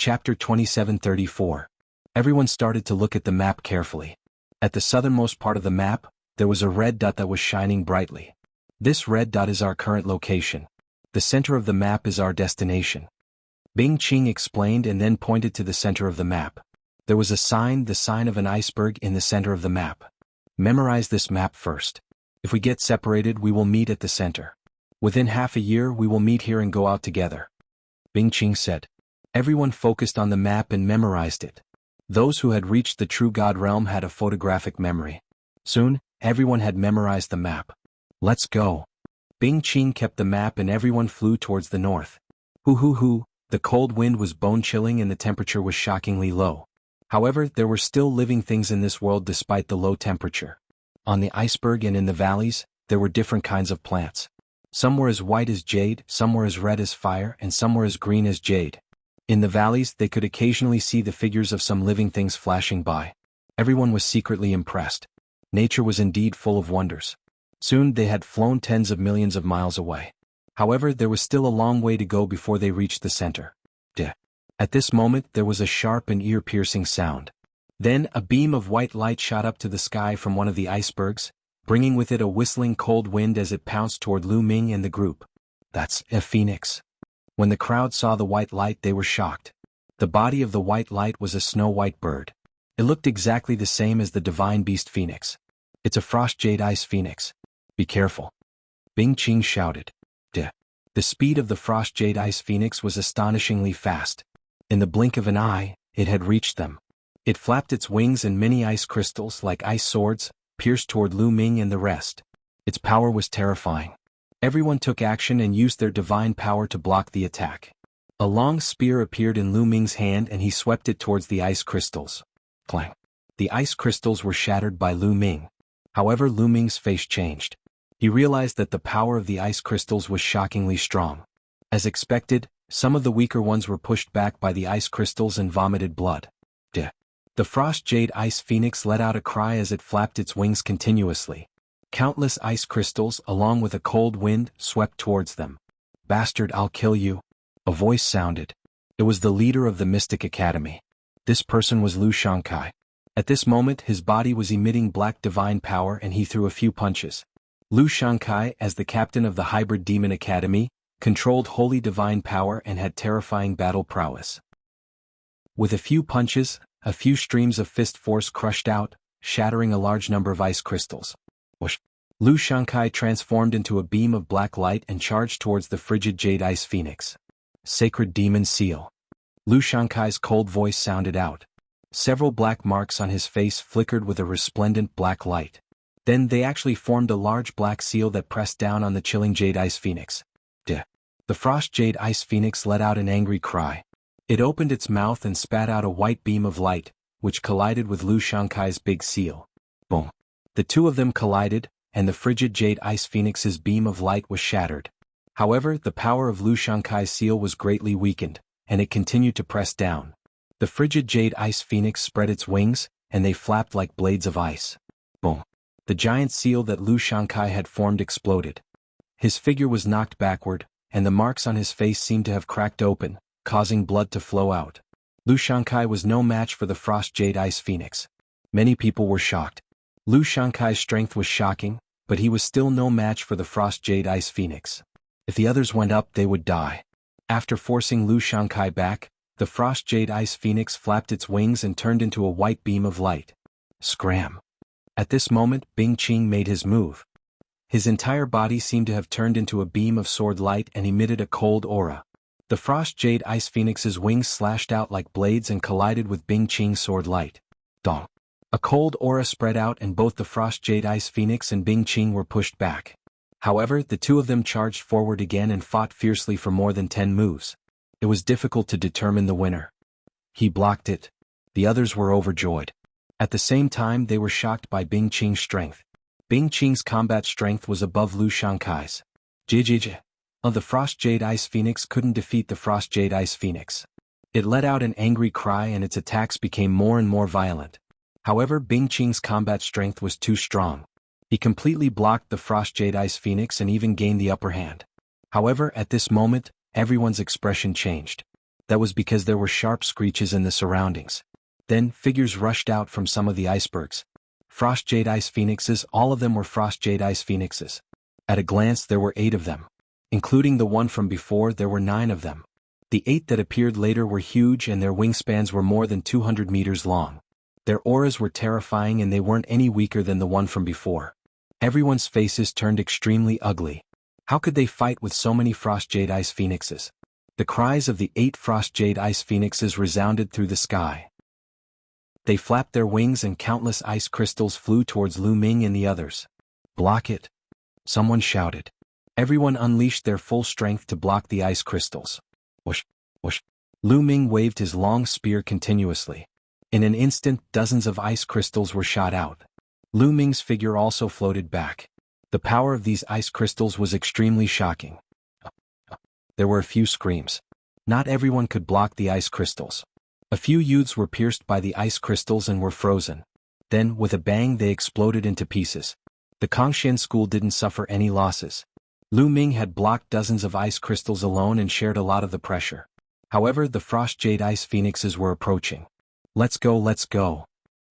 Chapter 2734. Everyone started to look at the map carefully. At the southernmost part of the map, there was a red dot that was shining brightly. This red dot is our current location. The center of the map is our destination. Bing Qing explained and then pointed to the center of the map. There was a sign, the sign of an iceberg in the center of the map. Memorize this map first. If we get separated, we will meet at the center. Within half a year, we will meet here and go out together. Bing Qing said. Everyone focused on the map and memorized it. Those who had reached the true God realm had a photographic memory. Soon, everyone had memorized the map. Let's go. Bing Qing kept the map and everyone flew towards the north. Hoo, the cold wind was bone-chilling and the temperature was shockingly low. However, there were still living things in this world despite the low temperature. On the iceberg and in the valleys, there were different kinds of plants. Some were as white as jade, some were as red as fire, and some were as green as jade. In the valleys, they could occasionally see the figures of some living things flashing by. Everyone was secretly impressed. Nature was indeed full of wonders. Soon they had flown tens of millions of miles away. However, there was still a long way to go before they reached the center. At this moment, there was a sharp and ear-piercing sound. Then, a beam of white light shot up to the sky from one of the icebergs, bringing with it a whistling cold wind as it pounced toward Lu Ming and the group. That's a phoenix. When the crowd saw the white light, they were shocked. The body of the white light was a snow-white bird. It looked exactly the same as the divine beast phoenix. It's a frost jade ice phoenix. Be careful. Bing Qing shouted. The speed of the frost jade ice phoenix was astonishingly fast. In the blink of an eye, it had reached them. It flapped its wings and many ice crystals like ice swords pierced toward Lu Ming and the rest. Its power was terrifying. Everyone took action and used their divine power to block the attack. A long spear appeared in Lu Ming's hand and he swept it towards the ice crystals. Clang. The ice crystals were shattered by Lu Ming. However, Lu Ming's face changed. He realized that the power of the ice crystals was shockingly strong. As expected, some of the weaker ones were pushed back by the ice crystals and vomited blood. The frost jade ice phoenix let out a cry as it flapped its wings continuously. Countless ice crystals, along with a cold wind, swept towards them. Bastard, I'll kill you. A voice sounded. It was the leader of the Mystic Academy. This person was Lu Shankai. At this moment, his body was emitting black divine power and he threw a few punches. Lu Shankai, as the captain of the Hybrid Demon Academy, controlled holy divine power and had terrifying battle prowess. With a few punches, a few streams of fist force crushed out, shattering a large number of ice crystals. Lu Shankai transformed into a beam of black light and charged towards the frigid jade ice phoenix. Sacred Demon Seal. Lu Shankai's cold voice sounded out. Several black marks on his face flickered with a resplendent black light. Then they actually formed a large black seal that pressed down on the chilling jade ice phoenix. The frost jade ice phoenix let out an angry cry. It opened its mouth and spat out a white beam of light, which collided with Lu Shankai's big seal. Boom. The two of them collided, and the frigid jade ice phoenix's beam of light was shattered. However, the power of Lu Shankai's seal was greatly weakened, and it continued to press down. The frigid jade ice phoenix spread its wings, and they flapped like blades of ice. Boom. The giant seal that Lu Shankai had formed exploded. His figure was knocked backward, and the marks on his face seemed to have cracked open, causing blood to flow out. Lu Shankai was no match for the frost jade ice phoenix. Many people were shocked. Lu Shankai's strength was shocking, but he was still no match for the frost jade ice phoenix. If the others went up, they would die. After forcing Lu Shankai back, the frost jade ice phoenix flapped its wings and turned into a white beam of light. Scram. At this moment, Bing Qing made his move. His entire body seemed to have turned into a beam of sword light and emitted a cold aura. The frost jade ice phoenix's wings slashed out like blades and collided with Bing Qing's sword light. Dong. A cold aura spread out and both the frost jade ice phoenix and Bing Qing were pushed back. However, the two of them charged forward again and fought fiercely for more than 10 moves. It was difficult to determine the winner. He blocked it. The others were overjoyed. At the same time, they were shocked by Bing Qing's strength. Bing Qing's combat strength was above Lu Shankai's. The frost jade ice phoenix couldn't defeat the frost jade ice phoenix. It let out an angry cry and its attacks became more and more violent. However, Bing Qing's combat strength was too strong. He completely blocked the frost jade ice phoenix and even gained the upper hand. However, at this moment, everyone's expression changed. That was because there were sharp screeches in the surroundings. Then, figures rushed out from some of the icebergs. Frost Jade Ice Phoenixes, all of them were Frost Jade Ice Phoenixes. At a glance there were 8 of them. Including the one from before, there were 9 of them. The 8 that appeared later were huge and their wingspans were more than 200 meters long. Their auras were terrifying and they weren't any weaker than the one from before. Everyone's faces turned extremely ugly. How could they fight with so many Frost Jade Ice Phoenixes? The cries of the 8 Frost Jade Ice Phoenixes resounded through the sky. They flapped their wings and countless ice crystals flew towards Lu Ming and the others. "Block it!" someone shouted. Everyone unleashed their full strength to block the ice crystals. Whoosh, whoosh. Lu Ming waved his long spear continuously. In an instant, dozens of ice crystals were shot out. Lu Ming's figure also floated back. The power of these ice crystals was extremely shocking. There were a few screams. Not everyone could block the ice crystals. A few youths were pierced by the ice crystals and were frozen. Then, with a bang, they exploded into pieces. The Kongxian school didn't suffer any losses. Lu Ming had blocked dozens of ice crystals alone and shared a lot of the pressure. However, the Frost Jade Ice Phoenixes were approaching. "Let's go, let's go."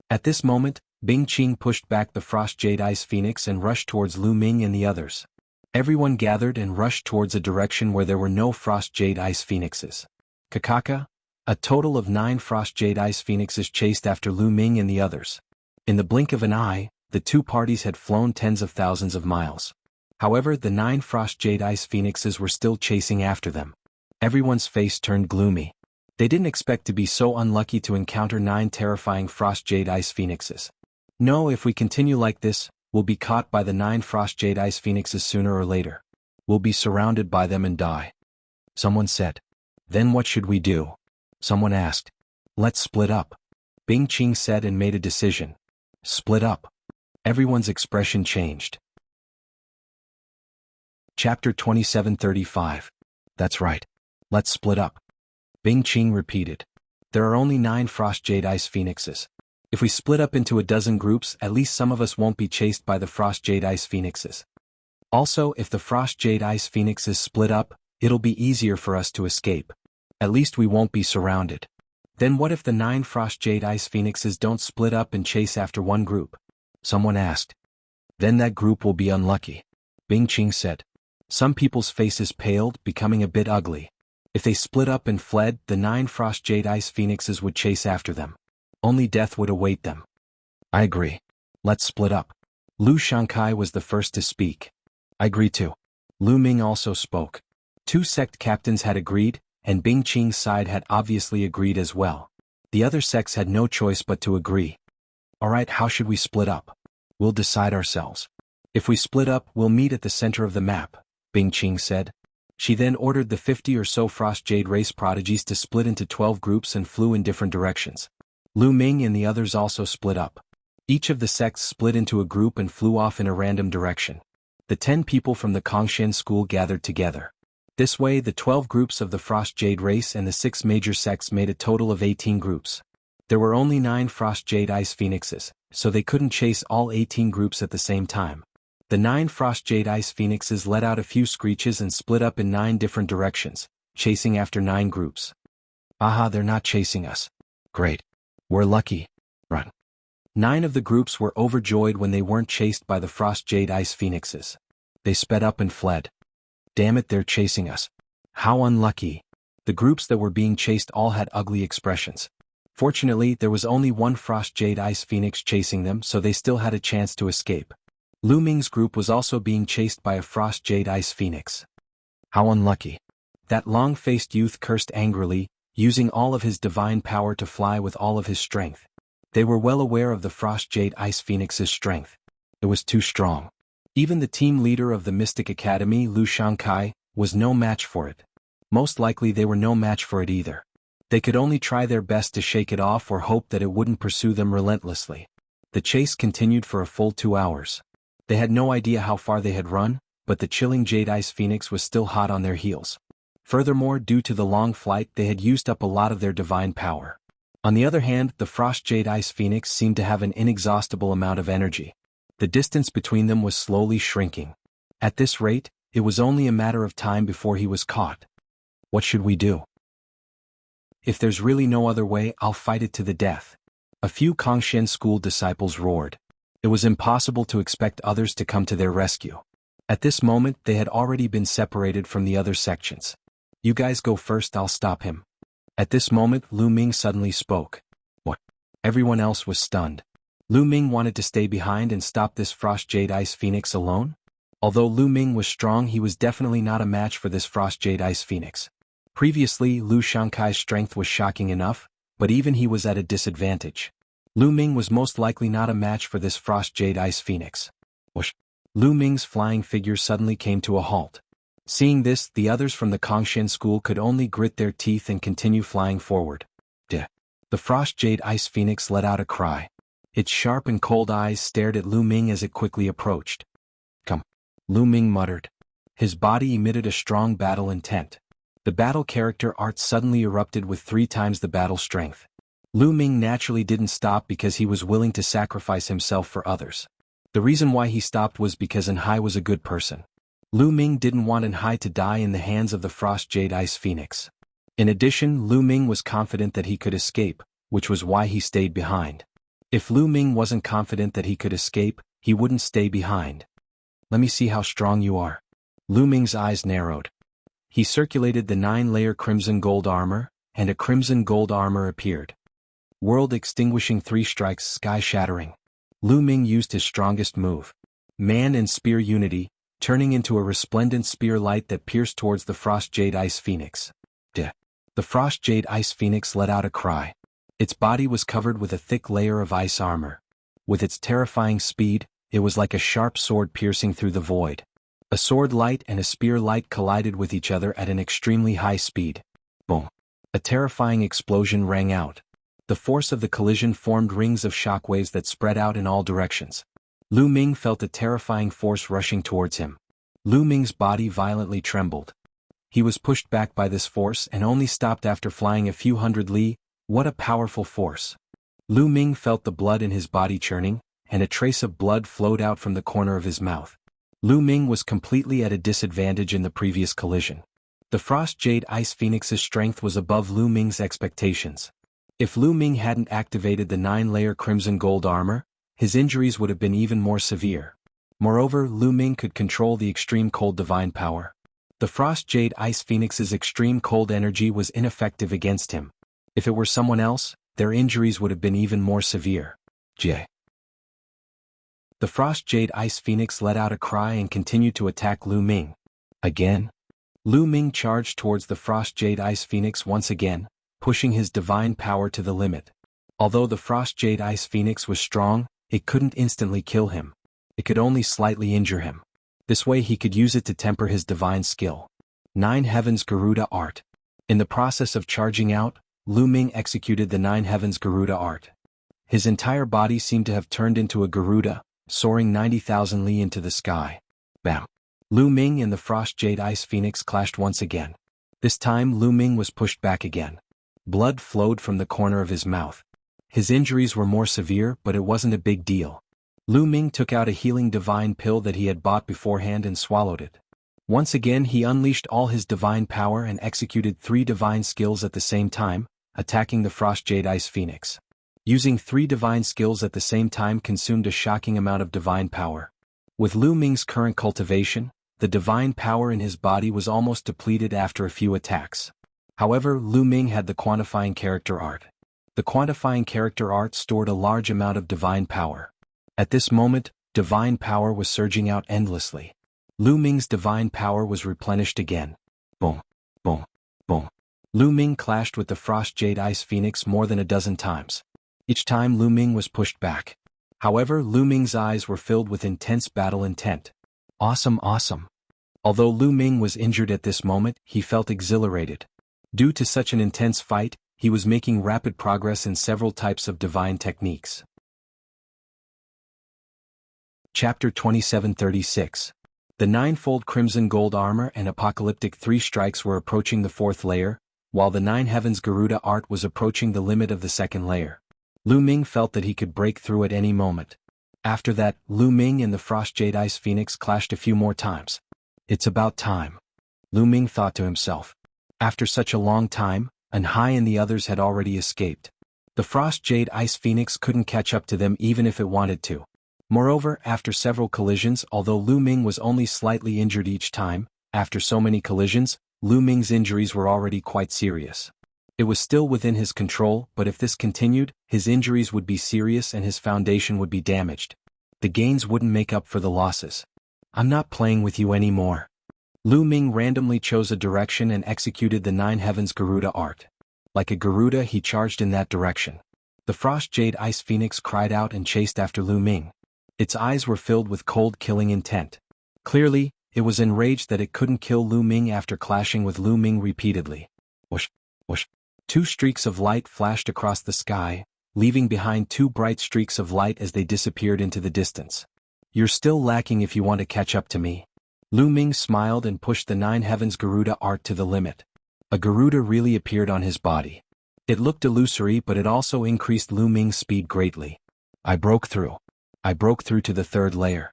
At this moment, Bing Qing pushed back the Frost Jade Ice Phoenix and rushed towards Lu Ming and the others. Everyone gathered and rushed towards a direction where there were no Frost Jade Ice Phoenixes. Kakaka? A total of 9 Frost Jade Ice Phoenixes chased after Lu Ming and the others. In the blink of an eye, the two parties had flown tens of thousands of miles. However, the 9 Frost Jade Ice Phoenixes were still chasing after them. Everyone's face turned gloomy. They didn't expect to be so unlucky to encounter 9 terrifying Frost Jade Ice Phoenixes. "No, if we continue like this, we'll be caught by the 9 Frost Jade Ice Phoenixes sooner or later. We'll be surrounded by them and die," someone said. "Then what should we do?" someone asked. "Let's split up," Bing Qing said and made a decision. "Split up." Everyone's expression changed. Chapter 2735. That's right. Let's split up. Bing Qing repeated. "There are only 9 Frost Jade Ice Phoenixes. If we split up into a dozen groups, at least some of us won't be chased by the Frost Jade Ice Phoenixes. Also, if the Frost Jade Ice Phoenixes split up, it'll be easier for us to escape. At least we won't be surrounded." "Then what if the 9 Frost Jade Ice Phoenixes don't split up and chase after one group?" someone asked. "Then that group will be unlucky," Bing Qing said. Some people's faces paled, becoming a bit ugly. If they split up and fled, the 9 Frost Jade Ice Phoenixes would chase after them. Only death would await them. "I agree. Let's split up." Lu Shankai was the first to speak. "I agree too." Lu Ming also spoke. 2 sect captains had agreed, and Bing Qing's side had obviously agreed as well. The other sects had no choice but to agree. "Alright, how should we split up?" "We'll decide ourselves. If we split up, we'll meet at the center of the map," Bing Qing said. She then ordered the 50 or so Frost Jade race prodigies to split into 12 groups and flew in different directions. Lu Ming and the others also split up. Each of the sects split into a group and flew off in a random direction. The 10 people from the Kongxian school gathered together. This way, the 12 groups of the Frost Jade race and the 6 major sects made a total of 18 groups. There were only 9 Frost Jade Ice Phoenixes, so they couldn't chase all 18 groups at the same time. The 9 Frost Jade Ice Phoenixes let out a few screeches and split up in 9 different directions, chasing after 9 groups. "Aha, they're not chasing us. Great. We're lucky. Run." 9 of the groups were overjoyed when they weren't chased by the Frost Jade Ice Phoenixes. They sped up and fled. "Damn it, they're chasing us. How unlucky." The groups that were being chased all had ugly expressions. Fortunately, there was only 1 Frost Jade Ice Phoenix chasing them, so they still had a chance to escape. Lu Ming's group was also being chased by a Frost Jade Ice Phoenix. "How unlucky." That long-faced youth cursed angrily, using all of his divine power to fly with all of his strength. They were well aware of the Frost Jade Ice Phoenix's strength. It was too strong. Even the team leader of the Mystic Academy, Lu Shankai, was no match for it. Most likely they were no match for it either. They could only try their best to shake it off or hope that it wouldn't pursue them relentlessly. The chase continued for a full 2 hours. They had no idea how far they had run, but the chilling Jade Ice Phoenix was still hot on their heels. Furthermore, due to the long flight, they had used up a lot of their divine power. On the other hand, the Frost Jade Ice Phoenix seemed to have an inexhaustible amount of energy. The distance between them was slowly shrinking. At this rate, it was only a matter of time before he was caught. What should we do? If there's really no other way, I'll fight it to the death. A few Kongshan school disciples roared. It was impossible to expect others to come to their rescue. At this moment, they had already been separated from the other sections. You guys go first, I'll stop him. At this moment, Lu Ming suddenly spoke. What? Everyone else was stunned. Lu Ming wanted to stay behind and stop this Frost Jade Ice Phoenix alone? Although Lu Ming was strong, he was definitely not a match for this Frost Jade Ice Phoenix. Previously, Lu Shankai's strength was shocking enough, but even he was at a disadvantage. Lu Ming was most likely not a match for this Frost Jade Ice Phoenix. Whoosh! Lu Ming's flying figure suddenly came to a halt. Seeing this, the others from the Kongshan school could only grit their teeth and continue flying forward. The Frost Jade Ice Phoenix let out a cry. Its sharp and cold eyes stared at Lu Ming as it quickly approached. Come. Lu Ming muttered. His body emitted a strong battle intent. The battle character art suddenly erupted with 3 times the battle strength. Lu Ming naturally didn't stop because he was willing to sacrifice himself for others. The reason why he stopped was because Enhai was a good person. Lu Ming didn't want Enhai to die in the hands of the Frost Jade Ice Phoenix. In addition, Lu Ming was confident that he could escape, which was why he stayed behind. If Lu Ming wasn't confident that he could escape, he wouldn't stay behind. Let me see how strong you are. Lu Ming's eyes narrowed. He circulated the 9-layer crimson gold armor, and a crimson gold armor appeared. World-extinguishing 3 strikes, sky-shattering. Lu Ming used his strongest move. Man and Spear Unity, turning into a resplendent spear light that pierced towards the Frost Jade Ice Phoenix. The Frost Jade Ice Phoenix let out a cry. Its body was covered with a thick layer of ice armor. With its terrifying speed, it was like a sharp sword piercing through the void. A sword light and a spear light collided with each other at an extremely high speed. Boom! A terrifying explosion rang out. The force of the collision formed rings of shockwaves that spread out in all directions. Lu Ming felt a terrifying force rushing towards him. Lu Ming's body violently trembled. He was pushed back by this force and only stopped after flying a few hundred li. What a powerful force! Lu Ming felt the blood in his body churning, and a trace of blood flowed out from the corner of his mouth. Lu Ming was completely at a disadvantage in the previous collision. The Frost Jade Ice Phoenix's strength was above Lu Ming's expectations. If Lu Ming hadn't activated the 9-layer crimson gold armor, his injuries would have been even more severe. Moreover, Lu Ming could control the extreme cold divine power. The Frost Jade Ice Phoenix's extreme cold energy was ineffective against him. If it were someone else, their injuries would have been even more severe. The Frost Jade Ice Phoenix let out a cry and continued to attack Lu Ming. Again? Lu Ming charged towards the Frost Jade Ice Phoenix once again, pushing his divine power to the limit. Although the Frost Jade Ice Phoenix was strong, it couldn't instantly kill him. It could only slightly injure him. This way he could use it to temper his divine skill. 9 Heavens Garuda Art. In the process of charging out, Lu Ming executed the 9 Heavens Garuda Art. His entire body seemed to have turned into a Garuda, soaring 90,000 li into the sky. Bam! Lu Ming and the Frost Jade Ice Phoenix clashed once again. This time Lu Ming was pushed back again. Blood flowed from the corner of his mouth. His injuries were more severe, but it wasn't a big deal. Lu Ming took out a healing divine pill that he had bought beforehand and swallowed it. Once again he unleashed all his divine power and executed 3 divine skills at the same time, attacking the Frost Jade Ice Phoenix. Using 3 divine skills at the same time consumed a shocking amount of divine power. With Lu Ming's current cultivation, the divine power in his body was almost depleted after a few attacks. However, Lu Ming had the quantifying character art. The quantifying character art stored a large amount of divine power. At this moment, divine power was surging out endlessly. Lu Ming's divine power was replenished again. Boom, boom, boom. Lu Ming clashed with the Frost Jade Ice Phoenix more than a dozen times. Each time Lu Ming was pushed back. However, Lu Ming's eyes were filled with intense battle intent. Awesome, awesome. Although Lu Ming was injured at this moment, he felt exhilarated. Due to such an intense fight, he was making rapid progress in several types of divine techniques. Chapter 2736. The 9-fold crimson gold armor and apocalyptic 3 strikes were approaching the 4th layer, while the 9 Heavens Garuda art was approaching the limit of the 2nd layer. Lu Ming felt that he could break through at any moment. After that, Lu Ming and the Frost Jade Ice Phoenix clashed a few more times. It's about time. Lu Ming thought to himself. After such a long time, and Hai and the others had already escaped. The Frost Jade Ice Phoenix couldn't catch up to them even if it wanted to. Moreover, after several collisions, although Lu Ming was only slightly injured each time, after so many collisions, Lu Ming's injuries were already quite serious. It was still within his control, but if this continued, his injuries would be serious and his foundation would be damaged. The gains wouldn't make up for the losses. I'm not playing with you anymore. Lu Ming randomly chose a direction and executed the Nine Heavens Garuda art. Like a Garuda, he charged in that direction. The Frost Jade Ice Phoenix cried out and chased after Lu Ming. Its eyes were filled with cold killing intent. Clearly, it was enraged that it couldn't kill Lu Ming after clashing with Lu Ming repeatedly. Whoosh, whoosh. 2 streaks of light flashed across the sky, leaving behind 2 bright streaks of light as they disappeared into the distance. You're still lacking if you want to catch up to me. Lu Ming smiled and pushed the Nine Heavens Garuda art to the limit. A Garuda really appeared on his body. It looked illusory, but it also increased Lu Ming's speed greatly. I broke through to the 3rd layer.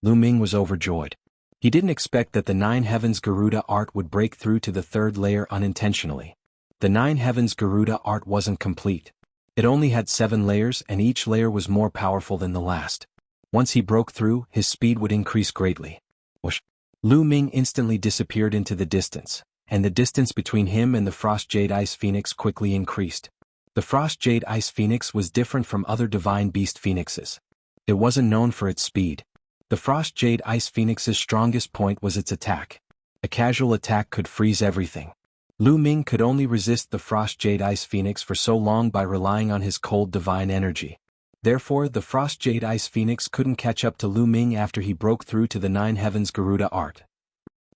Lu Ming was overjoyed. He didn't expect that the Nine Heavens Garuda art would break through to the 3rd layer unintentionally. The Nine Heavens Garuda art wasn't complete. It only had 7 layers and each layer was more powerful than the last. Once he broke through, his speed would increase greatly. Whoosh. Lu Ming instantly disappeared into the distance, and the distance between him and the Frost Jade Ice Phoenix quickly increased. The Frost Jade Ice Phoenix was different from other Divine Beast Phoenixes. It wasn't known for its speed. The Frost Jade Ice Phoenix's strongest point was its attack. A casual attack could freeze everything. Lu Ming could only resist the Frost Jade Ice Phoenix for so long by relying on his cold divine energy. Therefore, the Frost Jade Ice Phoenix couldn't catch up to Lu Ming after he broke through to the Nine Heavens Garuda art.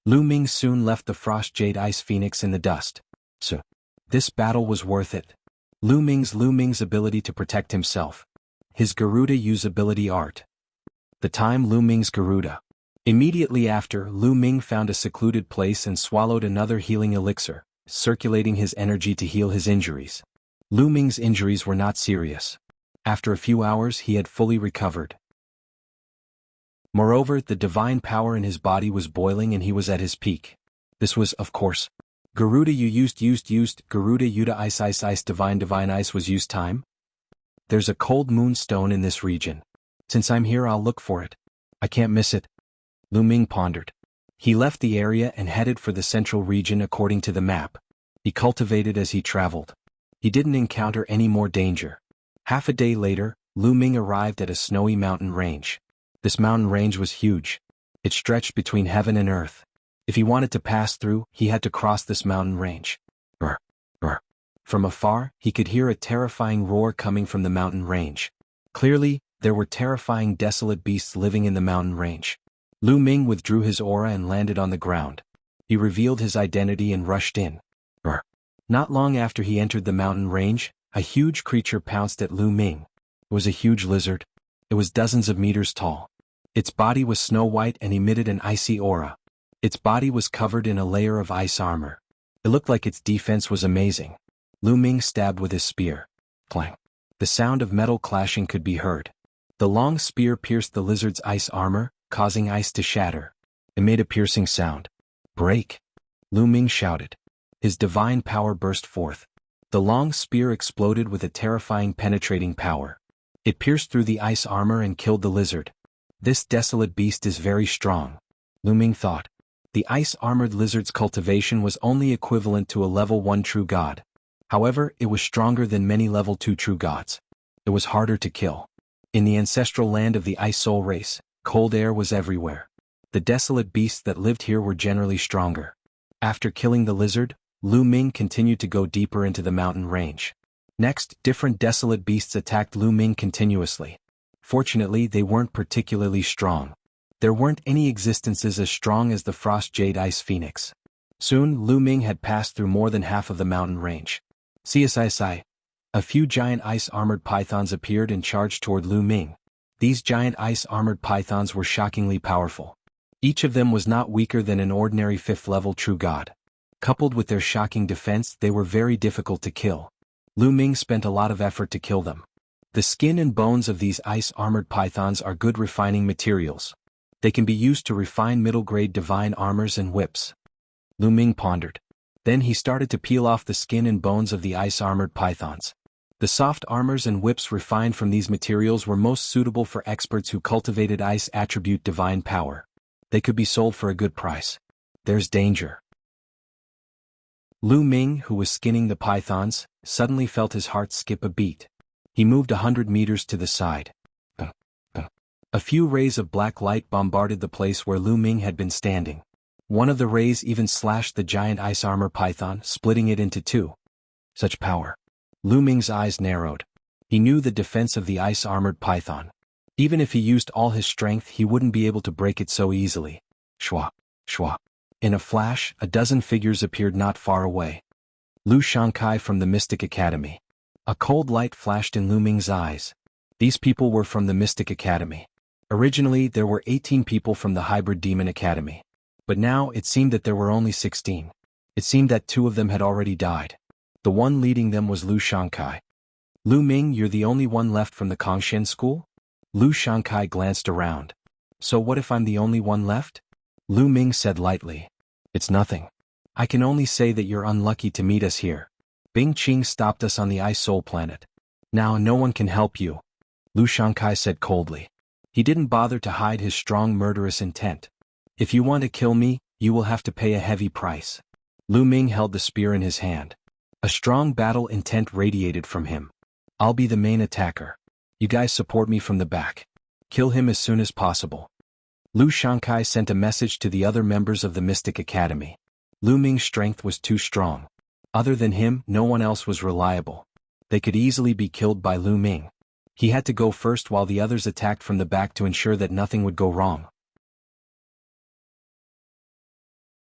Lu Ming soon left the Frost Jade Ice Phoenix in the dust. So, this battle was worth it. Lu Ming's ability to protect himself. His Garuda usability art. The time Lu Ming's Garuda. Immediately after, Lu Ming found a secluded place and swallowed another healing elixir, circulating his energy to heal his injuries. Lu Ming's injuries were not serious. After a few hours he had fully recovered. Moreover, the divine power in his body was boiling and he was at his peak. This was, of course, Garuda used, Garuda Yuda Ice Divine Ice was used time? There's a cold moonstone in this region. Since I'm here I'll look for it. I can't miss it. Lu Ming pondered. He left the area and headed for the central region according to the map. He cultivated as he traveled. He didn't encounter any more danger. Half a day later, Lu Ming arrived at a snowy mountain range. This mountain range was huge. It stretched between heaven and earth. If he wanted to pass through, he had to cross this mountain range. Roar, roar. From afar, he could hear a terrifying roar coming from the mountain range. Clearly, there were terrifying desolate beasts living in the mountain range. Lu Ming withdrew his aura and landed on the ground. He revealed his identity and rushed in. Roar. Not long after he entered the mountain range, a huge creature pounced at Lu Ming. It was a huge lizard. It was dozens of meters tall. Its body was snow white and emitted an icy aura. Its body was covered in a layer of ice armor. It looked like its defense was amazing. Lu Ming stabbed with his spear. Clang. The sound of metal clashing could be heard. The long spear pierced the lizard's ice armor, causing ice to shatter. It made a piercing sound. Break! Lu Ming shouted. His divine power burst forth. The long spear exploded with a terrifying penetrating power. It pierced through the ice armor and killed the lizard. This desolate beast is very strong. Lu Ming thought. The ice-armored lizard's cultivation was only equivalent to a level 1 true god. However, it was stronger than many level 2 true gods. It was harder to kill. In the ancestral land of the Ice Soul race, cold air was everywhere. The desolate beasts that lived here were generally stronger. After killing the lizard, Lu Ming continued to go deeper into the mountain range. Next, different desolate beasts attacked Lu Ming continuously. Fortunately, they weren't particularly strong. There weren't any existences as strong as the Frost Jade Ice Phoenix. Soon, Lu Ming had passed through more than half of the mountain range. CSI. A few giant ice-armored pythons appeared and charged toward Lu Ming. These giant ice-armored pythons were shockingly powerful. Each of them was not weaker than an ordinary 5th-level true god. Coupled with their shocking defense, they were very difficult to kill. Lu Ming spent a lot of effort to kill them. The skin and bones of these ice-armored pythons are good refining materials. They can be used to refine middle-grade divine armors and whips. Lu Ming pondered. Then he started to peel off the skin and bones of the ice-armored pythons. The soft armors and whips refined from these materials were most suitable for experts who cultivated ice attribute divine power. They could be sold for a good price. There's danger. Lu Ming, who was skinning the pythons, suddenly felt his heart skip a beat. He moved 100 meters to the side. A few rays of black light bombarded the place where Lu Ming had been standing. One of the rays even slashed the giant ice armor python, splitting it into two. Such power. Lu Ming's eyes narrowed. He knew the defense of the ice-armored python. Even if he used all his strength, he wouldn't be able to break it so easily. Shwa, shwa. In a flash, a dozen figures appeared not far away. Lu Shankai from the Mystic Academy. A cold light flashed in Lu Ming's eyes. These people were from the Mystic Academy. Originally, there were 18 people from the Hybrid Demon Academy. But now, it seemed that there were only 16. It seemed that 2 of them had already died. The one leading them was Lu Shankai. Lu Ming, you're the only one left from the Kongshen school? Lu Shankai glanced around. So what if I'm the only one left? Lu Ming said lightly. It's nothing. I can only say that you're unlucky to meet us here. Bing Qing stopped us on the Ice Soul planet. Now no one can help you. Lu Shankai said coldly. He didn't bother to hide his strong murderous intent. If you want to kill me, you will have to pay a heavy price. Lu Ming held the spear in his hand. A strong battle intent radiated from him. I'll be the main attacker. You guys support me from the back. Kill him as soon as possible. Lu Shankai sent a message to the other members of the Mystic Academy. Lu Ming's strength was too strong. Other than him, no one else was reliable. They could easily be killed by Lu Ming. He had to go first while the others attacked from the back to ensure that nothing would go wrong.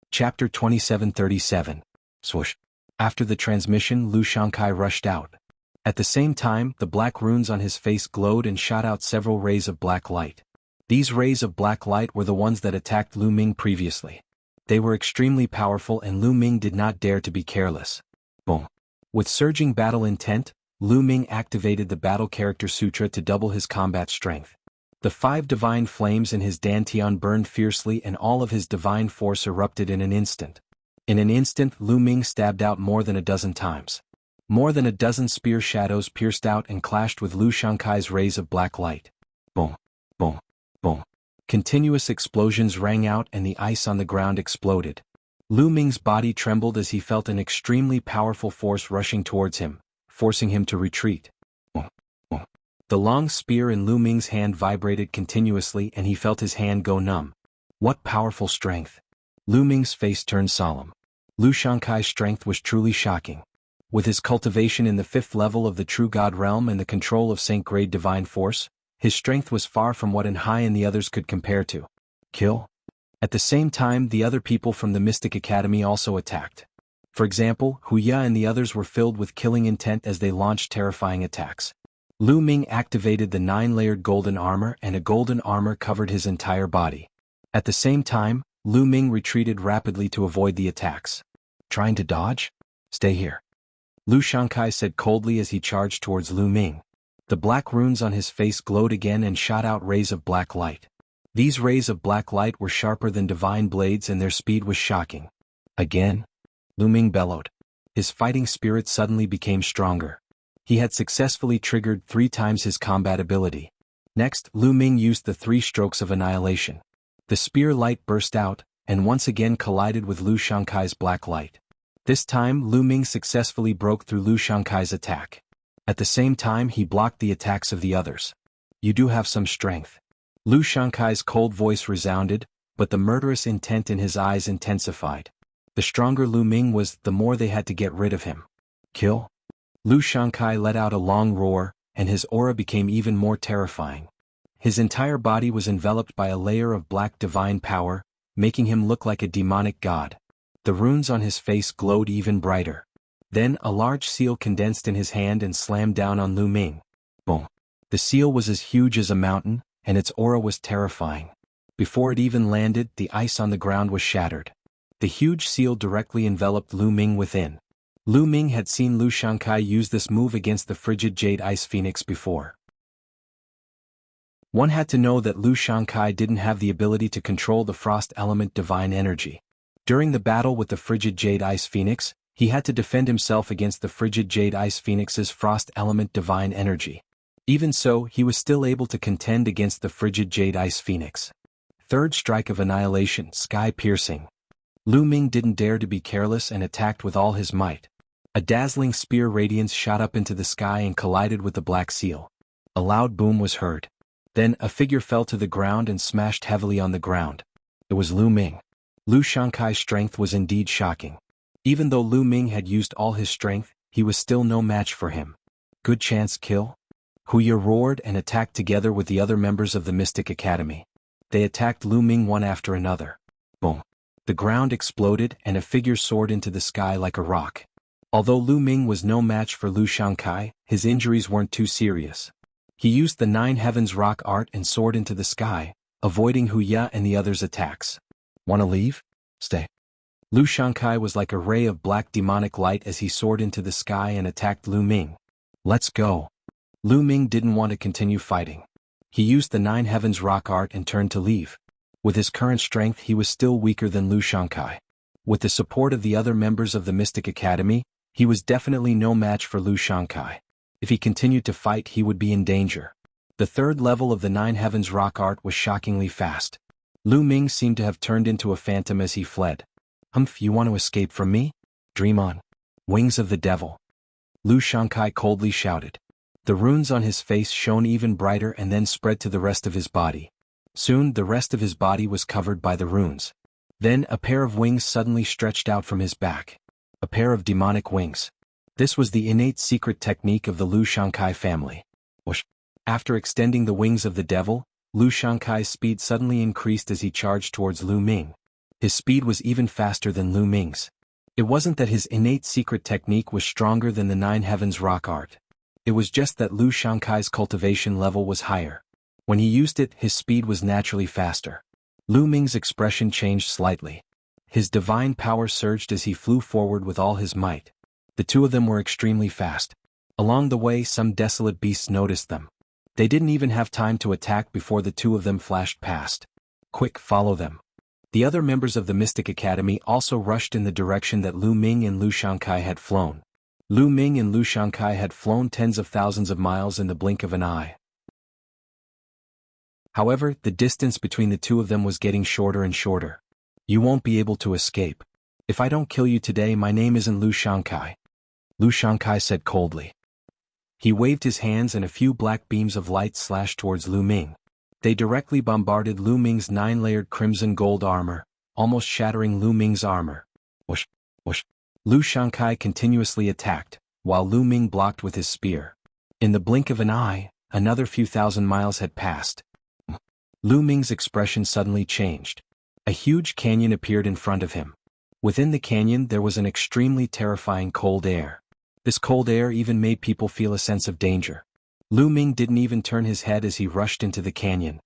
Chapter 2737. Swoosh. After the transmission, Lu Shankai rushed out. At the same time, the black runes on his face glowed and shot out several rays of black light. These rays of black light were the ones that attacked Lu Ming previously. They were extremely powerful and Lu Ming did not dare to be careless. Boom. With surging battle intent, Lu Ming activated the Battle Character Sutra to double his combat strength. The 5 divine flames in his dantian burned fiercely and all of his divine force erupted in an instant. In an instant, Lu Ming stabbed out more than a dozen times. More than a dozen spear shadows pierced out and clashed with Lu Shankai's rays of black light. Boom, boom, boom. Continuous explosions rang out and the ice on the ground exploded. Lu Ming's body trembled as he felt an extremely powerful force rushing towards him, forcing him to retreat. Boom, boom. The long spear in Lu Ming's hand vibrated continuously and he felt his hand go numb. What powerful strength! Lu Ming's face turned solemn. Lu Shankai's strength was truly shocking. With his cultivation in the 5th level of the True God realm and the control of Saint-grade divine force, his strength was far from what Hai and the others could compare to. Kill? At the same time, the other people from the Mystic Academy also attacked. For example, Wuxia and the others were filled with killing intent as they launched terrifying attacks. Lu Ming activated the 9-layered golden armor and a golden armor covered his entire body. At the same time, Lu Ming retreated rapidly to avoid the attacks. Trying to dodge? Stay here. Lu Shankai said coldly as he charged towards Lu Ming. The black runes on his face glowed again and shot out rays of black light. These rays of black light were sharper than divine blades and their speed was shocking. Again? Lu Ming bellowed. His fighting spirit suddenly became stronger. He had successfully triggered 3 times his combat ability. Next, Lu Ming used the 3 strokes of annihilation. The spear light burst out, and once again collided with Lu Shankai's black light. This time, Lu Ming successfully broke through Lu Shankai's attack. At the same time, he blocked the attacks of the others. You do have some strength. Lu Shankai's cold voice resounded, but the murderous intent in his eyes intensified. The stronger Lu Ming was, the more they had to get rid of him. Kill? Lu Shankai let out a long roar, and his aura became even more terrifying. His entire body was enveloped by a layer of black divine power, making him look like a demonic god. The runes on his face glowed even brighter. Then a large seal condensed in his hand and slammed down on Lu Ming. Boom. The seal was as huge as a mountain, and its aura was terrifying. Before it even landed, the ice on the ground was shattered. The huge seal directly enveloped Lu Ming within. Lu Ming had seen Lu Shankai use this move against the frigid Jade Ice Phoenix before. One had to know that Lu Shankai didn't have the ability to control the frost element divine energy. During the battle with the frigid Jade Ice Phoenix, he had to defend himself against the frigid Jade Ice Phoenix's frost element divine energy. Even so, he was still able to contend against the frigid Jade Ice Phoenix. Third strike of annihilation, sky-piercing. Lu Ming didn't dare to be careless and attacked with all his might. A dazzling spear radiance shot up into the sky and collided with the black seal. A loud boom was heard. Then, a figure fell to the ground and smashed heavily on the ground. It was Lu Ming. Lu Shankai's strength was indeed shocking. Even though Lu Ming had used all his strength, he was still no match for him. Good chance kill? Huya roared and attacked together with the other members of the Mystic Academy. They attacked Lu Ming one after another. Boom. The ground exploded and a figure soared into the sky like a rock. Although Lu Ming was no match for Lu Shankai, his injuries weren't too serious. He used the Nine Heavens rock art and soared into the sky, avoiding Huya and the others' attacks. Wanna leave? Stay. Lu Shankai was like a ray of black demonic light as he soared into the sky and attacked Lu Ming. Let's go. Lu Ming didn't want to continue fighting. He used the Nine Heavens rock art and turned to leave. With his current strength he was still weaker than Lu Shankai. With the support of the other members of the Mystic Academy, he was definitely no match for Lu Shankai. If he continued to fight he would be in danger. The third level of the Nine Heavens rock art was shockingly fast. Lu Ming seemed to have turned into a phantom as he fled. Humph, you want to escape from me? Dream on. Wings of the devil. Lu Shankai coldly shouted. The runes on his face shone even brighter and then spread to the rest of his body. Soon the rest of his body was covered by the runes. Then a pair of wings suddenly stretched out from his back. A pair of demonic wings. This was the innate secret technique of the Lu Shankai family. Whoosh. After extending the wings of the devil, Lu Shankai's speed suddenly increased as he charged towards Lu Ming. His speed was even faster than Lu Ming's. It wasn't that his innate secret technique was stronger than the Nine Heavens rock art. It was just that Lu Shankai's cultivation level was higher. When he used it, his speed was naturally faster. Lu Ming's expression changed slightly. His divine power surged as he flew forward with all his might. The two of them were extremely fast. Along the way some desolate beasts noticed them. They didn't even have time to attack before the two of them flashed past. Quick, follow them. The other members of the Mystic Academy also rushed in the direction that Lu Ming and Lu Shankai had flown. Lu Ming and Lu Shankai had flown tens of thousands of miles in the blink of an eye. However, the distance between the two of them was getting shorter and shorter. You won't be able to escape. If I don't kill you today, my name isn't Lu Shankai. Lu Shankai said coldly. He waved his hands and a few black beams of light slashed towards Lu Ming. They directly bombarded Lu Ming's 9-layered crimson gold armor, almost shattering Lu Ming's armor. Whoosh, whoosh. Lu Shankai continuously attacked, while Lu Ming blocked with his spear. In the blink of an eye, another few thousand miles had passed. Lu Ming's expression suddenly changed. A huge canyon appeared in front of him. Within the canyon there was an extremely terrifying cold air. This cold air even made people feel a sense of danger. Lu Ming didn't even turn his head as he rushed into the canyon.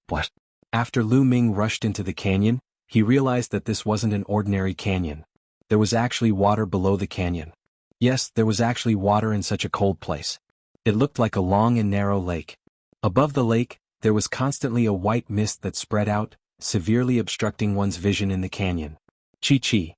What? After Lu Ming rushed into the canyon, he realized that this wasn't an ordinary canyon. There was actually water below the canyon. Yes, there was actually water in such a cold place. It looked like a long and narrow lake. Above the lake, there was constantly a white mist that spread out, severely obstructing one's vision in the canyon. Chi-chi.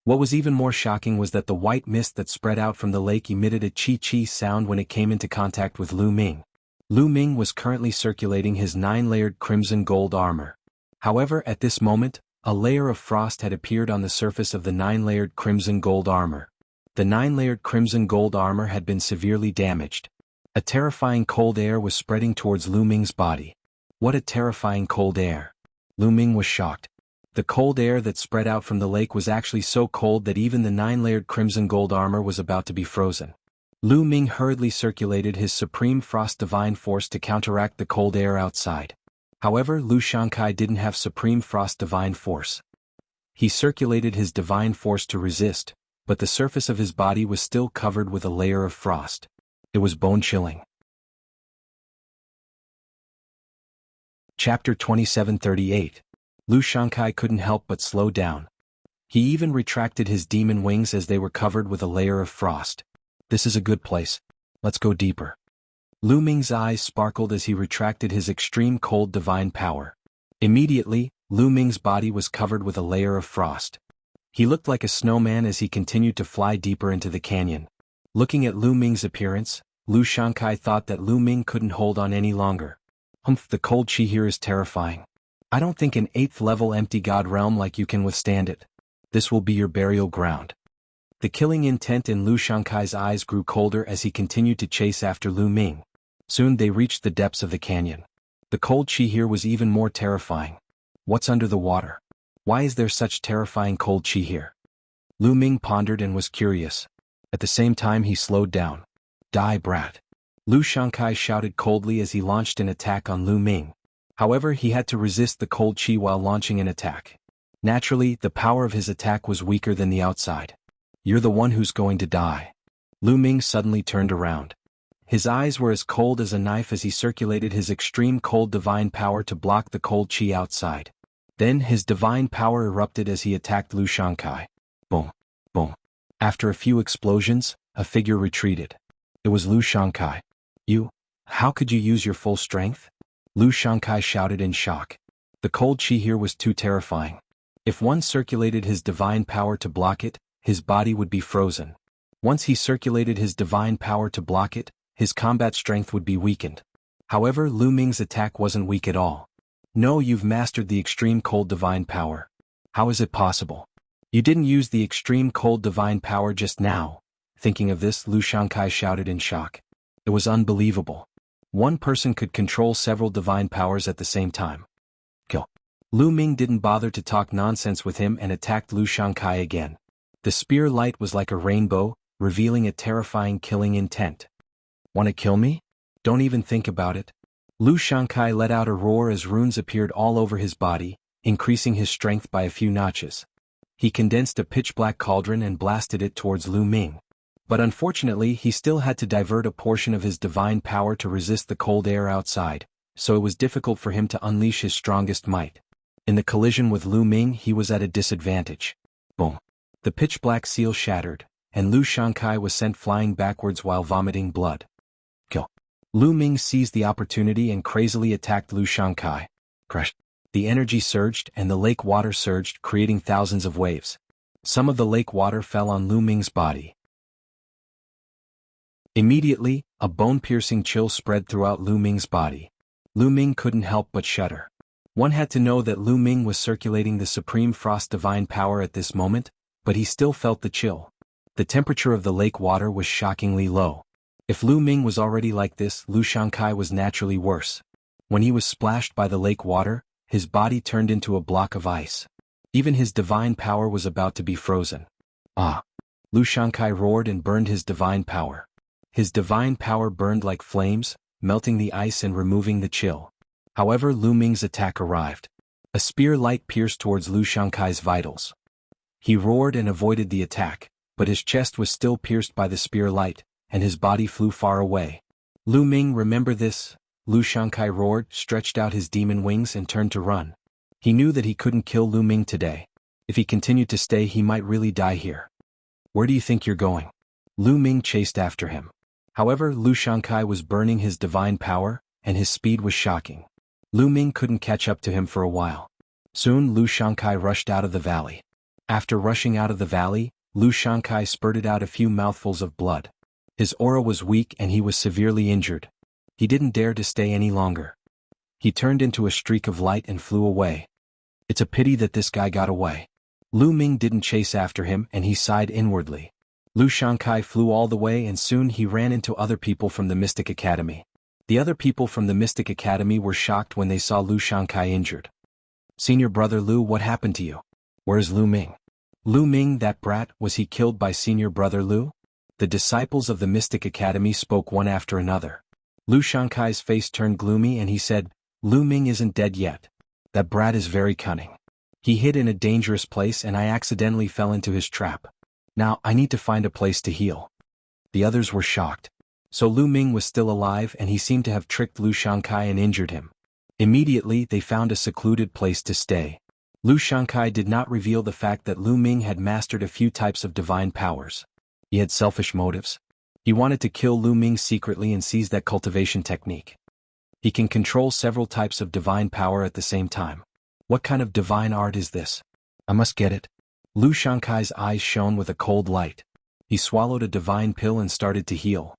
What was even more shocking was that the white mist that spread out from the lake emitted a chi-chi sound when it came into contact with Lu Ming. Lu Ming was currently circulating his 9-layered crimson gold armor. However, at this moment, a layer of frost had appeared on the surface of the 9-layered crimson gold armor. The 9-layered crimson gold armor had been severely damaged. A terrifying cold air was spreading towards Lu Ming's body. What a terrifying cold air. Lu Ming was shocked. The cold air that spread out from the lake was actually so cold that even the 9-layered crimson gold armor was about to be frozen. Lu Ming hurriedly circulated his supreme frost divine force to counteract the cold air outside. However, Lu Shankai didn't have supreme frost divine force. He circulated his divine force to resist, but the surface of his body was still covered with a layer of frost. It was bone-chilling. Chapter 2738. Lu Shankai couldn't help but slow down. He even retracted his demon wings as they were covered with a layer of frost. This is a good place. Let's go deeper. Lu Ming's eyes sparkled as he retracted his extreme cold divine power. Immediately, Lu Ming's body was covered with a layer of frost. He looked like a snowman as he continued to fly deeper into the canyon. Looking at Lu Ming's appearance, Lu Shankai thought that Lu Ming couldn't hold on any longer. Humph, the cold chi here is terrifying. I don't think an 8th level empty god realm like you can withstand it. This will be your burial ground. The killing intent in Lu Shankai's eyes grew colder as he continued to chase after Lu Ming. Soon they reached the depths of the canyon. The cold chi here was even more terrifying. What's under the water? Why is there such terrifying cold chi here? Lu Ming pondered and was curious. At the same time he slowed down. Die, brat. Lu Shankai shouted coldly as he launched an attack on Lu Ming. However, he had to resist the cold chi while launching an attack. Naturally, the power of his attack was weaker than the outside. You're the one who's going to die. Lu Ming suddenly turned around. His eyes were as cold as a knife as he circulated his extreme cold divine power to block the cold chi outside. Then his divine power erupted as he attacked Lu Shankai. Boom, boom. After a few explosions, a figure retreated. It was Lu Shankai. How could you use your full strength? Lu Shankai shouted in shock. The cold chi here was too terrifying. If one circulated his divine power to block it, his body would be frozen. Once he circulated his divine power to block it, his combat strength would be weakened. However, Lu Ming's attack wasn't weak at all. No, you've mastered the extreme cold divine power. How is it possible? You didn't use the extreme cold divine power just now. Thinking of this, Lu Shankai shouted in shock. It was unbelievable. One person could control several divine powers at the same time. Kill. Lu Ming didn't bother to talk nonsense with him and attacked Lu Shankai again. The spear light was like a rainbow, revealing a terrifying killing intent. Want to kill me? Don't even think about it. Lu Shankai let out a roar as runes appeared all over his body, increasing his strength by a few notches. He condensed a pitch-black cauldron and blasted it towards Lu Ming. But unfortunately, he still had to divert a portion of his divine power to resist the cold air outside, so it was difficult for him to unleash his strongest might. In the collision with Lu Ming, he was at a disadvantage. Boom. The pitch-black seal shattered, and Lu Shankai was sent flying backwards while vomiting blood. Kill. Lu Ming seized the opportunity and crazily attacked Lu Shankai. Crush. The energy surged and the lake water surged, creating thousands of waves. Some of the lake water fell on Lu Ming's body. Immediately, a bone-piercing chill spread throughout Lu Ming's body. Lu Ming couldn't help but shudder. One had to know that Lu Ming was circulating the supreme frost divine power at this moment, but he still felt the chill. The temperature of the lake water was shockingly low. If Lu Ming was already like this, Lu Shankai was naturally worse. When he was splashed by the lake water, his body turned into a block of ice. Even his divine power was about to be frozen. Ah! Lu Shankai roared and burned his divine power. His divine power burned like flames, melting the ice and removing the chill. However, Lu Ming's attack arrived. A spear light pierced towards Lu Shankai's vitals. He roared and avoided the attack, but his chest was still pierced by the spear light, and his body flew far away. Lu Ming, remember this? Lu Shankai roared, stretched out his demon wings and turned to run. He knew that he couldn't kill Lu Ming today. If he continued to stay, he might really die here. Where do you think you're going? Lu Ming chased after him. However, Lu Shankai was burning his divine power, and his speed was shocking. Lu Ming couldn't catch up to him for a while. Soon Lu Shankai rushed out of the valley. After rushing out of the valley, Lu Shankai spurted out a few mouthfuls of blood. His aura was weak and he was severely injured. He didn't dare to stay any longer. He turned into a streak of light and flew away. It's a pity that this guy got away. Lu Ming didn't chase after him and he sighed inwardly. Lu Shankai flew all the way and soon he ran into other people from the Mystic Academy. The other people from the Mystic Academy were shocked when they saw Lu Shankai injured. Senior brother Lu, what happened to you? Where's Lu Ming? Lu Ming, that brat, was he killed by senior brother Lu? The disciples of the Mystic Academy spoke one after another. Lu Shankai's face turned gloomy and he said, Lu Ming isn't dead yet. That brat is very cunning. He hid in a dangerous place and I accidentally fell into his trap. Now, I need to find a place to heal. The others were shocked. So Lu Ming was still alive and he seemed to have tricked Lu Shankai and injured him. Immediately, they found a secluded place to stay. Lu Shankai did not reveal the fact that Lu Ming had mastered a few types of divine powers. He had selfish motives. He wanted to kill Lu Ming secretly and seize that cultivation technique. He can control several types of divine power at the same time. What kind of divine art is this? I must get it. Lu Shankai's eyes shone with a cold light. He swallowed a divine pill and started to heal.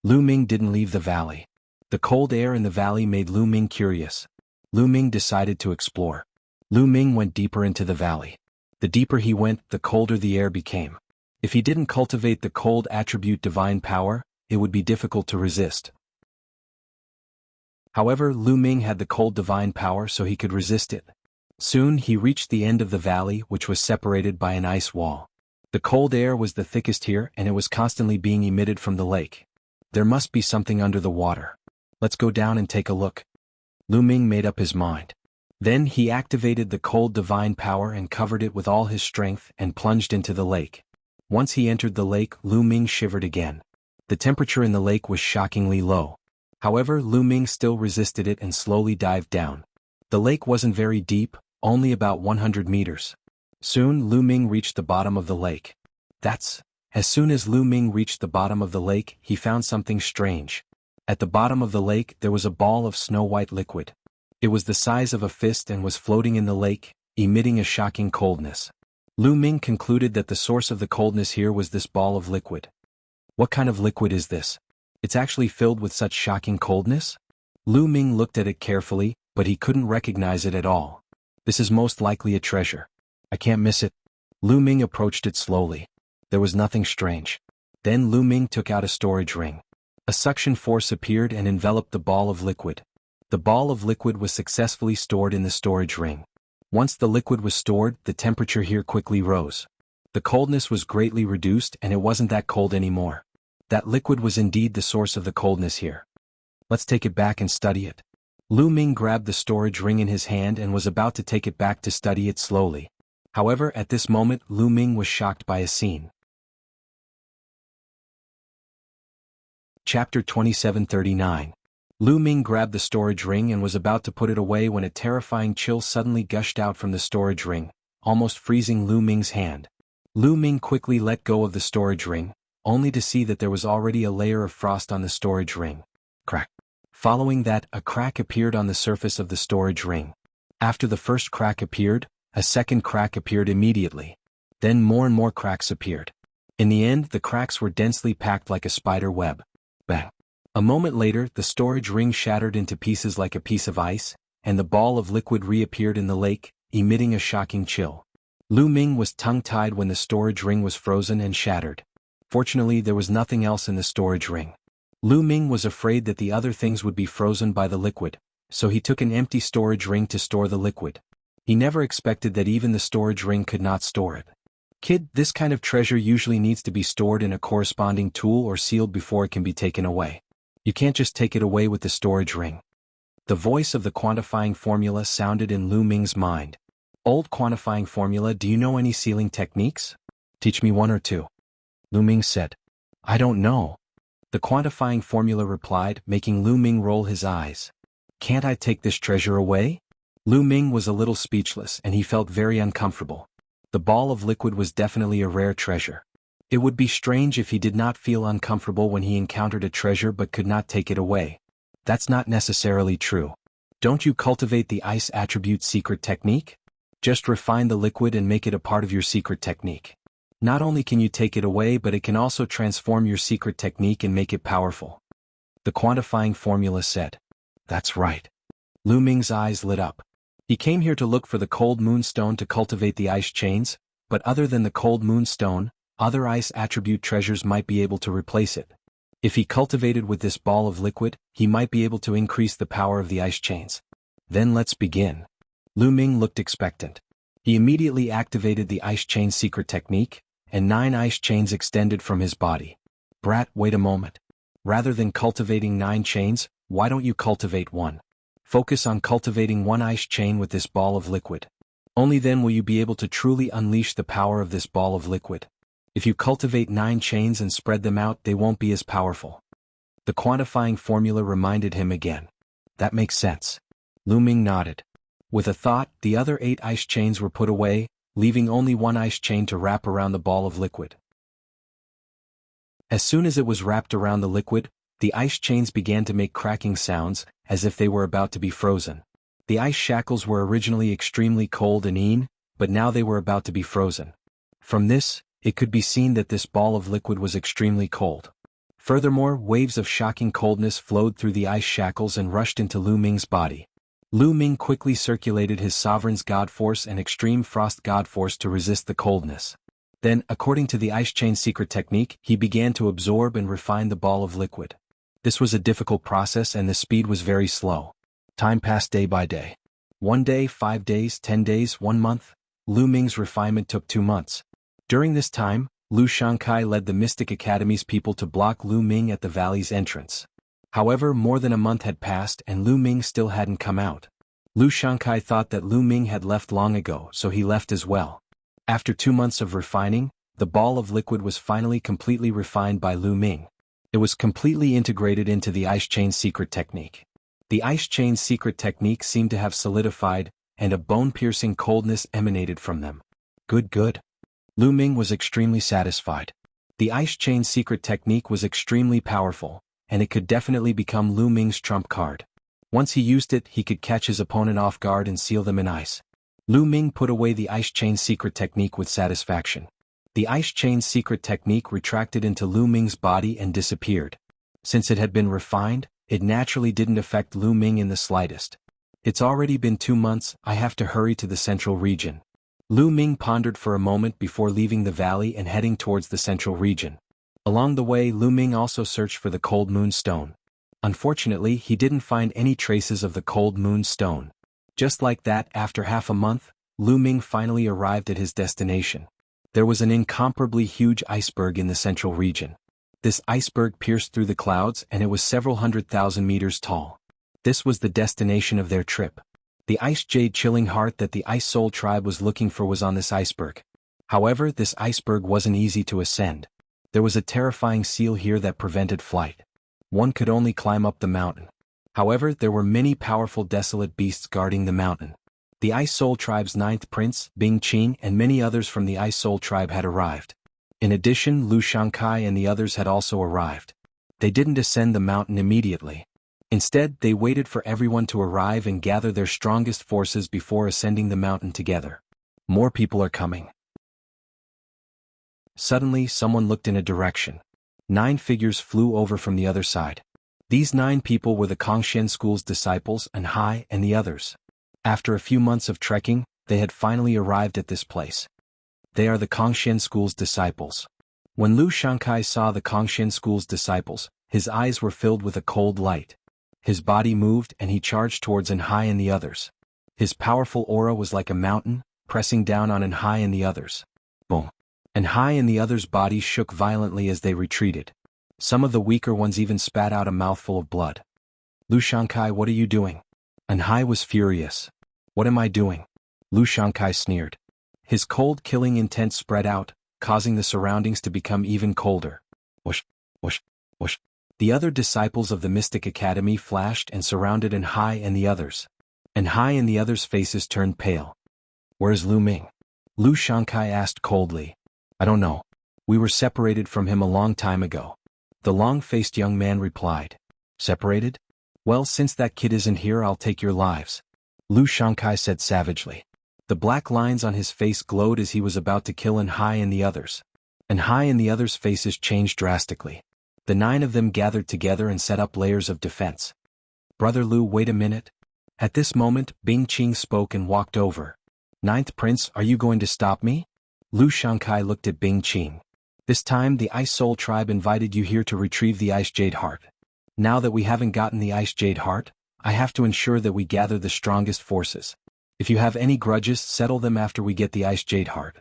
Lu Ming didn't leave the valley. The cold air in the valley made Lu Ming curious. Lu Ming decided to explore. Lu Ming went deeper into the valley. The deeper he went, the colder the air became. If he didn't cultivate the cold attribute divine power, it would be difficult to resist. However, Lu Ming had the cold divine power so he could resist it. Soon he reached the end of the valley, which was separated by an ice wall. The cold air was the thickest here and it was constantly being emitted from the lake. There must be something under the water. Let's go down and take a look. Lu Ming made up his mind. Then he activated the cold divine power and covered it with all his strength and plunged into the lake. Once he entered the lake, Lu Ming shivered again. The temperature in the lake was shockingly low. However, Lu Ming still resisted it and slowly dived down. The lake wasn't very deep, only about 100 meters. Soon Lu Ming reached the bottom of the lake. As soon as Lu Ming reached the bottom of the lake, he found something strange. At the bottom of the lake there was a ball of snow-white liquid. It was the size of a fist and was floating in the lake, emitting a shocking coldness. Lu Ming concluded that the source of the coldness here was this ball of liquid. What kind of liquid is this? It's actually filled with such shocking coldness? Lu Ming looked at it carefully, but he couldn't recognize it at all. This is most likely a treasure. I can't miss it. Lu Ming approached it slowly. There was nothing strange. Then Lu Ming took out a storage ring. A suction force appeared and enveloped the ball of liquid. The ball of liquid was successfully stored in the storage ring. Once the liquid was stored, the temperature here quickly rose. The coldness was greatly reduced and it wasn't that cold anymore. That liquid was indeed the source of the coldness here. Let's take it back and study it. Lu Ming grabbed the storage ring in his hand and was about to take it back to study it slowly. However, at this moment, Lu Ming was shocked by a scene. Chapter 2739. Lu Ming grabbed the storage ring and was about to put it away when a terrifying chill suddenly gushed out from the storage ring, almost freezing Lu Ming's hand. Lu Ming quickly let go of the storage ring, only to see that there was already a layer of frost on the storage ring. Crack. Following that, a crack appeared on the surface of the storage ring. After the first crack appeared, a second crack appeared immediately. Then more and more cracks appeared. In the end, the cracks were densely packed like a spider web. Bang. A moment later, the storage ring shattered into pieces like a piece of ice, and the ball of liquid reappeared in the lake, emitting a shocking chill. Lu Ming was tongue-tied when the storage ring was frozen and shattered. Fortunately, there was nothing else in the storage ring. Lu Ming was afraid that the other things would be frozen by the liquid, so he took an empty storage ring to store the liquid. He never expected that even the storage ring could not store it. Kid, this kind of treasure usually needs to be stored in a corresponding tool or sealed before it can be taken away. You can't just take it away with the storage ring. The voice of the quantifying formula sounded in Lu Ming's mind. Old quantifying formula, do you know any sealing techniques? Teach me one or two. Lu Ming said. I don't know. The quantifying formula replied, making Lu Ming roll his eyes. Can't I take this treasure away? Lu Ming was a little speechless and he felt very uncomfortable. The ball of liquid was definitely a rare treasure. It would be strange if he did not feel uncomfortable when he encountered a treasure but could not take it away. That's not necessarily true. Don't you cultivate the ice attribute secret technique? Just refine the liquid and make it a part of your secret technique. Not only can you take it away, but it can also transform your secret technique and make it powerful. The quantifying formula said. That's right. Lu Ming's eyes lit up. He came here to look for the cold moonstone to cultivate the ice chains, but other than the cold moonstone, other ice attribute treasures might be able to replace it. If he cultivated with this ball of liquid, he might be able to increase the power of the ice chains. Then let's begin. Lu Ming looked expectant. He immediately activated the ice chain secret technique, and 9 ice chains extended from his body. Brat, wait a moment. Rather than cultivating 9 chains, why don't you cultivate 1? Focus on cultivating 1 ice chain with this ball of liquid. Only then will you be able to truly unleash the power of this ball of liquid. If you cultivate 9 chains and spread them out, they won't be as powerful. The quantifying formula reminded him again. That makes sense. Lu Ming nodded. With a thought, the other 8 ice chains were put away, leaving only 1 ice chain to wrap around the ball of liquid. As soon as it was wrapped around the liquid, the ice chains began to make cracking sounds, as if they were about to be frozen. The ice shackles were originally extremely cold and but now they were about to be frozen. From this, it could be seen that this ball of liquid was extremely cold. Furthermore, waves of shocking coldness flowed through the ice shackles and rushed into Lu Ming's body. Lu Ming quickly circulated his sovereign's god force and extreme frost god force to resist the coldness. Then, according to the ice chain secret technique, he began to absorb and refine the ball of liquid. This was a difficult process and the speed was very slow. Time passed day by day. 1 day, 5 days, 10 days, 1 month. Lu Ming's refinement took 2 months. During this time, Lu Shankai led the Mystic Academy's people to block Lu Ming at the valley's entrance. However, more than a month had passed and Lu Ming still hadn't come out. Lu Shankai thought that Lu Ming had left long ago, so he left as well. After 2 months of refining, the ball of liquid was finally completely refined by Lu Ming. It was completely integrated into the ice chain secret technique. The ice chain secret technique seemed to have solidified, and a bone-piercing coldness emanated from them. Good. Lu Ming was extremely satisfied. The ice chain secret technique was extremely powerful, and it could definitely become Lu Ming's trump card. Once he used it, he could catch his opponent off guard and seal them in ice. Lu Ming put away the ice chain secret technique with satisfaction. The ice chain secret technique retracted into Lu Ming's body and disappeared. Since it had been refined, it naturally didn't affect Lu Ming in the slightest. It's already been 2 months, I have to hurry to the central region. Lu Ming pondered for a moment before leaving the valley and heading towards the central region. Along the way, Lu Ming also searched for the Cold Moon Stone. Unfortunately, he didn't find any traces of the Cold Moon Stone. Just like that, after half a month, Lu Ming finally arrived at his destination. There was an incomparably huge iceberg in the central region. This iceberg pierced through the clouds and it was several 100,000 meters tall. This was the destination of their trip. The ice jade chilling heart that the Ice Soul tribe was looking for was on this iceberg. However, this iceberg wasn't easy to ascend. There was a terrifying seal here that prevented flight. One could only climb up the mountain. However, there were many powerful desolate beasts guarding the mountain. The Ice Soul tribe's 9th prince, Bing Qing, and many others from the Ice Soul tribe had arrived. In addition, Lu Shankai and the others had also arrived. They didn't ascend the mountain immediately. Instead, they waited for everyone to arrive and gather their strongest forces before ascending the mountain together. More people are coming. Suddenly, someone looked in a direction. 9 figures flew over from the other side. These 9 people were the Kongshen School's disciples and Hai and the others. After a few months of trekking, they had finally arrived at this place. They are the Kongshen School's disciples. When Lu Shankai saw the Kongshen School's disciples, his eyes were filled with a cold light. His body moved and he charged towards Hai and the others. His powerful aura was like a mountain, pressing down on Hai and the others. Boom. Hai and the others' bodies shook violently as they retreated. Some of the weaker ones even spat out a mouthful of blood. Lu Shankai, what are you doing? Hai was furious. What am I doing? Lu Shankai sneered. His cold killing intent spread out, causing the surroundings to become even colder. Whoosh, whoosh, whoosh. The other disciples of the Mystic Academy flashed and surrounded Hai and the others. Hai and the others' faces turned pale. Where's Lu Ming? Lu Shankai asked coldly. I don't know. We were separated from him a long time ago. The long-faced young man replied. Separated? Well, since that kid isn't here, I'll take your lives. Lu Shankai said savagely. The black lines on his face glowed as he was about to kill Hai and the others. Hai and the others' faces changed drastically. The 9 of them gathered together and set up layers of defense. Brother Lu, wait a minute. At this moment, Bing Qing spoke and walked over. 9th Prince, are you going to stop me? Lu Shankai looked at Bing Qing. This time the Ice Soul tribe invited you here to retrieve the Ice Jade Heart. Now that we haven't gotten the Ice Jade Heart, I have to ensure that we gather the strongest forces. If you have any grudges, settle them after we get the Ice Jade Heart.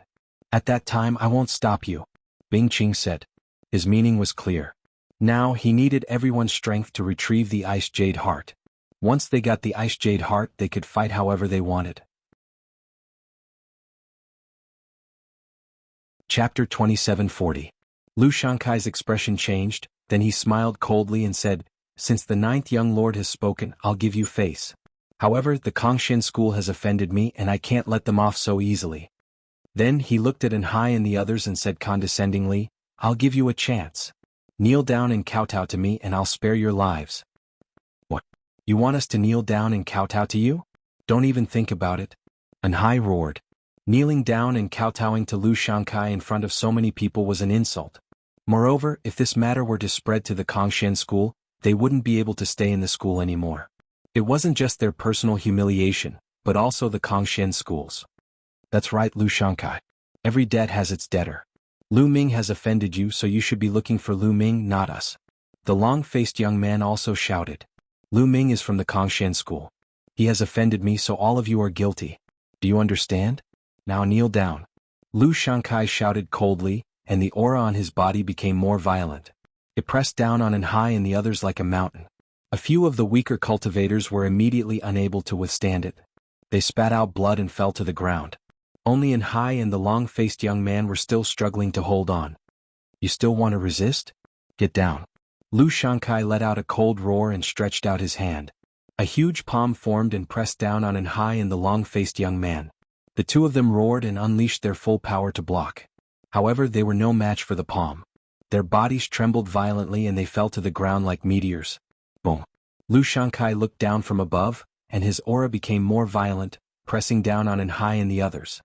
At that time I won't stop you, Bing Qing said. His meaning was clear. Now he needed everyone's strength to retrieve the Ice Jade Heart. Once they got the Ice Jade Heart, they could fight however they wanted. Chapter 2740. Lu Shankai's expression changed, then he smiled coldly and said, Since the 9th young lord has spoken, I'll give you face. However, the Kongshen school has offended me and I can't let them off so easily. Then he looked at Hai and the others and said condescendingly, I'll give you a chance. Kneel down and kowtow to me and I'll spare your lives. What? You want us to kneel down and kowtow to you? Don't even think about it. Hai roared. Kneeling down and kowtowing to Lu Shankai in front of so many people was an insult. Moreover, if this matter were to spread to the Kongshan school, they wouldn't be able to stay in the school anymore. It wasn't just their personal humiliation, but also the Kongshan schools. That's right, Lu Shankai. Every debt has its debtor. Lu Ming has offended you, so you should be looking for Lu Ming, not us. The long-faced young man also shouted. Lu Ming is from the Kongshan school. He has offended me, so all of you are guilty. Do you understand? Now kneel down. Lu Shankai shouted coldly, and the aura on his body became more violent. It pressed down on and high in the others like a mountain. A few of the weaker cultivators were immediately unable to withstand it. They spat out blood and fell to the ground. Only in high and the long-faced young man were still struggling to hold on. You still want to resist? Get down. Lu Shankai let out a cold roar and stretched out his hand. A huge palm formed and pressed down on and high in the long-faced young man. The two of them roared and unleashed their full power to block. However, they were no match for the palm. Their bodies trembled violently and they fell to the ground like meteors. Boom. Lu Shankai looked down from above, and his aura became more violent, pressing down on and high in the others.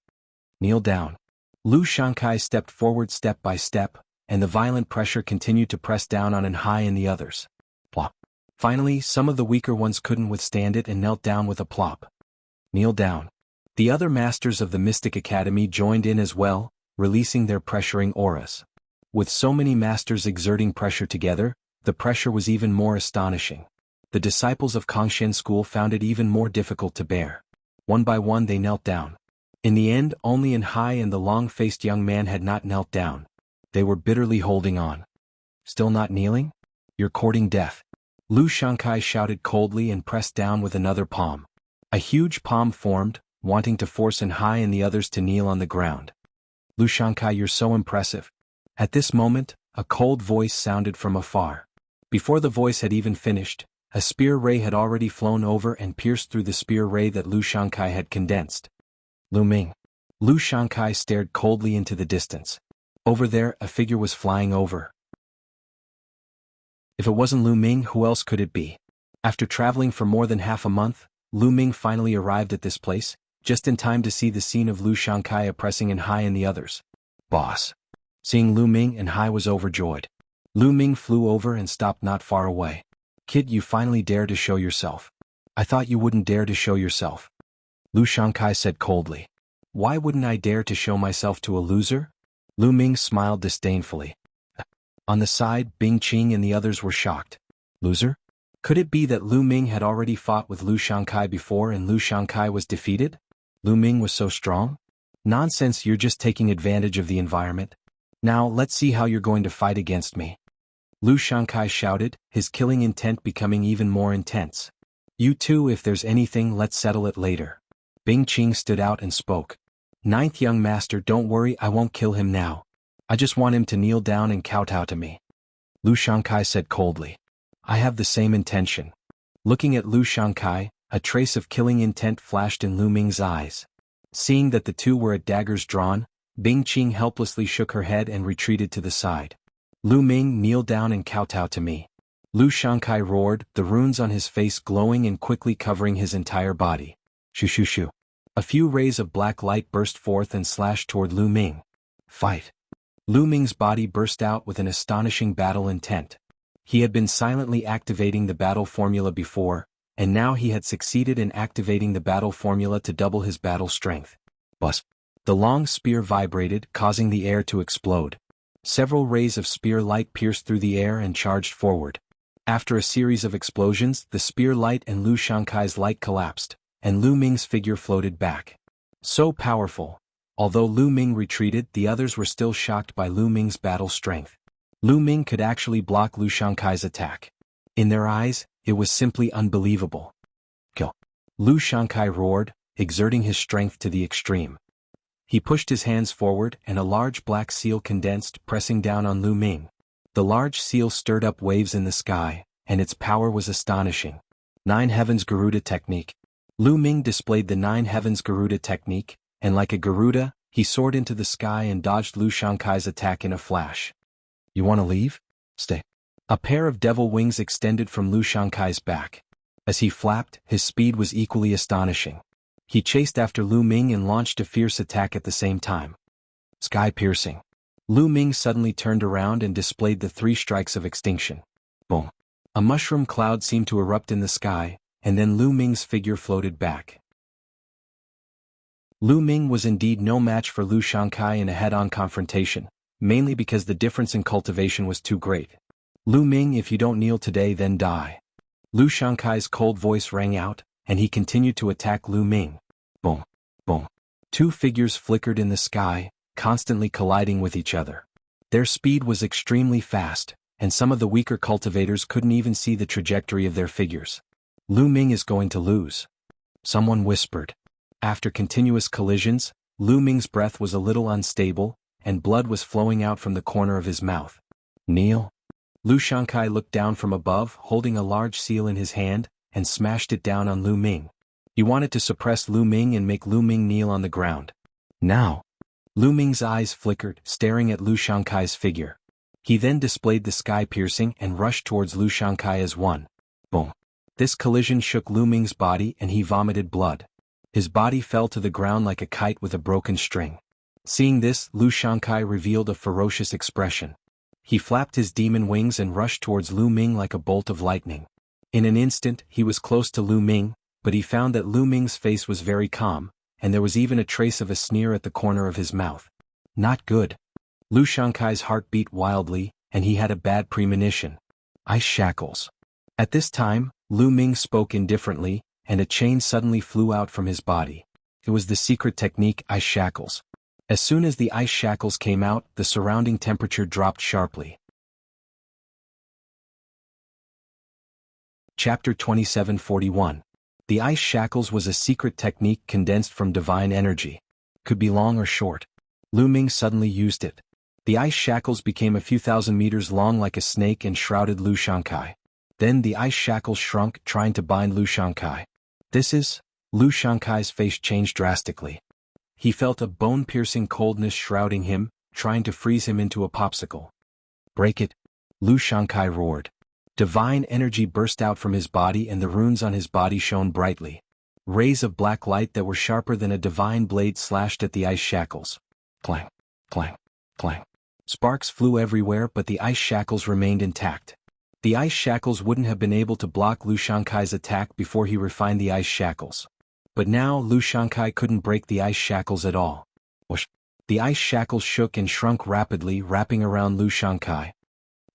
Kneel down. Lu Shankai stepped forward step by step, and the violent pressure continued to press down on and high in the others. Plop. Finally, some of the weaker ones couldn't withstand it and knelt down with a plop. Kneel down. The other masters of the Mystic Academy joined in as well, releasing their pressuring auras. With so many masters exerting pressure together, the pressure was even more astonishing. The disciples of Kongshan school found it even more difficult to bear. One by one they knelt down. In the end, only in high and the long-faced young man had not knelt down. They were bitterly holding on. Still not kneeling? You're courting death. Lu Shankai shouted coldly and pressed down with another palm. A huge palm formed, wanting to force in high and the others to kneel on the ground. Lu Shankai, you're so impressive. At this moment, a cold voice sounded from afar. Before the voice had even finished, a spear ray had already flown over and pierced through the spear ray that Lu Shankai had condensed. Lu Ming. Lu Shankai stared coldly into the distance. Over there, a figure was flying over. If it wasn't Lu Ming, who else could it be? After traveling for more than half a month, Lu Ming finally arrived at this place, just in time to see the scene of Lu Shankai oppressing and Hai and the others. Boss. Seeing Lu Ming, and Hai was overjoyed. Lu Ming flew over and stopped not far away. Kid, you finally dare to show yourself. I thought you wouldn't dare to show yourself. Lu Shankai said coldly. Why wouldn't I dare to show myself to a loser? Lu Ming smiled disdainfully. On the side, Bing Qing and the others were shocked. Loser? Could it be that Lu Ming had already fought with Lu Shankai before and Lu Shankai was defeated? Lu Ming was so strong? Nonsense, you're just taking advantage of the environment. Now, let's see how you're going to fight against me. Lu Shankai shouted, his killing intent becoming even more intense. You two, if there's anything, let's settle it later. Bing Qing stood out and spoke. Ninth young master, don't worry, I won't kill him now. I just want him to kneel down and kowtow to me. Lu Shankai said coldly. I have the same intention. Looking at Lu Shankai, a trace of killing intent flashed in Lu Ming's eyes. Seeing that the two were at daggers drawn, Bing Qing helplessly shook her head and retreated to the side. Lu Ming, kneel down and kowtow to me. Lu Shankai roared, the runes on his face glowing and quickly covering his entire body. Shoo shoo shoo. A few rays of black light burst forth and slashed toward Lu Ming. Fight. Lu Ming's body burst out with an astonishing battle intent. He had been silently activating the battle formula before, and now he had succeeded in activating the battle formula to double his battle strength. Buzz. The long spear vibrated, causing the air to explode. Several rays of spear light pierced through the air and charged forward. After a series of explosions, the spear light and Lu Shankai's light collapsed, and Lu Ming's figure floated back. So powerful. Although Lu Ming retreated, the others were still shocked by Lu Ming's battle strength. Lu Ming could actually block Lu Shankai's attack. In their eyes, it was simply unbelievable. Kill. Lu Shankai roared, exerting his strength to the extreme. He pushed his hands forward and a large black seal condensed, pressing down on Lu Ming. The large seal stirred up waves in the sky, and its power was astonishing. 9 Heavens Garuda Technique. Lu Ming displayed the 9 Heavens Garuda Technique, and like a Garuda, he soared into the sky and dodged Lu Shankai's attack in a flash. You want to leave? Stay. A pair of devil wings extended from Lu Shankai's back. As he flapped, his speed was equally astonishing. He chased after Lu Ming and launched a fierce attack at the same time. Sky-piercing. Lu Ming suddenly turned around and displayed the 3 strikes of extinction. Boom. A mushroom cloud seemed to erupt in the sky, and then Lu Ming's figure floated back. Lu Ming was indeed no match for Lu Shankai in a head-on confrontation, mainly because the difference in cultivation was too great. Lu Ming, if you don't kneel today, then die. Lu Shankai's cold voice rang out, and he continued to attack Lu Ming. Boom, boom. 2 figures flickered in the sky, constantly colliding with each other. Their speed was extremely fast, and some of the weaker cultivators couldn't even see the trajectory of their figures. Lu Ming is going to lose. Someone whispered. After continuous collisions, Lu Ming's breath was a little unstable, and blood was flowing out from the corner of his mouth. Kneel? Lu Shankai looked down from above, holding a large seal in his hand, and smashed it down on Lu Ming. He wanted to suppress Lu Ming and make Lu Ming kneel on the ground. Now. Lu Ming's eyes flickered, staring at Lu Shankai's figure. He then displayed the sky-piercing and rushed towards Lu Shankai as one. Boom. This collision shook Lu Ming's body and he vomited blood. His body fell to the ground like a kite with a broken string. Seeing this, Lu Shankai revealed a ferocious expression. He flapped his demon wings and rushed towards Lu Ming like a bolt of lightning. In an instant, he was close to Lu Ming, but he found that Lu Ming's face was very calm, and there was even a trace of a sneer at the corner of his mouth. Not good. Lu Shankai's heart beat wildly, and he had a bad premonition. Ice shackles. At this time, Lu Ming spoke indifferently, and a chain suddenly flew out from his body. It was the secret technique, ice shackles. As soon as the ice shackles came out, the surrounding temperature dropped sharply. Chapter 2741. The ice shackles was a secret technique condensed from divine energy. Could be long or short. Lu Ming suddenly used it. The ice shackles became a few thousand meters long like a snake and shrouded Lu Shankai. Then the ice shackles shrunk, trying to bind Lu Shankai. Lu Shankai's face changed drastically. He felt a bone-piercing coldness shrouding him, trying to freeze him into a popsicle. Break it! Lu Shankai roared. Divine energy burst out from his body and the runes on his body shone brightly. Rays of black light that were sharper than a divine blade slashed at the ice shackles. Clang, clang, clang. Sparks flew everywhere, but the ice shackles remained intact. The ice shackles wouldn't have been able to block Lu Shankai's attack before he refined the ice shackles. But now Lu Shankai couldn't break the ice shackles at all. Whoosh! The ice shackles shook and shrunk rapidly, wrapping around Lu Shankai.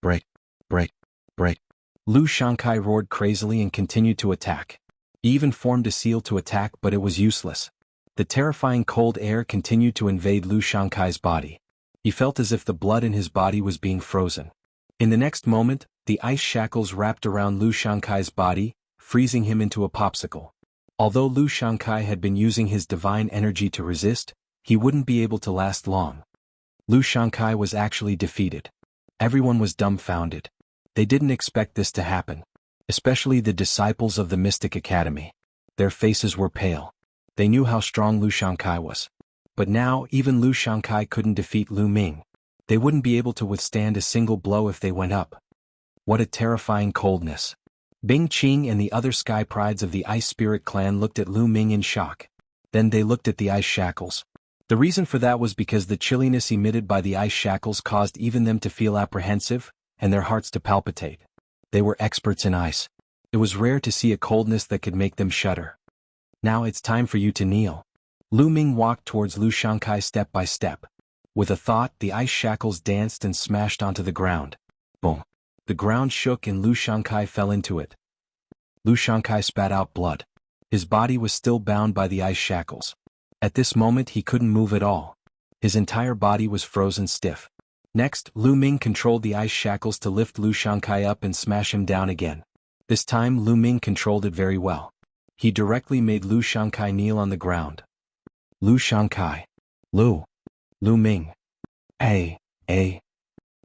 Break, break, break. Lu Shankai roared crazily and continued to attack. He even formed a seal to attack, but it was useless. The terrifying cold air continued to invade Lu Shankai's body. He felt as if the blood in his body was being frozen. In the next moment, the ice shackles wrapped around Lu Shankai's body, freezing him into a popsicle. Although Lu Shankai had been using his divine energy to resist, he wouldn't be able to last long. Lu Shankai was actually defeated. Everyone was dumbfounded. They didn't expect this to happen, especially the disciples of the Mystic Academy. Their faces were pale. They knew how strong Lu Shankai was. But now, even Lu Shankai couldn't defeat Lu Ming. They wouldn't be able to withstand a single blow if they went up. What a terrifying coldness. Bing Qing and the other sky prides of the Ice Spirit clan looked at Lu Ming in shock. Then they looked at the ice shackles. The reason for that was because the chilliness emitted by the ice shackles caused even them to feel apprehensive, and their hearts to palpitate. They were experts in ice. It was rare to see a coldness that could make them shudder. Now it's time for you to kneel. Lu Ming walked towards Lu Shankai step by step. With a thought, the ice shackles danced and smashed onto the ground. Boom. The ground shook and Lu Shankai fell into it. Lu Shankai spat out blood. His body was still bound by the ice shackles. At this moment he couldn't move at all. His entire body was frozen stiff. Next, Lu Ming controlled the ice shackles to lift Lu Shankai up and smash him down again. This time Lu Ming controlled it very well. He directly made Lu Shankai kneel on the ground. Lu Shankai. Lu Ming. Hey.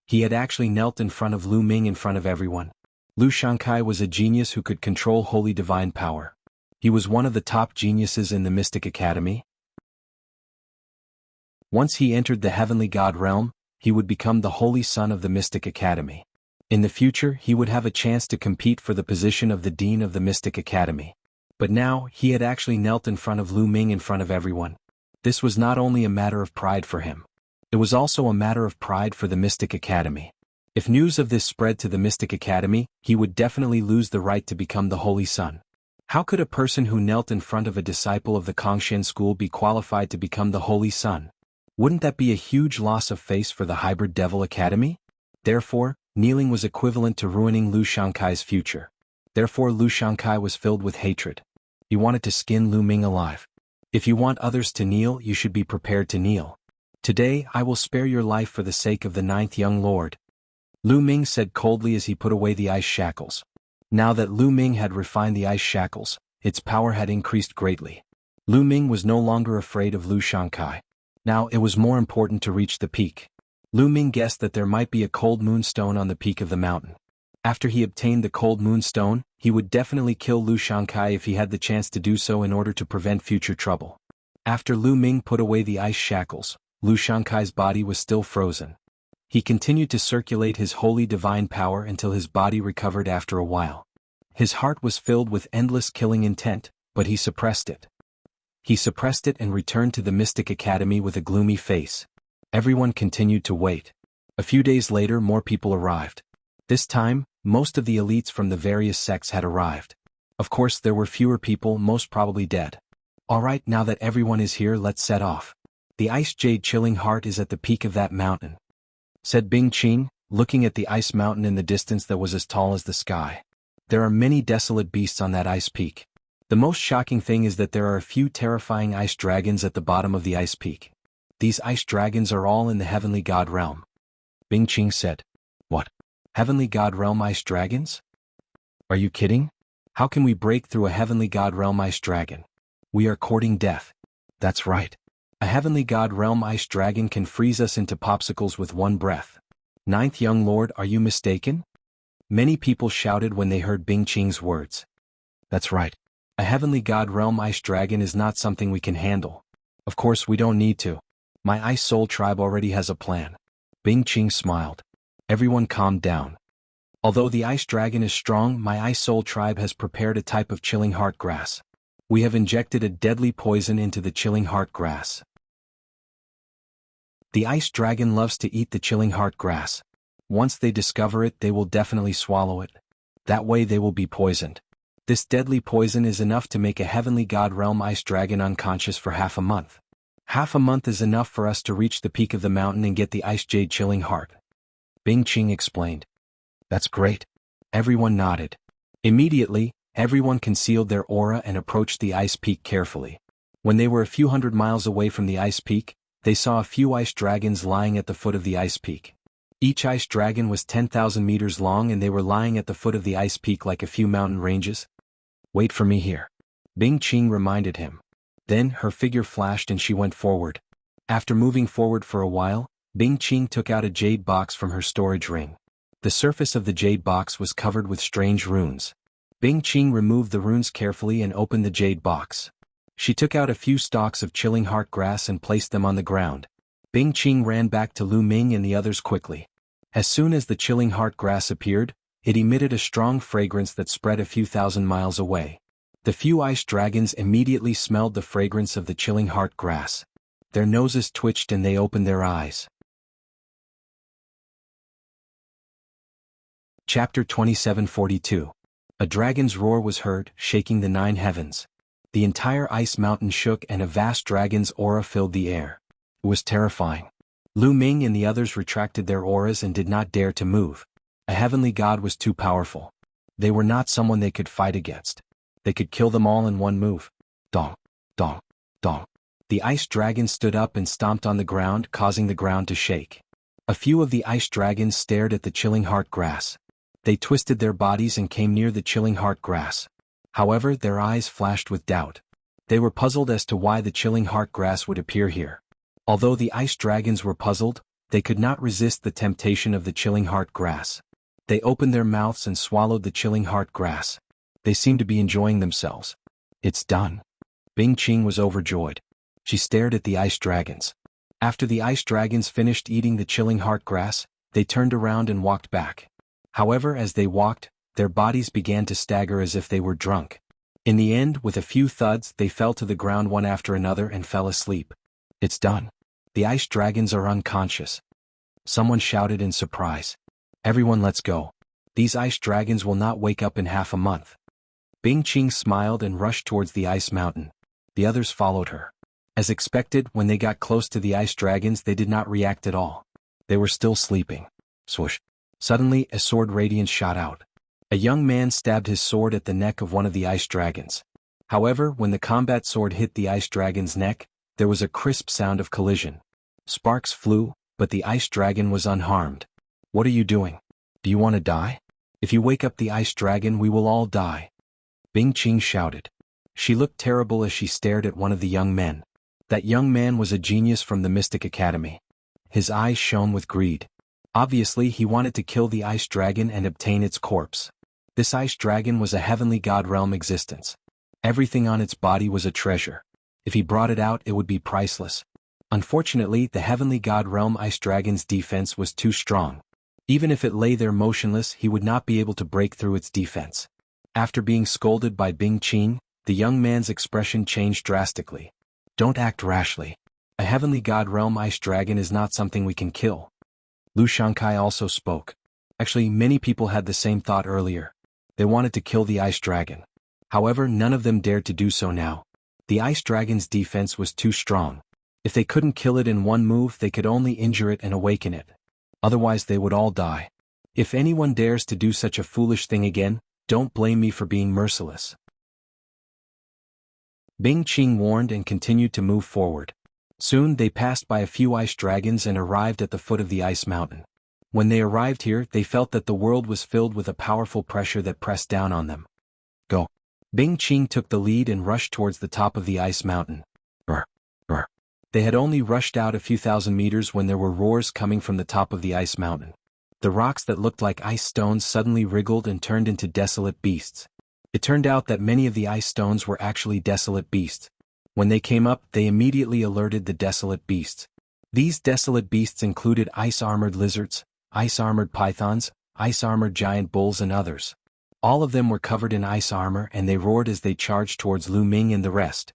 He had actually knelt in front of Lu Ming in front of everyone. Lu Shankai was a genius who could control holy divine power. He was one of the top geniuses in the Mystic Academy. Once he entered the Heavenly God realm, he would become the Holy Son of the Mystic Academy. In the future, he would have a chance to compete for the position of the Dean of the Mystic Academy. But now, he had actually knelt in front of Lu Ming in front of everyone. This was not only a matter of pride for him. It was also a matter of pride for the Mystic Academy. If news of this spread to the Mystic Academy, he would definitely lose the right to become the Holy Son. How could a person who knelt in front of a disciple of the Kongshan school be qualified to become the Holy Son? Wouldn't that be a huge loss of face for the Hybrid Devil Academy? Therefore, kneeling was equivalent to ruining Lu Shankai's future. Therefore Lu Shankai was filled with hatred. He wanted to skin Lu Ming alive. If you want others to kneel, you should be prepared to kneel. Today I will spare your life for the sake of the ninth young lord. Lu Ming said coldly as he put away the ice shackles. Now that Lu Ming had refined the ice shackles, its power had increased greatly. Lu Ming was no longer afraid of Lu Shankai. Now it was more important to reach the peak. Lu Ming guessed that there might be a cold moonstone on the peak of the mountain. After he obtained the cold moonstone, he would definitely kill Lu Shankai if he had the chance to do so in order to prevent future trouble. After Lu Ming put away the ice shackles, Lu Shankai's body was still frozen. He continued to circulate his holy divine power until his body recovered after a while. His heart was filled with endless killing intent, but he suppressed it. He suppressed it and returned to the Mystic Academy with a gloomy face. Everyone continued to wait. A few days later more people arrived. This time, most of the elites from the various sects had arrived. Of course there were fewer people, most probably dead. Alright, now that everyone is here, let's set off. The ice jade chilling heart is at the peak of that mountain, said Bing Qing, looking at the ice mountain in the distance that was as tall as the sky. There are many desolate beasts on that ice peak. The most shocking thing is that there are a few terrifying ice dragons at the bottom of the ice peak. These ice dragons are all in the Heavenly God realm. Bing Qing said. What? Heavenly God realm ice dragons? Are you kidding? How can we break through a Heavenly God realm ice dragon? We are courting death. That's right. A Heavenly God realm ice dragon can freeze us into popsicles with one breath. Ninth young lord, are you mistaken? Many people shouted when they heard Bing Qing's words. That's right. A Heavenly God realm ice dragon is not something we can handle. Of course we don't need to. My ice soul tribe already has a plan. Bing Qing smiled. Everyone calmed down. Although the ice dragon is strong, my ice soul tribe has prepared a type of chilling heart grass. We have injected a deadly poison into the chilling heart grass. The ice dragon loves to eat the chilling heart grass. Once they discover it, they will definitely swallow it. That way they will be poisoned. This deadly poison is enough to make a Heavenly God realm ice dragon unconscious for half a month. Half a month is enough for us to reach the peak of the mountain and get the ice jade chilling heart. Bing Qing explained. That's great. Everyone nodded. Immediately, everyone concealed their aura and approached the ice peak carefully. When they were a few hundred miles away from the ice peak, they saw a few ice dragons lying at the foot of the ice peak. Each ice dragon was 10,000 meters long and they were lying at the foot of the ice peak like a few mountain ranges. Wait for me here. Bing Qing reminded him. Then her figure flashed and she went forward. After moving forward for a while, Bing Qing took out a jade box from her storage ring. The surface of the jade box was covered with strange runes. Bing Qing removed the runes carefully and opened the jade box. She took out a few stalks of chilling heart grass and placed them on the ground. Bing Qing ran back to Lu Ming and the others quickly. As soon as the chilling heart grass appeared, it emitted a strong fragrance that spread a few thousand miles away. The few ice dragons immediately smelled the fragrance of the chilling heart grass. Their noses twitched and they opened their eyes. Chapter 2742. A dragon's roar was heard, shaking the 9 heavens. The entire ice mountain shook and a vast dragon's aura filled the air. It was terrifying. Lu Ming and the others retracted their auras and did not dare to move. A heavenly god was too powerful. They were not someone they could fight against. They could kill them all in one move. Dong, dong, dong. The ice dragon stood up and stomped on the ground, causing the ground to shake. A few of the ice dragons stared at the chilling heart grass. They twisted their bodies and came near the chilling heart grass. However, their eyes flashed with doubt. They were puzzled as to why the chilling heart grass would appear here. Although the ice dragons were puzzled, they could not resist the temptation of the chilling heart grass. They opened their mouths and swallowed the chilling heart grass. They seemed to be enjoying themselves. It's done. Bing Qing was overjoyed. She stared at the ice dragons. After the ice dragons finished eating the chilling heart grass, they turned around and walked back. However, as they walked, their bodies began to stagger as if they were drunk. In the end, with a few thuds, they fell to the ground one after another and fell asleep. It's done. The ice dragons are unconscious. Someone shouted in surprise. Everyone, let's go. These ice dragons will not wake up in half a month. Bing Qing smiled and rushed towards the ice mountain. The others followed her. As expected, when they got close to the ice dragons, they did not react at all. They were still sleeping. Swoosh. Suddenly, a sword radiance shot out. A young man stabbed his sword at the neck of one of the ice dragons. However, when the combat sword hit the ice dragon's neck, there was a crisp sound of collision. Sparks flew, but the ice dragon was unharmed. What are you doing? Do you want to die? If you wake up the ice dragon, we will all die. Bing Qing shouted. She looked terrible as she stared at one of the young men. That young man was a genius from the Mystic Academy. His eyes shone with greed. Obviously, he wanted to kill the ice dragon and obtain its corpse. This ice dragon was a heavenly god realm existence. Everything on its body was a treasure. If he brought it out, it would be priceless. Unfortunately, the heavenly god realm ice dragon's defense was too strong. Even if it lay there motionless, he would not be able to break through its defense. After being scolded by Bing Qing, the young man's expression changed drastically. Don't act rashly. A heavenly god realm ice dragon is not something we can kill. Lu Shankai also spoke. Actually, many people had the same thought earlier. They wanted to kill the ice dragon. However, none of them dared to do so now. The ice dragon's defense was too strong. If they couldn't kill it in one move, they could only injure it and awaken it. Otherwise, they would all die. If anyone dares to do such a foolish thing again, don't blame me for being merciless. Bing Qing warned and continued to move forward. Soon they passed by a few ice dragons and arrived at the foot of the ice mountain. When they arrived here, they felt that the world was filled with a powerful pressure that pressed down on them. Go. Bing Qing took the lead and rushed towards the top of the ice mountain. Brr, brr. They had only rushed out a few thousand meters when there were roars coming from the top of the ice mountain. The rocks that looked like ice stones suddenly wriggled and turned into desolate beasts. It turned out that many of the ice stones were actually desolate beasts. When they came up, they immediately alerted the desolate beasts. These desolate beasts included ice-armored lizards, ice-armored pythons, ice-armored giant bulls and others. All of them were covered in ice armor and they roared as they charged towards Lu Ming and the rest.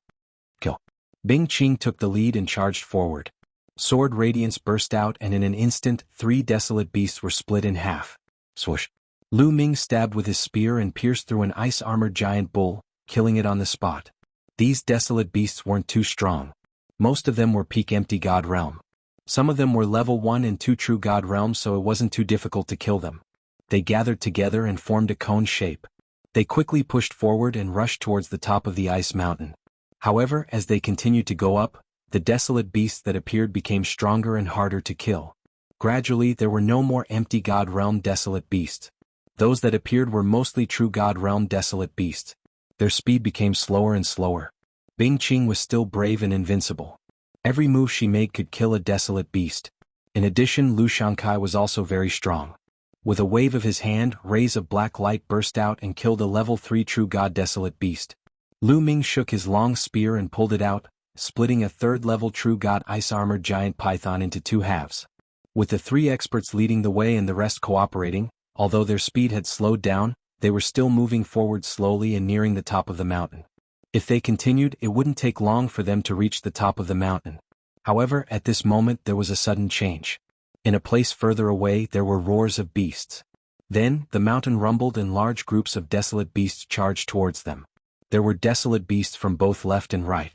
Kill. Bing Qing took the lead and charged forward. Sword radiance burst out and in an instant, 3 desolate beasts were split in half. Swoosh. Lu Ming stabbed with his spear and pierced through an ice-armored giant bull, killing it on the spot. These desolate beasts weren't too strong. Most of them were peak empty god realm. Some of them were level 1 and 2 true god realms, so it wasn't too difficult to kill them. They gathered together and formed a cone shape. They quickly pushed forward and rushed towards the top of the ice mountain. However, as they continued to go up, the desolate beasts that appeared became stronger and harder to kill. Gradually, there were no more empty god realm desolate beasts. Those that appeared were mostly true god realm desolate beasts. Their speed became slower and slower. Bing Qing was still brave and invincible. Every move she made could kill a desolate beast. In addition, Lu Shankai was also very strong. With a wave of his hand, rays of black light burst out and killed a level 3 true god desolate beast. Lu Ming shook his long spear and pulled it out, splitting a 3rd level true god ice-armored giant python into 2 halves. With the 3 experts leading the way and the rest cooperating, although their speed had slowed down, they were still moving forward slowly and nearing the top of the mountain. If they continued, it wouldn't take long for them to reach the top of the mountain. However, at this moment there was a sudden change. In a place further away there were roars of beasts. Then, the mountain rumbled and large groups of desolate beasts charged towards them. There were desolate beasts from both left and right.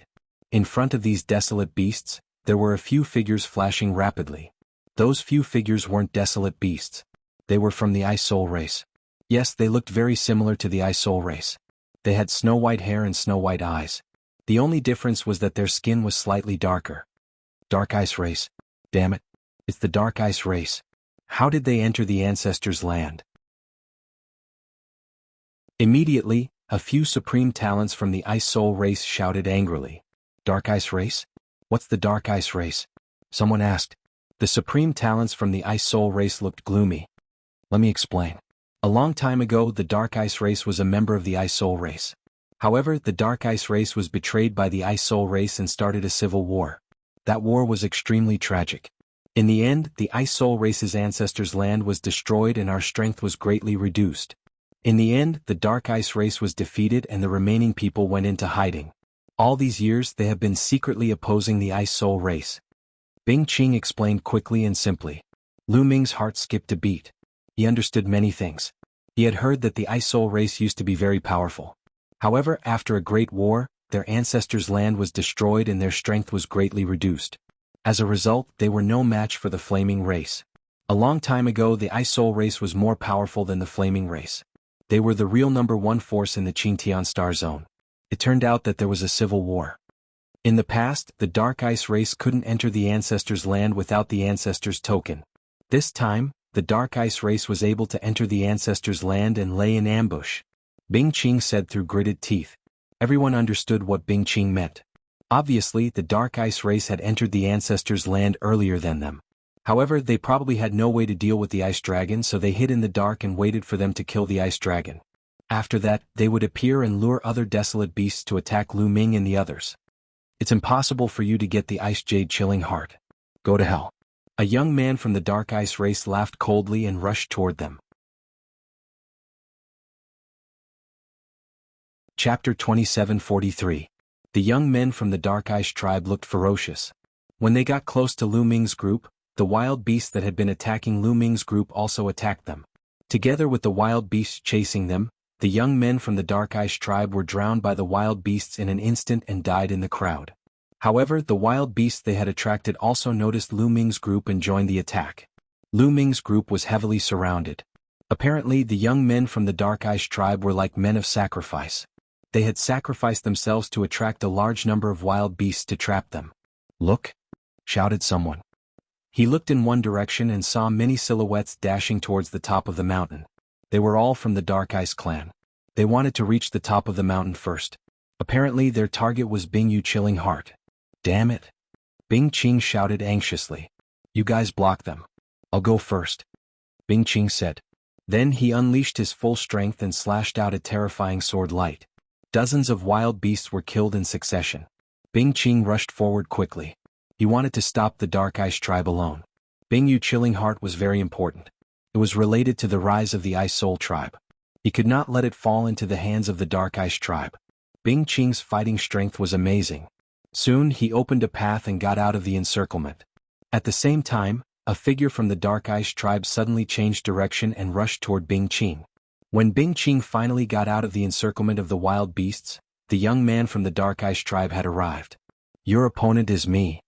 In front of these desolate beasts, there were a few figures flashing rapidly. Those few figures weren't desolate beasts. They were from the Ice Soul race. Yes, they looked very similar to the Ice Soul race. They had snow-white hair and snow-white eyes. The only difference was that their skin was slightly darker. Dark Ice race. Damn it. It's the Dark Ice race. How did they enter the ancestors' land? Immediately, a few supreme talents from the Ice Soul race shouted angrily. Dark Ice race? What's the Dark Ice race? Someone asked. The supreme talents from the Ice Soul race looked gloomy. Let me explain. A long time ago, the Dark Ice race was a member of the Ice Soul race. However, the Dark Ice race was betrayed by the Ice Soul race and started a civil war. That war was extremely tragic. In the end, the Ice Soul race's ancestors' land was destroyed and our strength was greatly reduced. In the end, the Dark Ice race was defeated and the remaining people went into hiding. All these years they have been secretly opposing the Ice Soul race. Bing Qing explained quickly and simply. Lu Ming's heart skipped a beat. He understood many things. He had heard that the Ice Soul race used to be very powerful. However, after a great war, their ancestors' land was destroyed and their strength was greatly reduced. As a result, they were no match for the Flaming race. A long time ago, the Ice Soul race was more powerful than the Flaming race. They were the real #1 force in the Qingtian Star Zone. It turned out that there was a civil war. In the past, the Dark Ice race couldn't enter the ancestors' land without the ancestors' token. This time, the Dark Ice race was able to enter the ancestors' land and lay in ambush. Bing Qing said through gritted teeth. Everyone understood what Bing Qing meant. Obviously, the Dark Ice race had entered the ancestors' land earlier than them. However, they probably had no way to deal with the Ice Dragon, so they hid in the dark and waited for them to kill the Ice Dragon. After that, they would appear and lure other desolate beasts to attack Lu Ming and the others. It's impossible for you to get the Ice Jade Chilling Heart. Go to hell. A young man from the Dark Ice race laughed coldly and rushed toward them. Chapter 2743. The young men from the Dark Ice tribe looked ferocious. When they got close to Lu Ming's group, the wild beasts that had been attacking Lu Ming's group also attacked them. Together with the wild beasts chasing them, the young men from the Dark Ice tribe were drowned by the wild beasts in an instant and died in the crowd. However, the wild beasts they had attracted also noticed Lu Ming's group and joined the attack. Lu Ming's group was heavily surrounded. Apparently, the young men from the Dark Ice tribe were like men of sacrifice. They had sacrificed themselves to attract a large number of wild beasts to trap them. "Look!" shouted someone. He looked in one direction and saw many silhouettes dashing towards the top of the mountain. They were all from the Dark Ice clan. They wanted to reach the top of the mountain first. Apparently, their target was Bing Yu Chilling Heart. "Damn it!" Bing Qing shouted anxiously. "You guys block them. I'll go first," Bing Qing said. Then he unleashed his full strength and slashed out a terrifying sword light. Dozens of wild beasts were killed in succession. Bing Qing rushed forward quickly. He wanted to stop the Dark Ice tribe alone. Bing Yu Chilling Heart was very important. It was related to the rise of the Ice Soul tribe. He could not let it fall into the hands of the Dark Ice tribe. Bing Qing's fighting strength was amazing. Soon he opened a path and got out of the encirclement. At the same time, a figure from the Dark Ice tribe suddenly changed direction and rushed toward Bing Qing. When Bing Qing finally got out of the encirclement of the wild beasts, the young man from the Dark Ice tribe had arrived. "Your opponent is me,"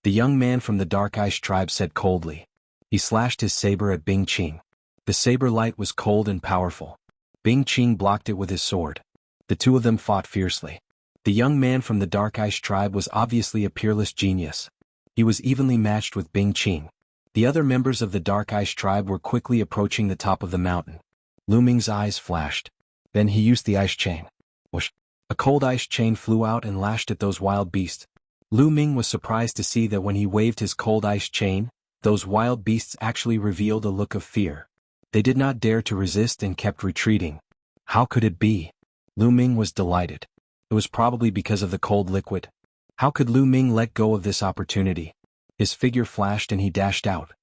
the young man from the Dark Ice tribe said coldly. He slashed his saber at Bing Qing. The saber light was cold and powerful. Bing Qing blocked it with his sword. The two of them fought fiercely. The young man from the Dark Ice tribe was obviously a peerless genius. He was evenly matched with Bing Qing. The other members of the Dark Ice tribe were quickly approaching the top of the mountain. Lu Ming's eyes flashed. Then he used the ice chain. Whoosh! A cold ice chain flew out and lashed at those wild beasts. Lu Ming was surprised to see that when he waved his cold ice chain, those wild beasts actually revealed a look of fear. They did not dare to resist and kept retreating. How could it be? Lu Ming was delighted. It was probably because of the cold liquid. How could Lu Ming let go of this opportunity? His figure flashed and he dashed out.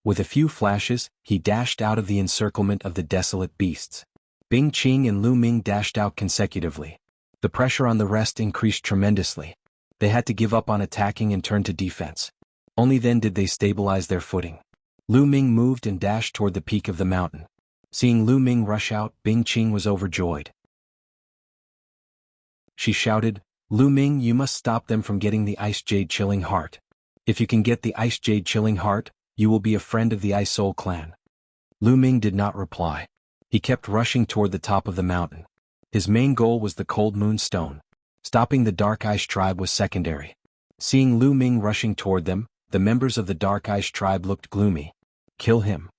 With a few flashes, he dashed out of the encirclement of the desolate beasts. Bing Qing and Lu Ming dashed out consecutively. The pressure on the rest increased tremendously. They had to give up on attacking and turn to defense. Only then did they stabilize their footing. Lu Ming moved and dashed toward the peak of the mountain. Seeing Lu Ming rush out, Bing Qing was overjoyed. She shouted, "Lu Ming, you must stop them from getting the Ice Jade Chilling Heart. If you can get the Ice Jade Chilling Heart, you will be a friend of the Ice Soul clan." Lu Ming did not reply. He kept rushing toward the top of the mountain. His main goal was the Cold Moon Stone. Stopping the Dark Ice tribe was secondary. Seeing Lu Ming rushing toward them, the members of the Dark Ice tribe looked gloomy. "Kill him."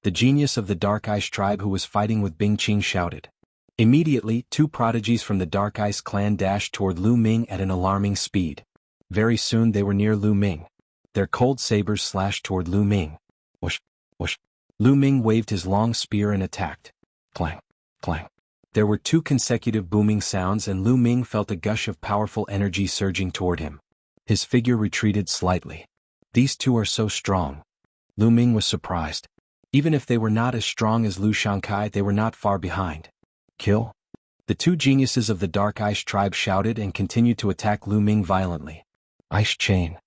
The genius of the Dark Ice tribe who was fighting with Bing Qing shouted. Immediately, two prodigies from the Dark Ice clan dashed toward Lu Ming at an alarming speed. Very soon they were near Lu Ming. Their cold sabers slashed toward Lu Ming. Whoosh, whoosh. Lu Ming waved his long spear and attacked. Clang, clang. There were two consecutive booming sounds and Lu Ming felt a gush of powerful energy surging toward him. His figure retreated slightly. These two are so strong. Lu Ming was surprised. Even if they were not as strong as Lu Shankai, they were not far behind. Kill. The two geniuses of the Dark Ice tribe shouted and continued to attack Lu Ming violently. Ice chain.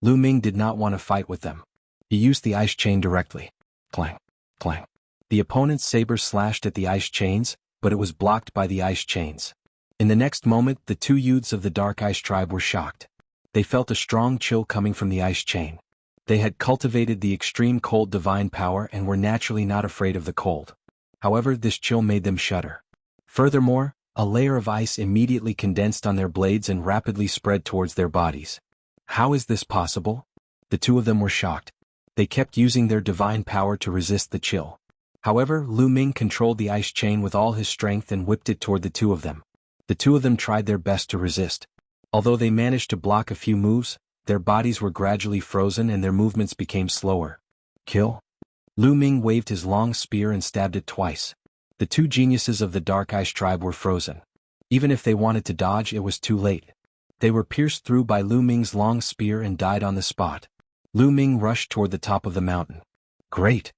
Lu Ming did not want to fight with them. He used the ice chain directly. Clang, clang. The opponent's saber slashed at the ice chains, but it was blocked by the ice chains. In the next moment, the two youths of the Dark Ice tribe were shocked. They felt a strong chill coming from the ice chain. They had cultivated the extreme cold divine power and were naturally not afraid of the cold. However, this chill made them shudder. Furthermore, a layer of ice immediately condensed on their blades and rapidly spread towards their bodies. How is this possible? The two of them were shocked. They kept using their divine power to resist the chill. However, Lu Ming controlled the ice chain with all his strength and whipped it toward the two of them. The two of them tried their best to resist. Although they managed to block a few moves, their bodies were gradually frozen and their movements became slower. Kill. Lu Ming waved his long spear and stabbed it twice. The two geniuses of the Dark Ice tribe were frozen. Even if they wanted to dodge, it was too late. They were pierced through by Lu Ming's long spear and died on the spot. Lu Ming rushed toward the top of the mountain. Great!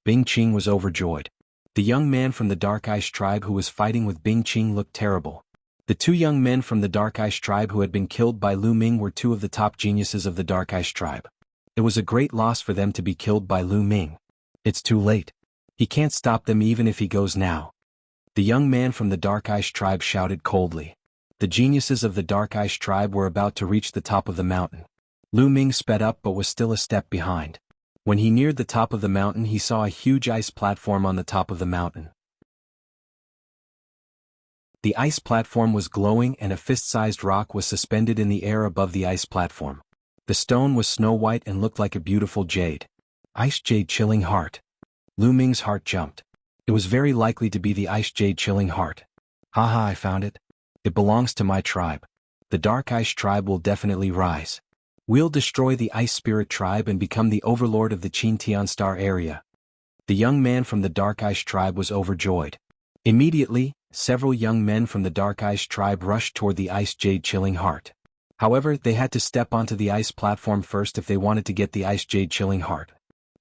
Bing Qing was overjoyed. The young man from the Dark Ice tribe who was fighting with Bing Qing looked terrible. The two young men from the Dark Ice tribe who had been killed by Lu Ming were two of the top geniuses of the Dark Ice tribe. It was a great loss for them to be killed by Lu Ming. It's too late. He can't stop them even if he goes now. The young man from the Dark Ice tribe shouted coldly. The geniuses of the Dark Ice tribe were about to reach the top of the mountain. Lu Ming sped up but was still a step behind. When he neared the top of the mountain, he saw a huge ice platform on the top of the mountain. The ice platform was glowing and a fist-sized rock was suspended in the air above the ice platform. The stone was snow-white and looked like a beautiful jade. Ice Jade Chilling Heart. Lu Ming's heart jumped. It was very likely to be the Ice Jade Chilling Heart. Haha, I found it. It belongs to my tribe. The Dark Ice tribe will definitely rise. We'll destroy the Ice Spirit tribe and become the overlord of the Qintian Star area. The young man from the Dark Ice tribe was overjoyed. Immediately, several young men from the Dark Ice tribe rushed toward the Ice Jade Chilling Heart. However, they had to step onto the ice platform first if they wanted to get the Ice Jade Chilling Heart.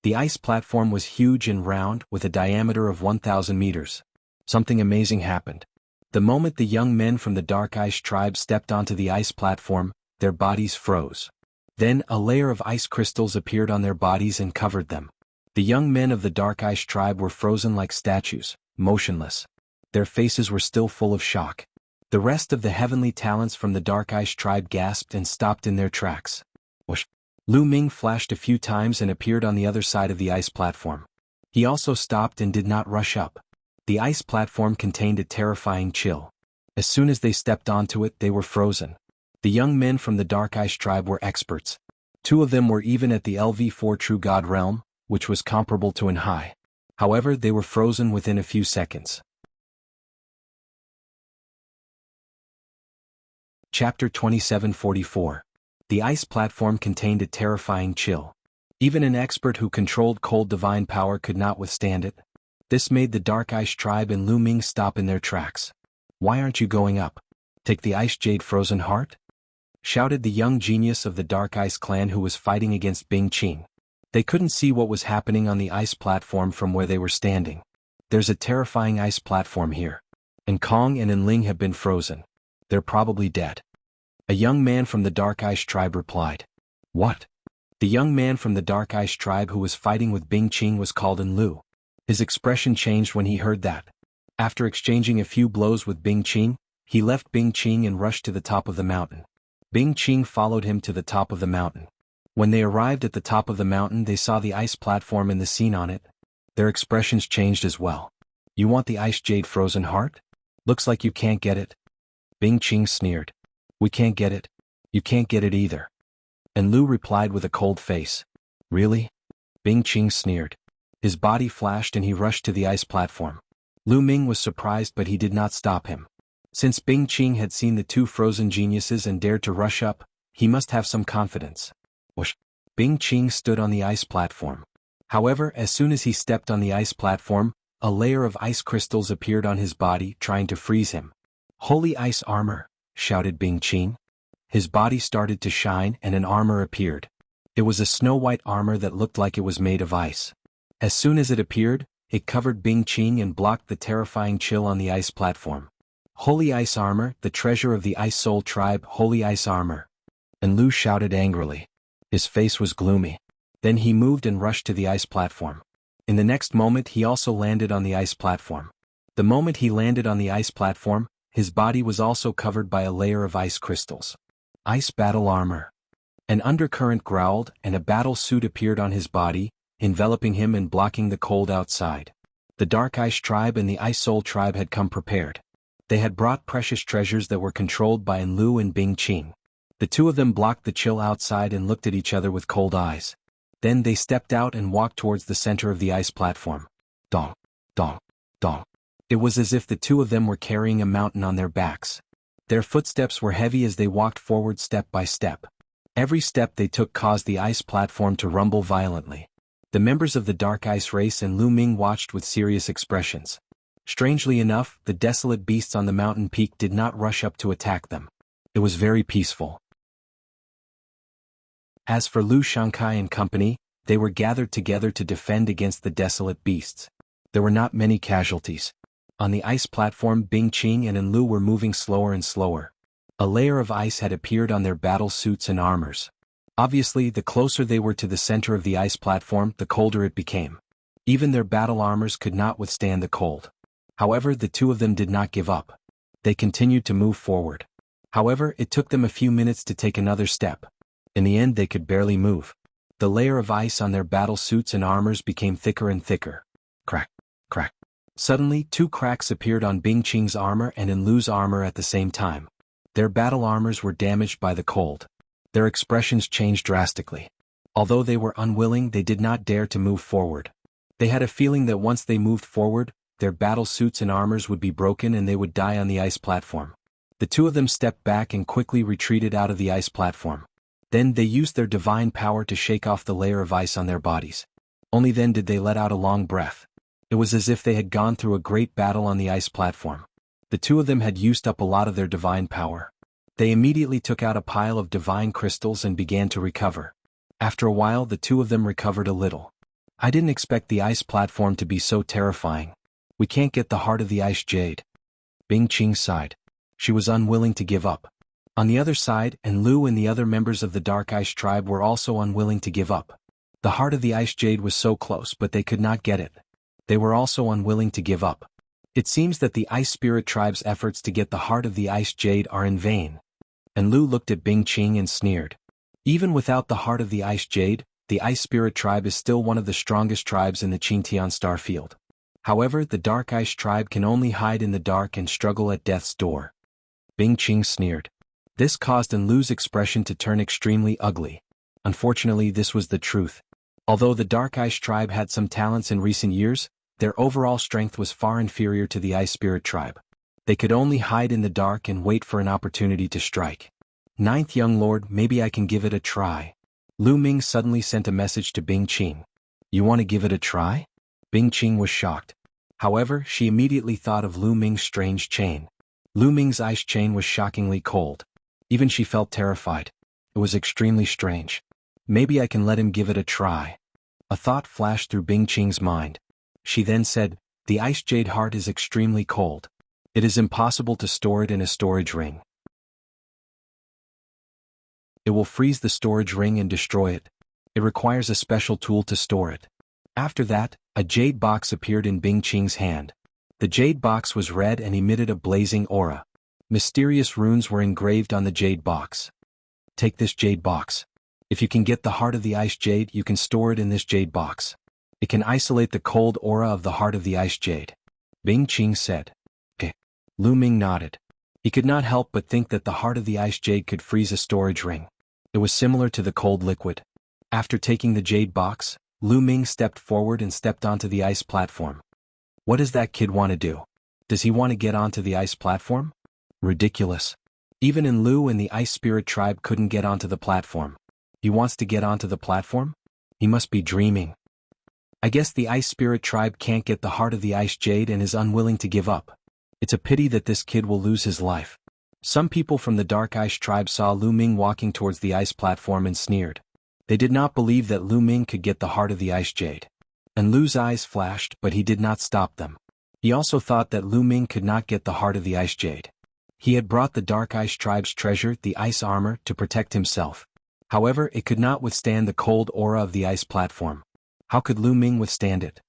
The ice platform was huge and round with a diameter of 1,000 meters. Something amazing happened. The moment the young men from the Dark Ice tribe stepped onto the ice platform, their bodies froze. Then a layer of ice crystals appeared on their bodies and covered them. The young men of the Dark Ice tribe were frozen like statues, motionless. Their faces were still full of shock. The rest of the heavenly talents from the Dark Ice tribe gasped and stopped in their tracks. Whoosh! Lu Ming flashed a few times and appeared on the other side of the ice platform. He also stopped and did not rush up. The ice platform contained a terrifying chill. As soon as they stepped onto it, they were frozen. The young men from the Dark Ice tribe were experts. Two of them were even at the LV4 True God realm, which was comparable to an high. However, they were frozen within a few seconds. Chapter 2744. The ice platform contained a terrifying chill. Even an expert who controlled cold divine power could not withstand it. This made the Dark Ice tribe and Lu Ming stop in their tracks. Why aren't you going up? Take the Ice Jade Frozen Heart? Shouted the young genius of the Dark Ice clan who was fighting against Bing Qing. They couldn't see what was happening on the ice platform from where they were standing. There's a terrifying ice platform here. And Kong and Enling have been frozen. They're probably dead. A young man from the Dark Ice tribe replied. What? The young man from the Dark Ice tribe who was fighting with Bing Qing was called Enlu. His expression changed when he heard that. After exchanging a few blows with Bing Qing, he left Bing Qing and rushed to the top of the mountain. Bing Qing followed him to the top of the mountain. When they arrived at the top of the mountain, they saw the ice platform and the scene on it. Their expressions changed as well. You want the Ice Jade Frozen Heart? Looks like you can't get it. Bing Qing sneered. We can't get it. You can't get it either. And Lu replied with a cold face. Really? Bing Qing sneered. His body flashed and he rushed to the ice platform. Lu Ming was surprised but he did not stop him. Since Bing Qing had seen the two frozen geniuses and dared to rush up, he must have some confidence. Whoosh! Bing Qing stood on the ice platform. However, as soon as he stepped on the ice platform, a layer of ice crystals appeared on his body, trying to freeze him. Holy ice armor! Shouted Bing Qing. His body started to shine and an armor appeared. It was a snow-white armor that looked like it was made of ice. As soon as it appeared, it covered Bing Qing and blocked the terrifying chill on the ice platform. Holy ice armor, the treasure of the Ice Soul tribe, holy ice armor. And Lu shouted angrily. His face was gloomy. Then he moved and rushed to the ice platform. In the next moment he also landed on the ice platform. The moment he landed on the ice platform, his body was also covered by a layer of ice crystals. Ice battle armor. An undercurrent growled, and a battle suit appeared on his body, enveloping him and blocking the cold outside. The Dark Ice tribe and the Ice Soul tribe had come prepared. They had brought precious treasures that were controlled by Enlu and Bing Qing. The two of them blocked the chill outside and looked at each other with cold eyes. Then they stepped out and walked towards the center of the ice platform. Dong, dong, dong. It was as if the two of them were carrying a mountain on their backs. Their footsteps were heavy as they walked forward step by step. Every step they took caused the ice platform to rumble violently. The members of the Dark Ice race and Lu Ming watched with serious expressions. Strangely enough, the desolate beasts on the mountain peak did not rush up to attack them. It was very peaceful. As for Lu Shankai and company, they were gathered together to defend against the desolate beasts. There were not many casualties. On the ice platform, Bing Qing and Enlu were moving slower and slower. A layer of ice had appeared on their battle suits and armors. Obviously, the closer they were to the center of the ice platform, the colder it became. Even their battle armors could not withstand the cold. However, the two of them did not give up. They continued to move forward. However, it took them a few minutes to take another step. In the end, they could barely move. The layer of ice on their battle suits and armors became thicker and thicker. Crack, crack. Suddenly, two cracks appeared on Bing Qing's armor and Enlu's armor at the same time. Their battle armors were damaged by the cold. Their expressions changed drastically. Although they were unwilling, they did not dare to move forward. They had a feeling that once they moved forward, their battle suits and armors would be broken and they would die on the ice platform. The two of them stepped back and quickly retreated out of the ice platform. Then they used their divine power to shake off the layer of ice on their bodies. Only then did they let out a long breath. It was as if they had gone through a great battle on the ice platform. The two of them had used up a lot of their divine power. They immediately took out a pile of divine crystals and began to recover. After a while, the two of them recovered a little. I didn't expect the ice platform to be so terrifying. We can't get the heart of the ice jade. Bing Qing sighed. She was unwilling to give up. On the other side, Enlu and the other members of the Dark Ice tribe were also unwilling to give up. The heart of the ice jade was so close, but they could not get it. They were also unwilling to give up. It seems that the Ice Spirit tribe's efforts to get the heart of the ice jade are in vain. Enlu looked at Bing Qing and sneered. Even without the heart of the ice jade, the Ice Spirit tribe is still one of the strongest tribes in the Qingtian star field. However, the Dark Ice tribe can only hide in the dark and struggle at death's door. Bing Qing sneered. This caused Enlu's expression to turn extremely ugly. Unfortunately, this was the truth. Although the Dark Ice tribe had some talents in recent years, their overall strength was far inferior to the Ice Spirit tribe. They could only hide in the dark and wait for an opportunity to strike. Ninth young lord, maybe I can give it a try. Lu Ming suddenly sent a message to Bing Qing. You want to give it a try? Bing Qing was shocked. However, she immediately thought of Lu Ming's strange chain. Lu Ming's ice chain was shockingly cold. Even she felt terrified. It was extremely strange. Maybe I can let him give it a try. A thought flashed through Bing Qing's mind. She then said, the ice jade heart is extremely cold. It is impossible to store it in a storage ring. It will freeze the storage ring and destroy it. It requires a special tool to store it. After that, a jade box appeared in Bing Qing's hand. The jade box was red and emitted a blazing aura. Mysterious runes were engraved on the jade box. Take this jade box. If you can get the heart of the ice jade, you can store it in this jade box. It can isolate the cold aura of the heart of the ice jade. Bing Qing said. Okay. Lu Ming nodded. He could not help but think that the heart of the ice jade could freeze a storage ring. It was similar to the cold liquid. After taking the jade box, Lu Ming stepped forward and stepped onto the ice platform. What does that kid want to do? Does he want to get onto the ice platform? Ridiculous. Even Enlu and the Ice Spirit tribe couldn't get onto the platform. He wants to get onto the platform? He must be dreaming. I guess the Ice Spirit tribe can't get the heart of the ice jade and is unwilling to give up. It's a pity that this kid will lose his life. Some people from the Dark Ice tribe saw Lu Ming walking towards the ice platform and sneered. They did not believe that Lu Ming could get the heart of the ice jade. And Lu's eyes flashed, but he did not stop them. He also thought that Lu Ming could not get the heart of the Ice Jade. He had brought the Dark Ice Tribe's treasure, the ice armor, to protect himself. However, it could not withstand the cold aura of the ice platform. How could Lu Ming withstand it?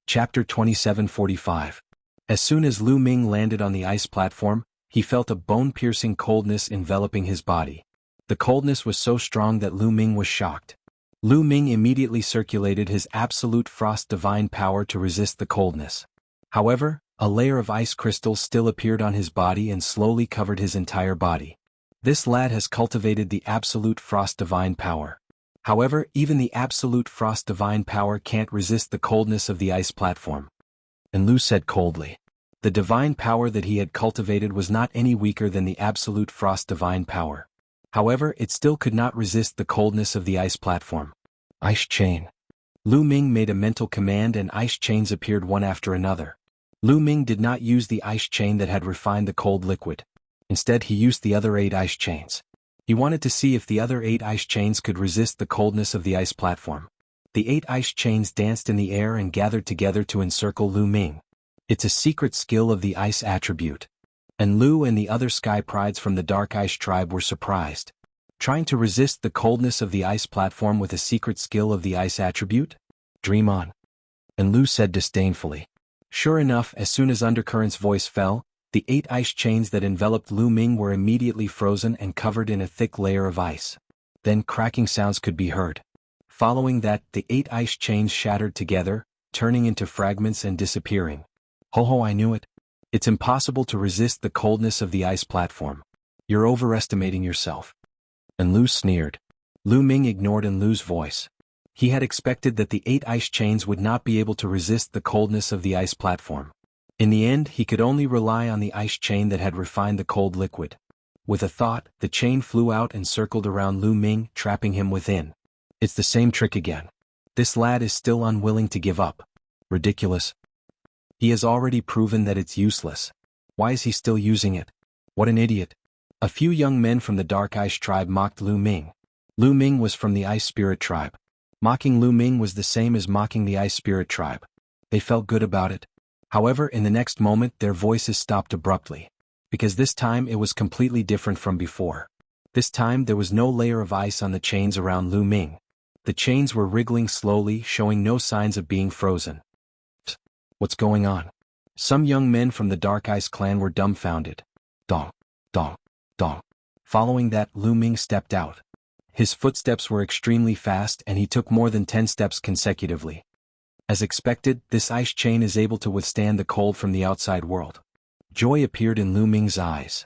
Chapter 2745. As soon as Lu Ming landed on the ice platform, he felt a bone-piercing coldness enveloping his body. The coldness was so strong that Lu Ming was shocked. Lu Ming immediately circulated his absolute frost divine power to resist the coldness. However, a layer of ice crystals still appeared on his body and slowly covered his entire body. This lad has cultivated the absolute frost divine power. However, even the absolute frost divine power can't resist the coldness of the ice platform. And Lu said coldly. The divine power that he had cultivated was not any weaker than the absolute frost divine power. However, it still could not resist the coldness of the ice platform. Ice chain. Lu Ming made a mental command and ice chains appeared one after another. Lu Ming did not use the ice chain that had refined the cold liquid. Instead, he used the other 8 ice chains. He wanted to see if the other 8 ice chains could resist the coldness of the ice platform. The 8 ice chains danced in the air and gathered together to encircle Lu Ming. It's a secret skill of the ice attribute. And Lu and the other sky prides from the Dark Ice Tribe were surprised. Trying to resist the coldness of the ice platform with a secret skill of the ice attribute? Dream on. And Lu said disdainfully. Sure enough, as soon as Undercurrent's voice fell, the 8 ice chains that enveloped Lu Ming were immediately frozen and covered in a thick layer of ice. Then cracking sounds could be heard. Following that, the 8 ice chains shattered together, turning into fragments and disappearing. Ho, I knew it. It's impossible to resist the coldness of the ice platform. You're overestimating yourself. And Lu sneered. Lu Ming ignored Lu's voice. He had expected that the 8 ice chains would not be able to resist the coldness of the ice platform. In the end, he could only rely on the ice chain that had refined the cold liquid. With a thought, the chain flew out and circled around Lu Ming, trapping him within. It's the same trick again. This lad is still unwilling to give up. Ridiculous. He has already proven that it's useless. Why is he still using it? What an idiot. A few young men from the Dark Ice Tribe mocked Lu Ming. Lu Ming was from the Ice Spirit Tribe. Mocking Lu Ming was the same as mocking the Ice Spirit Tribe. They felt good about it. However, in the next moment their voices stopped abruptly. Because this time it was completely different from before. This time there was no layer of ice on the chains around Lu Ming. The chains were wriggling slowly, showing no signs of being frozen. What's going on? Some young men from the Dark Ice clan were dumbfounded. Dong, dong, dong. Following that, Lu Ming stepped out. His footsteps were extremely fast and he took more than 10 steps consecutively. As expected, this ice chain is able to withstand the cold from the outside world. Joy appeared in Lu Ming's eyes.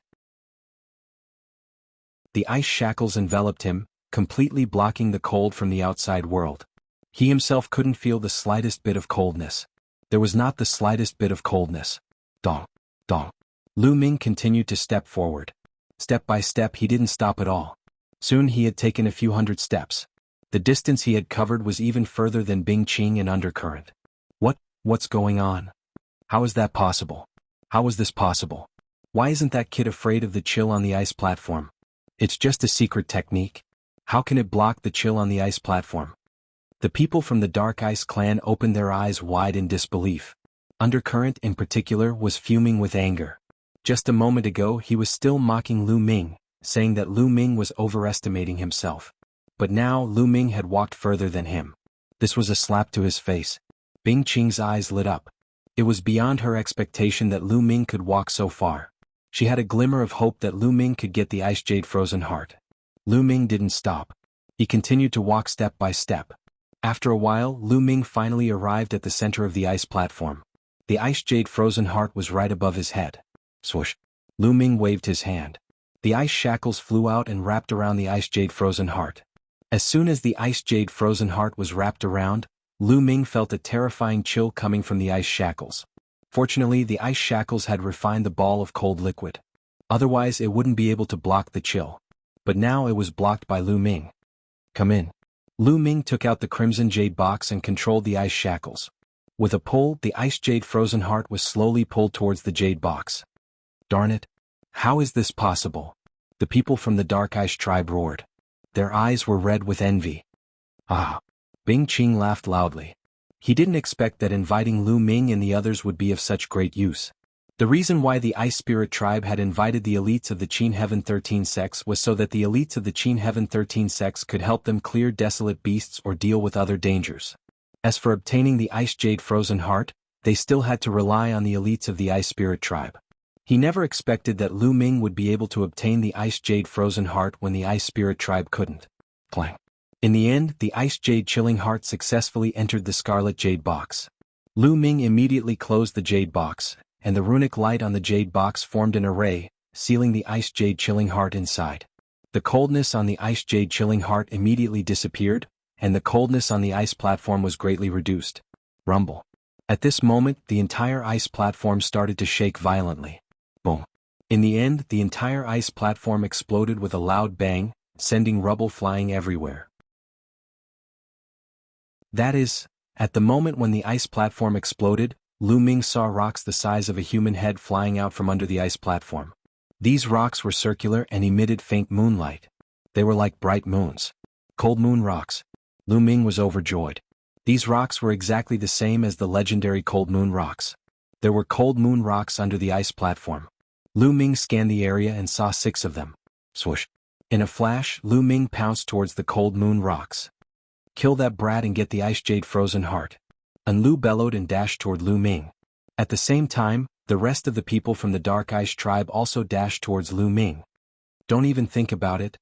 The ice shackles enveloped him, completely blocking the cold from the outside world. He himself couldn't feel the slightest bit of coldness. There was not the slightest bit of coldness. Dong, dong. Lu Ming continued to step forward. Step by step he didn't stop at all. Soon he had taken a few hundred steps. The distance he had covered was even further than Bing Qing and Undercurrent. What's going on? How is that possible? How is this possible? Why isn't that kid afraid of the chill on the ice platform? It's just a secret technique. How can it block the chill on the ice platform? The people from the Dark Ice clan opened their eyes wide in disbelief. Undercurrent in particular was fuming with anger. Just a moment ago he was still mocking Lu Ming, saying that Lu Ming was overestimating himself. But now Lu Ming had walked further than him. This was a slap to his face. Bing Qing's eyes lit up. It was beyond her expectation that Lu Ming could walk so far. She had a glimmer of hope that Lu Ming could get the Ice Jade Frozen Heart. Lu Ming didn't stop. He continued to walk step by step. After a while, Lu Ming finally arrived at the center of the ice platform. The Ice Jade Frozen Heart was right above his head. Swoosh. Lu Ming waved his hand. The ice shackles flew out and wrapped around the Ice Jade Frozen Heart. As soon as the Ice Jade Frozen Heart was wrapped around, Lu Ming felt a terrifying chill coming from the ice shackles. Fortunately, the ice shackles had refined the ball of cold liquid. Otherwise, it wouldn't be able to block the chill. But now it was blocked by Lu Ming. Come in. Lu Ming took out the Crimson Jade box and controlled the ice shackles. With a pull, the Ice Jade Frozen Heart was slowly pulled towards the jade box. Darn it. How is this possible? The people from the Dark Ice Tribe roared. Their eyes were red with envy. Ah! Bing Qing laughed loudly. He didn't expect that inviting Lu Ming and the others would be of such great use. The reason why the Ice Spirit tribe had invited the elites of the Qin Heaven 13 sects was so that the elites of the Qin Heaven 13 sects could help them clear desolate beasts or deal with other dangers. As for obtaining the Ice Jade Frozen Heart, they still had to rely on the elites of the Ice Spirit tribe. He never expected that Lu Ming would be able to obtain the Ice Jade Frozen Heart when the Ice Spirit tribe couldn't. Clang. In the end, the Ice Jade Chilling Heart successfully entered the Scarlet Jade Box. Lu Ming immediately closed the Jade Box, and the runic light on the Jade Box formed an array, sealing the Ice Jade Chilling Heart inside. The coldness on the Ice Jade Chilling Heart immediately disappeared, and the coldness on the ice platform was greatly reduced. Rumble. At this moment, the entire ice platform started to shake violently. Boom. In the end, the entire ice platform exploded with a loud bang, sending rubble flying everywhere. That is, at the moment when the ice platform exploded, Lu Ming saw rocks the size of a human head flying out from under the ice platform. These rocks were circular and emitted faint moonlight. They were like bright moons. Cold moon rocks. Lu Ming was overjoyed. These rocks were exactly the same as the legendary cold moon rocks. There were cold moon rocks under the ice platform. Lu Ming scanned the area and saw 6 of them. Swoosh. In a flash, Lu Ming pounced towards the cold moon rocks. Kill that brat and get the Ice Jade Frozen Heart. And Lu bellowed and dashed toward Lu Ming. At the same time, the rest of the people from the Dark Ice tribe also dashed towards Lu Ming. Don't even think about it.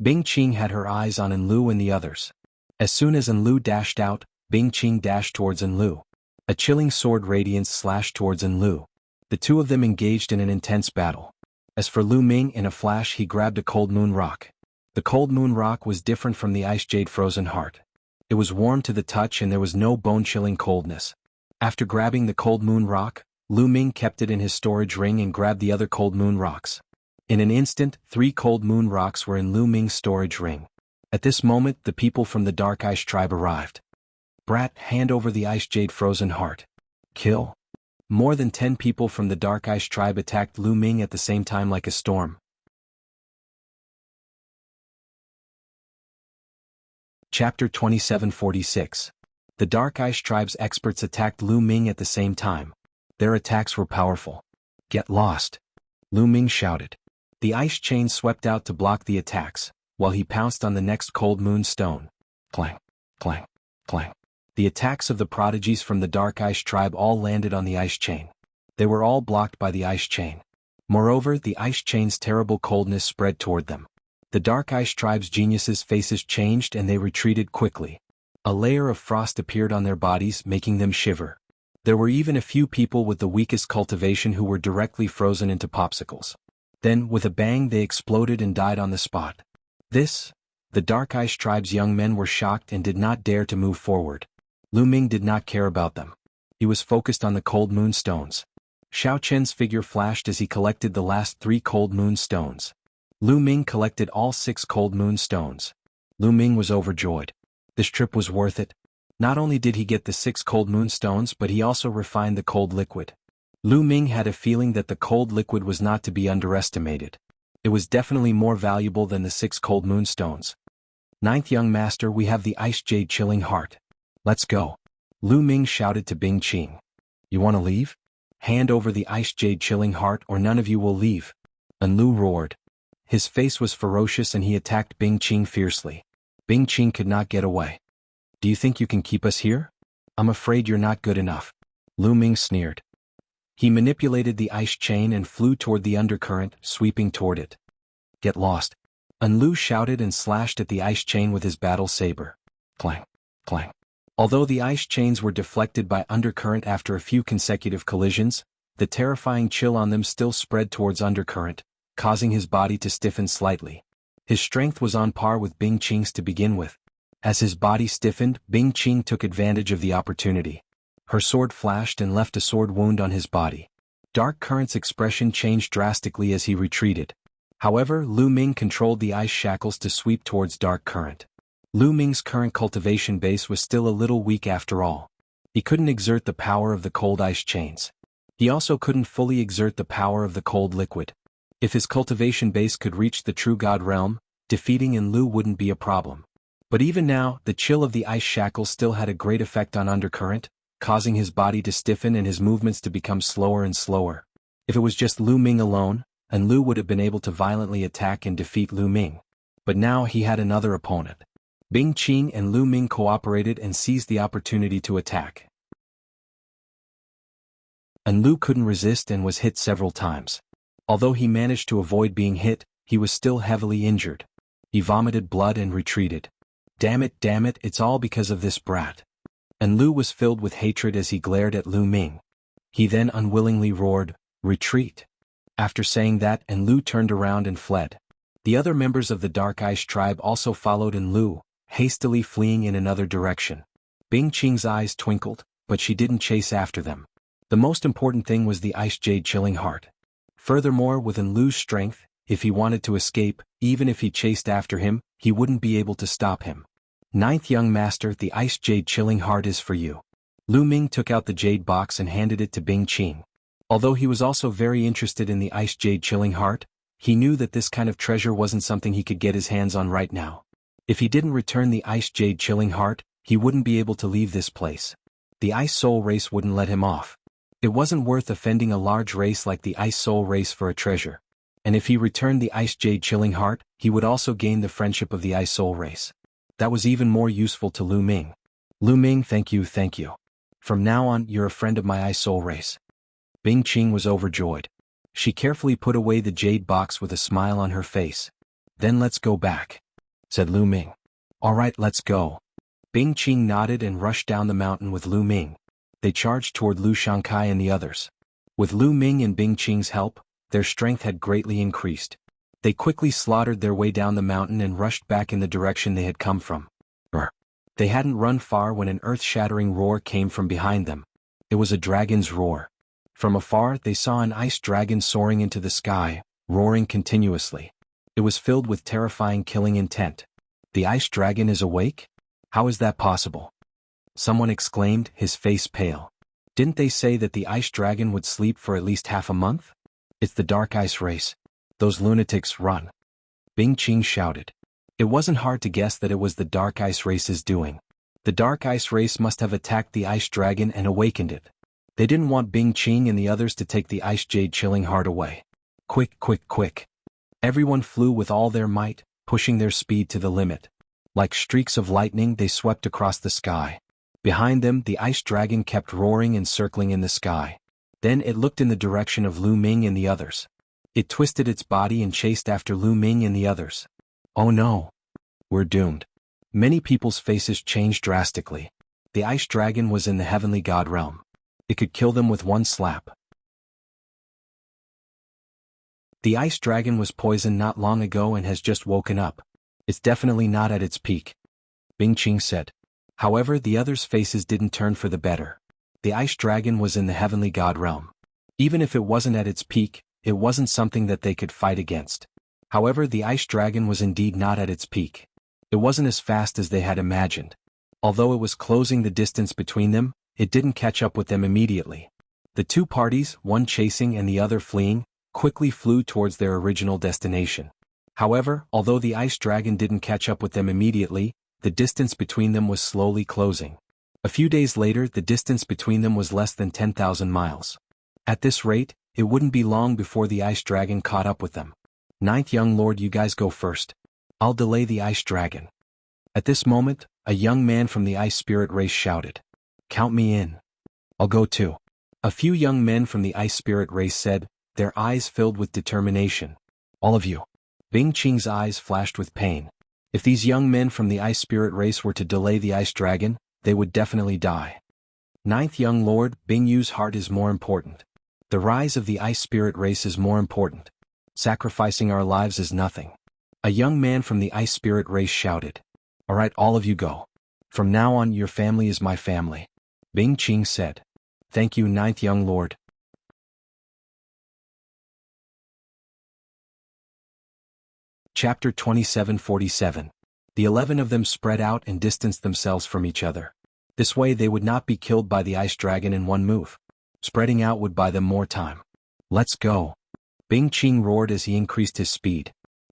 Bing Qing had her eyes on Enlu and the others. As soon as Enlu dashed out, Bing Qing dashed towards Enlu. A chilling sword radiance slashed towards Enlu. The two of them engaged in an intense battle. As for Lu Ming, in a flash he grabbed a cold moon rock. The cold moon rock was different from the Ice Jade Frozen Heart. It was warm to the touch and there was no bone-chilling coldness. After grabbing the cold moon rock, Lu Ming kept it in his storage ring and grabbed the other cold moon rocks. In an instant, 3 cold moon rocks were in Lu Ming's storage ring. At this moment, the people from the Dark Ice tribe arrived. Brat, hand over the Ice Jade Frozen Heart. Kill. More than 10 people from the Dark Ice tribe attacked Lu Ming at the same time like a storm. Chapter 2746. The Dark Ice tribe's experts attacked Lu Ming at the same time. Their attacks were powerful. Get lost. Lu Ming shouted. The ice chain swept out to block the attacks, while he pounced on the next cold moon stone. Clang, clang, clang. The attacks of the prodigies from the Dark Ice tribe all landed on the ice chain. They were all blocked by the ice chain. Moreover, the ice chain's terrible coldness spread toward them. The Dark Ice tribe's geniuses' faces changed and they retreated quickly. A layer of frost appeared on their bodies, making them shiver. There were even a few people with the weakest cultivation who were directly frozen into popsicles. Then, with a bang, they exploded and died on the spot. The Dark Ice tribe's young men were shocked and did not dare to move forward. Lu Ming did not care about them. He was focused on the cold moon stones. Xiao Chen's figure flashed as he collected the last 3 cold moon stones. Lu Ming collected all 6 cold moon stones. Lu Ming was overjoyed. This trip was worth it. Not only did he get the 6 cold moon stones, but he also refined the cold liquid. Lu Ming had a feeling that the cold liquid was not to be underestimated. It was definitely more valuable than the 6 cold moon stones. 9th young master, we have the Ice Jade Chilling Heart. Let's go. Lu Ming shouted to Bing Qing. You want to leave? Hand over the Ice Jade Chilling Heart or none of you will leave. And Lu roared. His face was ferocious and he attacked Bing Qing fiercely. Bing Qing could not get away. Do you think you can keep us here? I'm afraid you're not good enough. Lu Ming sneered. He manipulated the ice chain and flew toward the undercurrent, sweeping toward it. Get lost. And Lu shouted and slashed at the ice chain with his battle saber. Clang, clang. Although the ice chains were deflected by undercurrent after a few consecutive collisions, the terrifying chill on them still spread towards undercurrent, causing his body to stiffen slightly. His strength was on par with Bing Qing's to begin with. As his body stiffened, Bing Qing took advantage of the opportunity. Her sword flashed and left a sword wound on his body. Dark Current's expression changed drastically as he retreated. However, Lu Ming controlled the ice shackles to sweep towards Dark Current. Lu Ming's current cultivation base was still a little weak after all. He couldn't exert the power of the cold ice chains. He also couldn't fully exert the power of the cold liquid. If his cultivation base could reach the true God realm, defeating Enlu wouldn't be a problem. But even now, the chill of the ice shackles still had a great effect on Undercurrent, causing his body to stiffen and his movements to become slower and slower. If it was just Lu Ming alone, Enlu would have been able to violently attack and defeat Lu Ming. But now he had another opponent. Bing Qing and Lu Ming cooperated and seized the opportunity to attack. Enlu couldn't resist and was hit several times. Although he managed to avoid being hit, he was still heavily injured. He vomited blood and retreated. Damn it, it's all because of this brat. Enlu was filled with hatred as he glared at Lu Ming. He then unwillingly roared, "Retreat." After saying that, Enlu turned around and fled. The other members of the Dark Ice tribe also followed Enlu, hastily fleeing in another direction. Bing Qing's eyes twinkled, but she didn't chase after them. The most important thing was the Ice Jade Chilling Heart. Furthermore, with Enlu's strength, if he wanted to escape, even if he chased after him, he wouldn't be able to stop him. Ninth young master, the Ice Jade Chilling Heart is for you. Lu Ming took out the jade box and handed it to Bing Qing. Although he was also very interested in the Ice Jade Chilling Heart, he knew that this kind of treasure wasn't something he could get his hands on right now. If he didn't return the Ice Jade Chilling Heart, he wouldn't be able to leave this place. The Ice Soul race wouldn't let him off. It wasn't worth offending a large race like the Ice Soul race for a treasure. And if he returned the Ice Jade Chilling Heart, he would also gain the friendship of the Ice Soul race. That was even more useful to Lu Ming. Lu Ming, thank you. From now on, you're a friend of my Ice Soul race. Bing Qing was overjoyed. She carefully put away the jade box with a smile on her face. Then let's go back, said Lu Ming. All right, let's go. Bing Qing nodded and rushed down the mountain with Lu Ming. They charged toward Lu Shangkai and the others. With Lu Ming and Bing Qing's help, their strength had greatly increased. They quickly slaughtered their way down the mountain and rushed back in the direction they had come from. They hadn't run far when an earth-shattering roar came from behind them. It was a dragon's roar. From afar, they saw an ice dragon soaring into the sky, roaring continuously. It was filled with terrifying killing intent. The ice dragon is awake? How is that possible? Someone exclaimed, his face pale. Didn't they say that the ice dragon would sleep for at least half a month? It's the Dark Ice race. Those lunatics, run. Bing Qing shouted. It wasn't hard to guess that it was the Dark Ice race's doing. The Dark Ice race must have attacked the ice dragon and awakened it. They didn't want Bing Qing and the others to take the Ice Jade Chilling Heart away. Quick. Everyone flew with all their might, pushing their speed to the limit. Like streaks of lightning, they swept across the sky. Behind them, the ice dragon kept roaring and circling in the sky. Then it looked in the direction of Lu Ming and the others. It twisted its body and chased after Lu Ming and the others. Oh no! We're doomed. Many people's faces changed drastically. The ice dragon was in the heavenly god realm. It could kill them with one slap. The ice dragon was poisoned not long ago and has just woken up. It's definitely not at its peak, Bing Qing said. However, the others' faces didn't turn for the better. The ice dragon was in the heavenly god realm. Even if it wasn't at its peak, it wasn't something that they could fight against. However, the ice dragon was indeed not at its peak. It wasn't as fast as they had imagined. Although it was closing the distance between them, it didn't catch up with them immediately. The two parties, one chasing and the other fleeing, quickly flew towards their original destination. However, although the ice dragon didn't catch up with them immediately, the distance between them was slowly closing. A few days later, the distance between them was less than 10,000 miles. At this rate, it wouldn't be long before the ice dragon caught up with them. Ninth young lord, you guys go first. I'll delay the ice dragon. At this moment, a young man from the ice spirit race shouted. Count me in. I'll go too. A few young men from the ice spirit race said, their eyes filled with determination. All of you. Bing Qing's eyes flashed with pain. If these young men from the ice spirit race were to delay the ice dragon, they would definitely die. Ninth young lord, Bing Yu's heart is more important. The rise of the ice spirit race is more important. Sacrificing our lives is nothing. A young man from the ice spirit race shouted. All right, all of you go. From now on, your family is my family. Bing Qing said. Thank you, ninth young lord. Chapter 2747. The 11 of them spread out and distanced themselves from each other. This way they would not be killed by the ice dragon in one move. Spreading out would buy them more time. Let's go. Bing Qing roared as he increased his speed.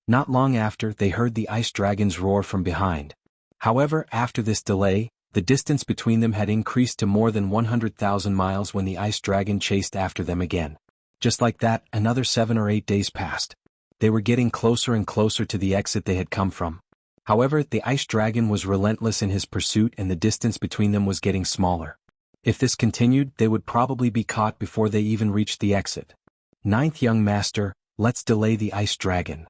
Not long after, they heard the ice dragons roar from behind. However, after this delay, the distance between them had increased to more than 100,000 miles when the ice dragon chased after them again. Just like that, another 7 or 8 days passed. They were getting closer and closer to the exit they had come from. However, the ice dragon was relentless in his pursuit and the distance between them was getting smaller. If this continued, they would probably be caught before they even reached the exit. Ninth young master, let's delay the ice dragon.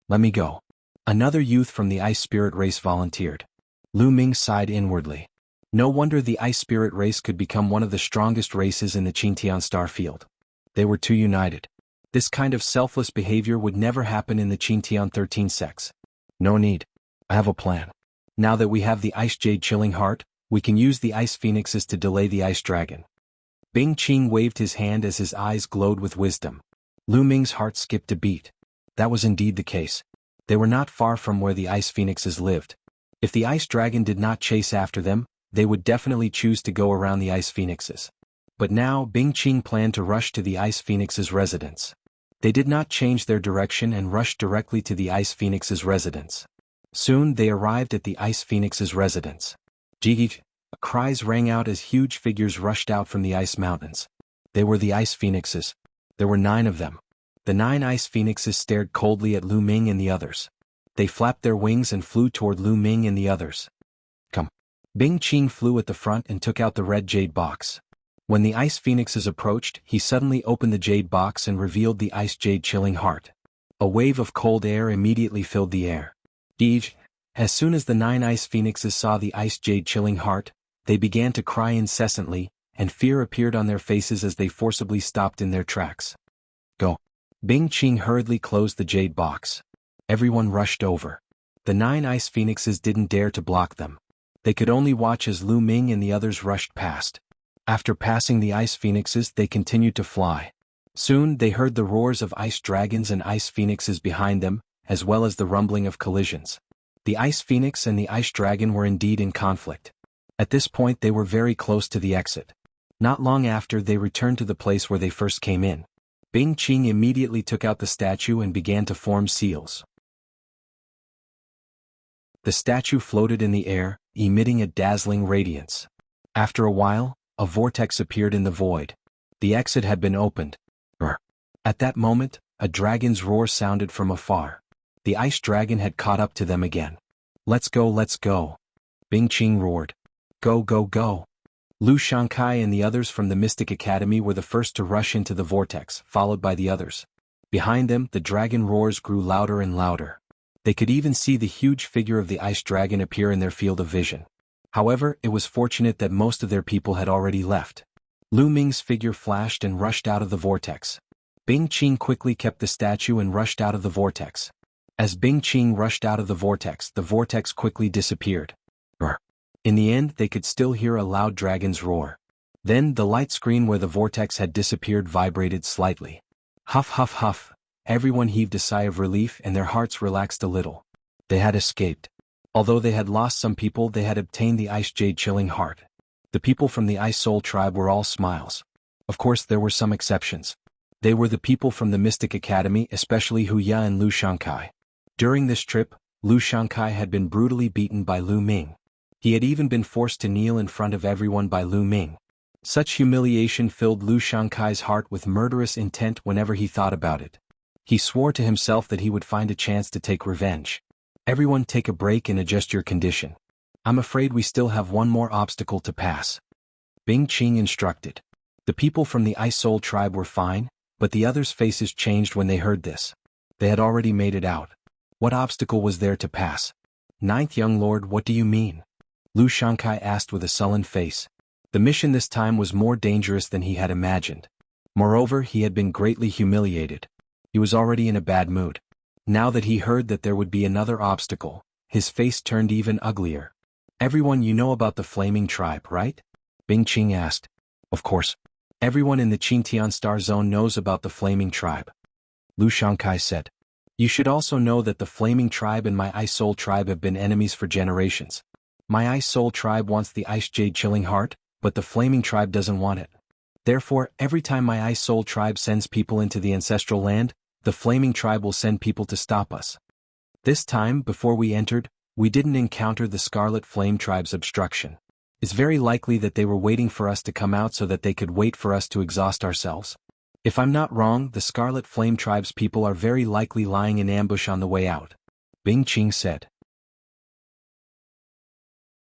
Let me go. Another youth from the ice spirit race volunteered. Lu Ming sighed inwardly. No wonder the ice spirit race could become one of the strongest races in the Qingtian star field. They were too united. This kind of selfless behavior would never happen in the Qingtian 13 sects. No need. I have a plan. Now that we have the ice jade chilling heart, we can use the ice phoenixes to delay the ice dragon. Bing Qing waved his hand as his eyes glowed with wisdom. Lu Ming's heart skipped a beat. That was indeed the case. They were not far from where the ice phoenixes lived. If the ice dragon did not chase after them, they would definitely choose to go around the ice phoenixes. But now, Bing Qing planned to rush to the ice phoenix's residence. They did not change their direction and rushed directly to the ice phoenix's residence. Soon they arrived at the ice phoenix's residence. Jiggy! Cries rang out as huge figures rushed out from the ice mountains. They were the ice phoenixes. There were 9 of them. The 9 ice phoenixes stared coldly at Lu Ming and the others. They flapped their wings and flew toward Lu Ming and the others. Come. Bing Qing flew at the front and took out the red jade box. When the ice phoenixes approached, he suddenly opened the jade box and revealed the ice jade chilling heart. A wave of cold air immediately filled the air. As soon as the 9 ice phoenixes saw the ice jade chilling heart, they began to cry incessantly, and fear appeared on their faces as they forcibly stopped in their tracks. Go. Bing Qing hurriedly closed the jade box. Everyone rushed over. The 9 ice phoenixes didn't dare to block them. They could only watch as Lu Ming and the others rushed past. After passing the ice phoenixes, they continued to fly. Soon they heard the roars of ice dragons and ice phoenixes behind them, as well as the rumbling of collisions. The ice phoenix and the ice dragon were indeed in conflict. At this point they were very close to the exit. Not long after, they returned to the place where they first came in. Bing Qing immediately took out the statue and began to form seals. The statue floated in the air, emitting a dazzling radiance. After a while, a vortex appeared in the void. The exit had been opened. At that moment, a dragon's roar sounded from afar. The ice dragon had caught up to them again. Let's go, let's go. Bing Qing roared. Go, go, go. Lu Shankai and the others from the Mystic Academy were the first to rush into the vortex, followed by the others. Behind them, the dragon roars grew louder and louder. They could even see the huge figure of the ice dragon appear in their field of vision. However, it was fortunate that most of their people had already left. Lu Ming's figure flashed and rushed out of the vortex. Bing Qing quickly kept the statue and rushed out of the vortex. As Bing Qing rushed out of the vortex quickly disappeared. In the end, they could still hear a loud dragon's roar. Then, the light screen where the vortex had disappeared vibrated slightly. Huff, huff, huff. Everyone heaved a sigh of relief and their hearts relaxed a little. They had escaped. Although they had lost some people, they had obtained the ice jade chilling heart. The people from the Ice Soul tribe were all smiles. Of course, there were some exceptions. They were the people from the Mystic Academy, especially Hu Ya and Lu Shankai. During this trip, Lu Shankai had been brutally beaten by Lu Ming. He had even been forced to kneel in front of everyone by Lu Ming. Such humiliation filled Lu Shankai's heart with murderous intent whenever he thought about it. He swore to himself that he would find a chance to take revenge. Everyone take a break and adjust your condition. I'm afraid we still have one more obstacle to pass. Bing Qing instructed. The people from the Ice Soul tribe were fine, but the others' faces changed when they heard this. They had already made it out. What obstacle was there to pass? Ninth young lord, what do you mean? Lu Shankai asked with a sullen face. The mission this time was more dangerous than he had imagined. Moreover, he had been greatly humiliated. He was already in a bad mood. Now that he heard that there would be another obstacle, his face turned even uglier. Everyone, you know about the Flaming Tribe, right? Bing Qing asked. Of course. Everyone in the Qingtian Star Zone knows about the Flaming Tribe. Lu Shankai said. You should also know that the Flaming Tribe and my Ice Soul tribe have been enemies for generations. My Ice Soul tribe wants the Ice Jade Chilling Heart, but the Flaming Tribe doesn't want it. Therefore, every time my Ice Soul tribe sends people into the ancestral land, the Flaming Tribe will send people to stop us. This time, before we entered, we didn't encounter the Scarlet Flame Tribe's obstruction. It's very likely that they were waiting for us to come out so that they could wait for us to exhaust ourselves. If I'm not wrong, the Scarlet Flame Tribe's people are very likely lying in ambush on the way out, Bing Qing said.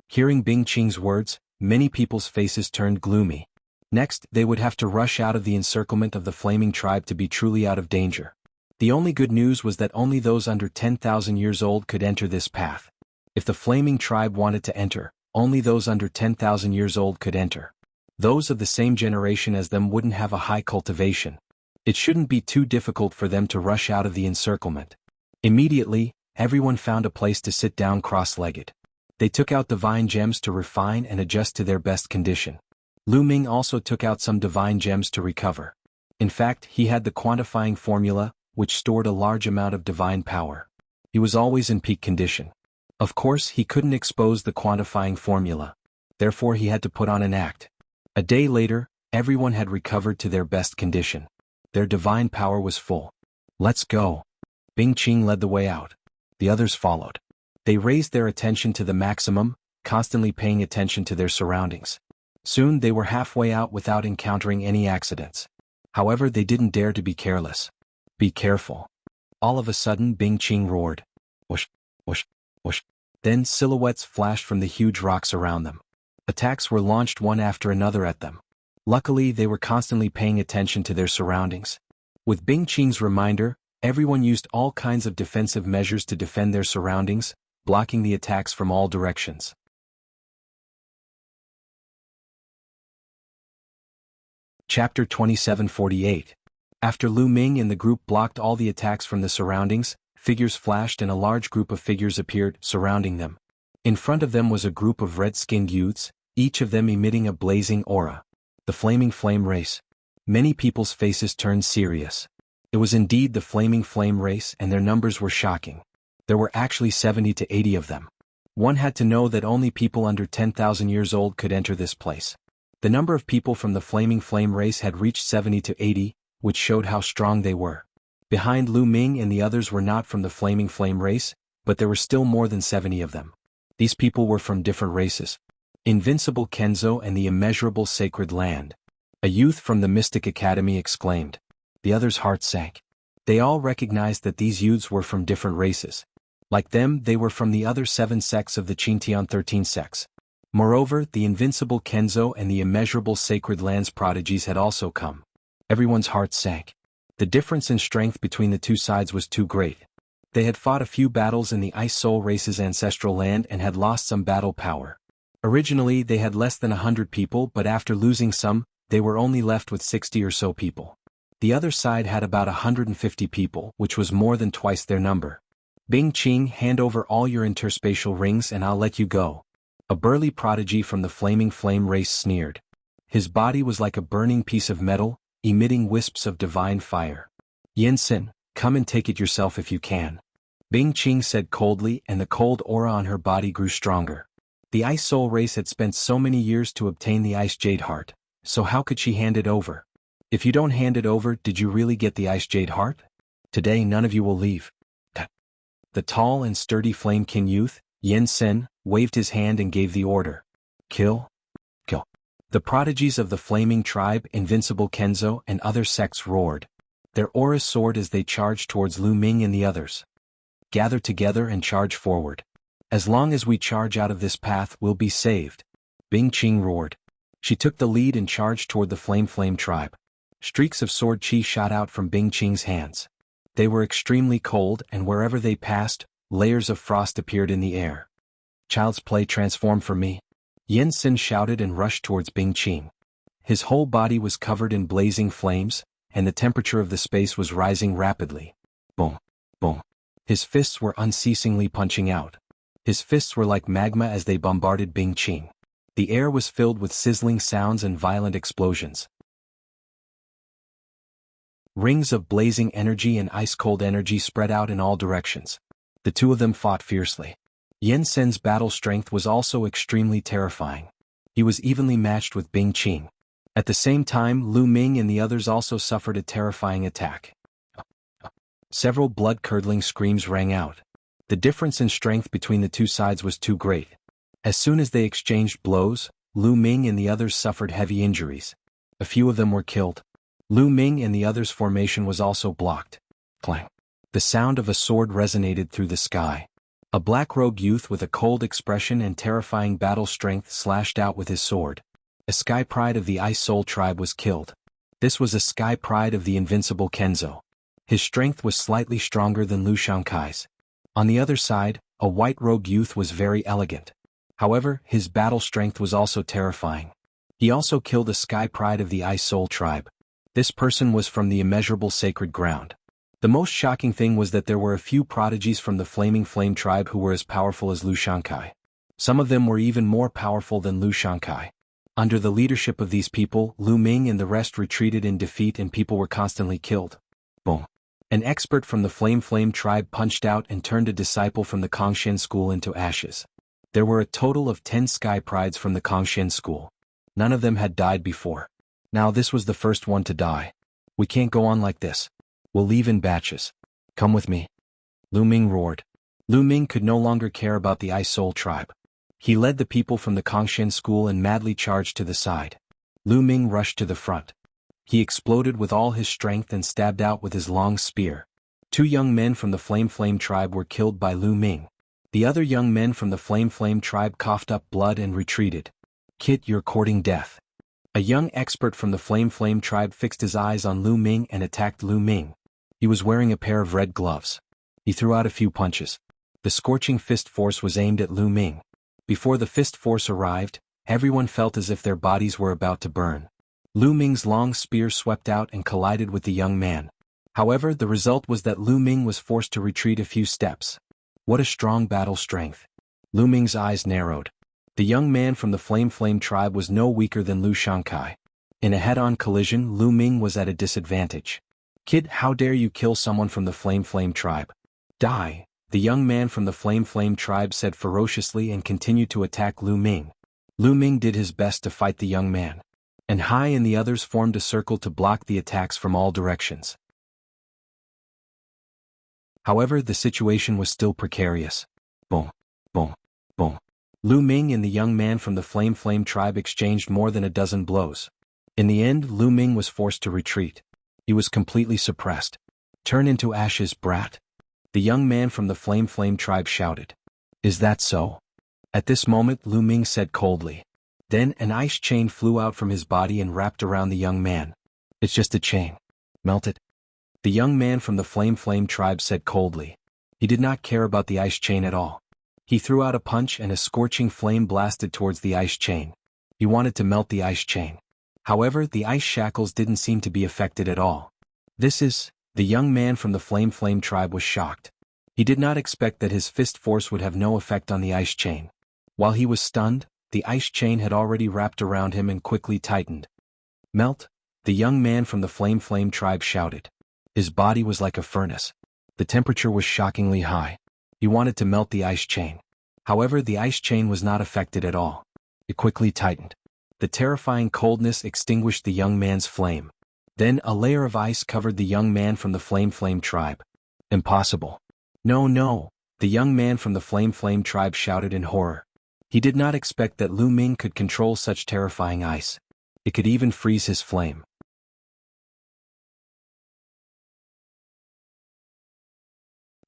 Hearing Bing Qing's words, many people's faces turned gloomy. Next, they would have to rush out of the encirclement of the Flaming Tribe to be truly out of danger. The only good news was that only those under 10,000 years old could enter this path. If the Flaming Tribe wanted to enter, only those under 10,000 years old could enter. Those of the same generation as them wouldn't have a high cultivation. It shouldn't be too difficult for them to rush out of the encirclement. Immediately, everyone found a place to sit down cross-legged. They took out divine gems to refine and adjust to their best condition. Lu Ming also took out some divine gems to recover. In fact, he had the quantifying formula, which stored a large amount of divine power. He was always in peak condition. Of course, he couldn't expose the quantifying formula. Therefore, he had to put on an act. A day later, everyone had recovered to their best condition. Their divine power was full. Let's go. Bing Qing led the way out. The others followed. They raised their attention to the maximum, constantly paying attention to their surroundings. Soon they were halfway out without encountering any accidents. However, they didn't dare to be careless. Be careful. All of a sudden Bing Qing roared. Whoosh, whoosh, whoosh. Then silhouettes flashed from the huge rocks around them. Attacks were launched one after another at them. Luckily, they were constantly paying attention to their surroundings. With Bing Qing's reminder, everyone used all kinds of defensive measures to defend their surroundings, blocking the attacks from all directions. Chapter 2748. After Lu Ming and the group blocked all the attacks from the surroundings, figures flashed and a large group of figures appeared, surrounding them. In front of them was a group of red-skinned youths, each of them emitting a blazing aura. The Flaming Flame Race. Many people's faces turned serious. It was indeed the Flaming Flame Race, and their numbers were shocking. There were actually 70 to 80 of them. One had to know that only people under 10,000 years old could enter this place. The number of people from the Flaming Flame Race had reached 70 to 80, which showed how strong they were. Behind Lu Ming and the others were not from the Flaming Flame Race, but there were still more than 70 of them. These people were from different races. Invincible Kenzo and the Immeasurable Sacred Land. A youth from the Mystic Academy exclaimed. The others' hearts sank. They all recognized that these youths were from different races. Like them, they were from the other 7 sects of the Qingtian 13 sects. Moreover, the Invincible Kenzo and the Immeasurable Sacred Lands prodigies had also come. Everyone's hearts sank. The difference in strength between the two sides was too great. They had fought a few battles in the Ice Soul race's ancestral land and had lost some battle power. Originally, they had less than 100 people, but after losing some, they were only left with 60 or so people. The other side had about 150 people, which was more than twice their number. Bing Qing, hand over all your interspatial rings and I'll let you go. A burly prodigy from the Flaming Flame Race sneered. His body was like a burning piece of metal, emitting wisps of divine fire. Yen-Sin, come and take it yourself if you can. Bing Qing said coldly, and the cold aura on her body grew stronger. The Ice Soul race had spent so many years to obtain the Ice Jade Heart, so how could she hand it over? If you don't hand it over, did you really get the Ice Jade Heart? Today none of you will leave. The tall and sturdy Flame King youth, Yen-Sin, waved his hand and gave the order. Kill. Kill. The prodigies of the Flaming Tribe, Invincible Kenzo, and other sects roared. Their auras soared as they charged towards Lu Ming and the others. Gather together and charge forward. As long as we charge out of this path, we'll be saved. Bing Qing roared. She took the lead and charged toward the Flame Tribe. Streaks of sword chi shot out from Bing Qing's hands. They were extremely cold, and wherever they passed, layers of frost appeared in the air. Child's play, transform for me. Yen-Sin shouted and rushed towards Bing Qing. His whole body was covered in blazing flames, and the temperature of the space was rising rapidly. Boom, boom. His fists were unceasingly punching out. His fists were like magma as they bombarded Bing Qing. The air was filled with sizzling sounds and violent explosions. Rings of blazing energy and ice-cold energy spread out in all directions. The two of them fought fiercely. Yen-Sin's battle strength was also extremely terrifying. He was evenly matched with Bing Qing. At the same time, Lu Ming and the others also suffered a terrifying attack. Several blood-curdling screams rang out. The difference in strength between the two sides was too great. As soon as they exchanged blows, Lu Ming and the others suffered heavy injuries. A few of them were killed. Lu Ming and the others' formation was also blocked. Clang. The sound of a sword resonated through the sky. A black rogue youth with a cold expression and terrifying battle strength slashed out with his sword. A sky pride of the Ice Soul tribe was killed. This was a sky pride of the invincible Kenzo. His strength was slightly stronger than Lu Shankai's. On the other side, a white rogue youth was very elegant. However, his battle strength was also terrifying. He also killed a sky pride of the Ice Soul tribe. This person was from the immeasurable sacred ground. The most shocking thing was that there were a few prodigies from the Flaming Flame tribe who were as powerful as Lu Shankai. Some of them were even more powerful than Lu Shankai. Under the leadership of these people, Lu Ming and the rest retreated in defeat and people were constantly killed. Boom. An expert from the Flame tribe punched out and turned a disciple from the Kongshen school into ashes. There were a total of 10 sky prides from the Kongshen school. None of them had died before. Now this was the first one to die. We can't go on like this. We'll leave in batches. Come with me. Lu Ming roared. Lu Ming could no longer care about the Ice Soul tribe. He led the people from the Kongshen school and madly charged to the side. Lu Ming rushed to the front. He exploded with all his strength and stabbed out with his long spear. 2 young men from the Flame tribe were killed by Lu Ming. The other young men from the Flame tribe coughed up blood and retreated. Kid, you're courting death. A young expert from the Flame tribe fixed his eyes on Lu Ming and attacked Lu Ming. He was wearing a pair of red gloves. He threw out a few punches. The scorching fist force was aimed at Lu Ming. Before the fist force arrived, everyone felt as if their bodies were about to burn. Lu Ming's long spear swept out and collided with the young man. However, the result was that Lu Ming was forced to retreat a few steps. What a strong battle strength. Lu Ming's eyes narrowed. The young man from the Flame tribe was no weaker than Lu Shankai. In a head-on collision, Lu Ming was at a disadvantage. Kid, how dare you kill someone from the Flame tribe? Die, the young man from the Flame tribe said ferociously and continued to attack Lu Ming. Lu Ming did his best to fight the young man. And Hai and the others formed a circle to block the attacks from all directions. However, the situation was still precarious. Boom, boom, boom. Lu Ming and the young man from the Flame tribe exchanged more than a dozen blows. In the end, Lu Ming was forced to retreat. He was completely suppressed. Turn into ashes, brat. The young man from the Flame tribe shouted. Is that so? At this moment, Lu Ming said coldly. Then an ice chain flew out from his body and wrapped around the young man. It's just a chain. Melt it. The young man from the Flame tribe said coldly. He did not care about the ice chain at all. He threw out a punch and a scorching flame blasted towards the ice chain. He wanted to melt the ice chain. However, the ice shackles didn't seem to be affected at all. The young man from the Flame tribe was shocked. He did not expect that his fist force would have no effect on the ice chain. While he was stunned, the ice chain had already wrapped around him and quickly tightened. Melt, the young man from the Flame tribe shouted. His body was like a furnace. The temperature was shockingly high. He wanted to melt the ice chain. However, the ice chain was not affected at all. It quickly tightened. The terrifying coldness extinguished the young man's flame. Then a layer of ice covered the young man from the Flame tribe. Impossible. No, the young man from the Flame tribe shouted in horror. He did not expect that Lu Ming could control such terrifying ice. It could even freeze his flame.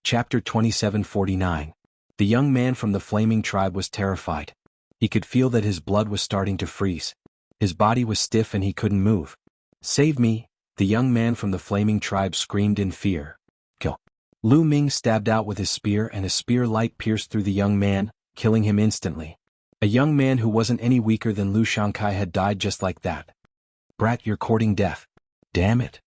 Chapter 2749. The young man from the Flaming tribe was terrified. He could feel that his blood was starting to freeze. His body was stiff and he couldn't move. Save me, the young man from the Flaming tribe screamed in fear. Kill. Lu Ming stabbed out with his spear and a spear light pierced through the young man, killing him instantly. A young man who wasn't any weaker than Lu Shankai had died just like that. Brat, you're courting death. Damn it.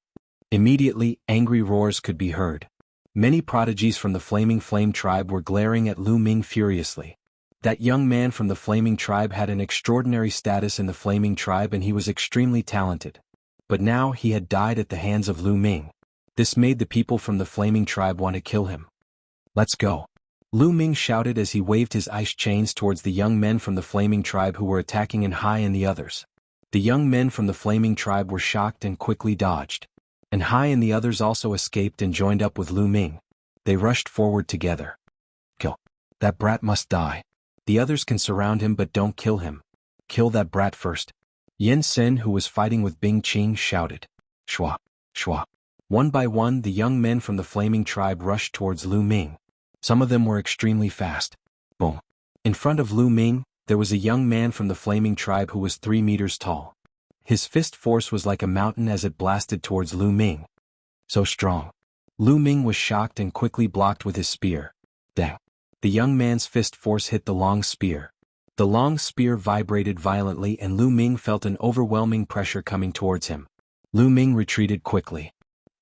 Immediately, angry roars could be heard. Many prodigies from the Flaming tribe were glaring at Lu Ming furiously. That young man from the Flaming tribe had an extraordinary status in the Flaming tribe and he was extremely talented. But now he had died at the hands of Lu Ming. This made the people from the Flaming tribe want to kill him. Let's go. Lu Ming shouted as he waved his ice chains towards the young men from the Flaming tribe who were attacking Hai and the others. The young men from the Flaming tribe were shocked and quickly dodged. And Hai and the others also escaped and joined up with Lu Ming. They rushed forward together. That brat must die. The others can surround him but don't kill him. Kill that brat first. Yin Sen, who was fighting with Bing Qing, shouted. Shua, shua. One by one the young men from the flaming tribe rushed towards Lu Ming. Some of them were extremely fast. Boom. In front of Lu Ming, there was a young man from the flaming tribe who was 3 meters tall. His fist force was like a mountain as it blasted towards Lu Ming. So strong. Lu Ming was shocked and quickly blocked with his spear. Dang. The young man's fist force hit the long spear. The long spear vibrated violently and Lu Ming felt an overwhelming pressure coming towards him. Lu Ming retreated quickly.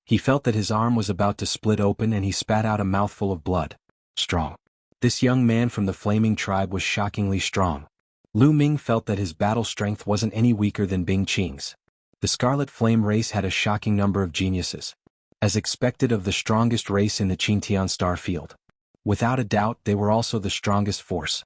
He felt that his arm was about to split open and he spat out a mouthful of blood. Strong. This young man from the flaming tribe was shockingly strong. Lu Ming felt that his battle strength wasn't any weaker than Bing Qing's. The Scarlet Flame race had a shocking number of geniuses. As expected of the strongest race in the Qingtian star field. Without a doubt they were also the strongest force.